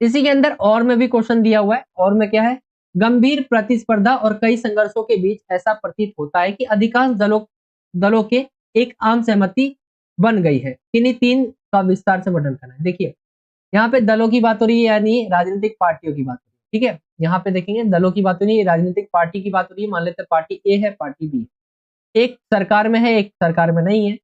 इसी के अंदर और में भी क्वेश्चन दिया हुआ है, और में क्या है, गंभीर प्रतिस्पर्धा और कई संघर्षों के बीच ऐसा प्रतीत होता है कि अधिकांश दलों के एक आम सहमति बन गई है। किन्हीं 3 का विस्तार से वर्णन करना है। देखिए यहाँ पे दलों की बात हो रही है, यानी राजनीतिक पार्टियों की बात हो रही है, ठीक है, यहाँ पे देखेंगे दलों की बात हो रही है, राजनीतिक पार्टी की बात हो रही है। मान लेते हैं पार्टी ए है, पार्टी बी, एक सरकार में है, एक सरकार में नहीं है।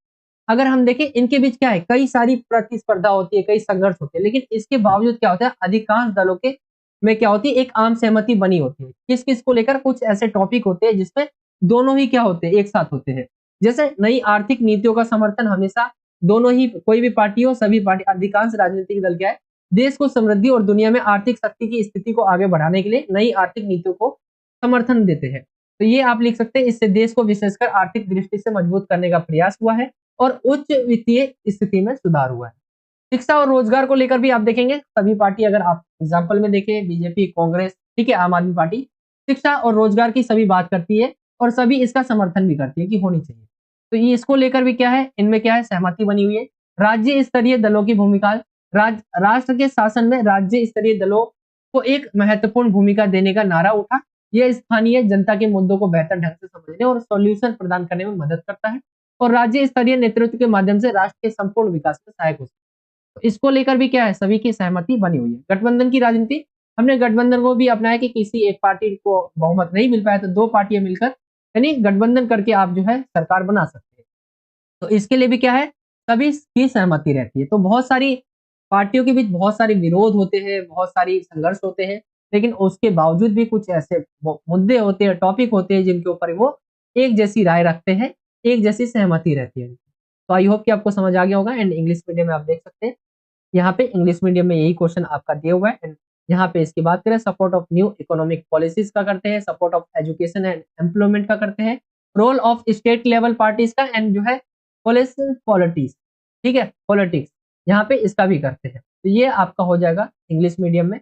अगर हम देखें इनके बीच क्या है, कई सारी प्रतिस्पर्धा होती है, कई संघर्ष होते हैं, लेकिन इसके बावजूद क्या होता है, अधिकांश दलों के में क्या होती है, एक आम सहमति बनी होती है। किस किस को लेकर? कुछ ऐसे टॉपिक होते हैं जिसमें दोनों ही क्या होते हैं, एक साथ होते हैं। जैसे नई आर्थिक नीतियों का समर्थन हमेशा दोनों ही, कोई भी पार्टी हो, सभी पार्टी, अधिकांश राजनीतिक दल क्या है, देश को समृद्धि और दुनिया में आर्थिक शक्ति की स्थिति को आगे बढ़ाने के लिए नई आर्थिक नीतियों को समर्थन देते हैं। तो ये आप लिख सकते हैं, इससे देश को विशेषकर आर्थिक दृष्टि से मजबूत करने का प्रयास हुआ है और उच्च वित्तीय स्थिति में सुधार हुआ है। शिक्षा और रोजगार को लेकर भी आप देखेंगे सभी पार्टी, अगर आप एग्जाम्पल में देखें बीजेपी, कांग्रेस, ठीक है, आम आदमी पार्टी, शिक्षा और रोजगार की सभी बात करती है और सभी इसका समर्थन भी करती है कि होनी चाहिए। तो ये इसको लेकर भी क्या है, इनमें क्या है, सहमति बनी हुई है। राज्य स्तरीय दलों की भूमिका, राष्ट्र के शासन में राज्य स्तरीय दलों को एक महत्वपूर्ण भूमिका देने का नारा उठा। यह स्थानीय जनता के मुद्दों को बेहतर ढंग से समझने और सॉल्यूशन प्रदान करने में मदद करता है और राज्य स्तरीय नेतृत्व के माध्यम से राष्ट्र के संपूर्ण विकास में सहायक हो सकता है। तो इसको लेकर भी क्या है, सभी की सहमति बनी हुई है। गठबंधन की राजनीति, हमने गठबंधन को भी अपनाया कि किसी एक पार्टी को बहुमत नहीं मिल पाया तो 2 पार्टियां मिलकर यानी गठबंधन करके आप जो है सरकार बना सकते हैं। तो इसके लिए भी क्या है, सभी की सहमति रहती है। तो बहुत सारी पार्टियों के बीच बहुत सारे विरोध होते हैं, बहुत सारी संघर्ष होते हैं, लेकिन उसके बावजूद भी कुछ ऐसे मुद्दे होते हैं, टॉपिक होते हैं जिनके ऊपर वो एक जैसी राय रखते हैं, एक जैसी सहमति रहती है। तो आई होप कि आपको समझ आ गया होगा। एंड इंग्लिश मीडियम में आप देख सकते हैं, यहाँ पे इंग्लिश मीडियम में यही क्वेश्चन आपका दिया हुआ है। एंड यहाँ पे इसकी बात करें, support of new economic policies का करते हैं, support of education and employment का करते हैं, role of state level parties का, एंड जो है पॉलिटिक्स, ठीक है, पॉलिटिक्स, यहाँ पे इसका भी करते हैं। तो ये आपका हो जाएगा इंग्लिश मीडियम में।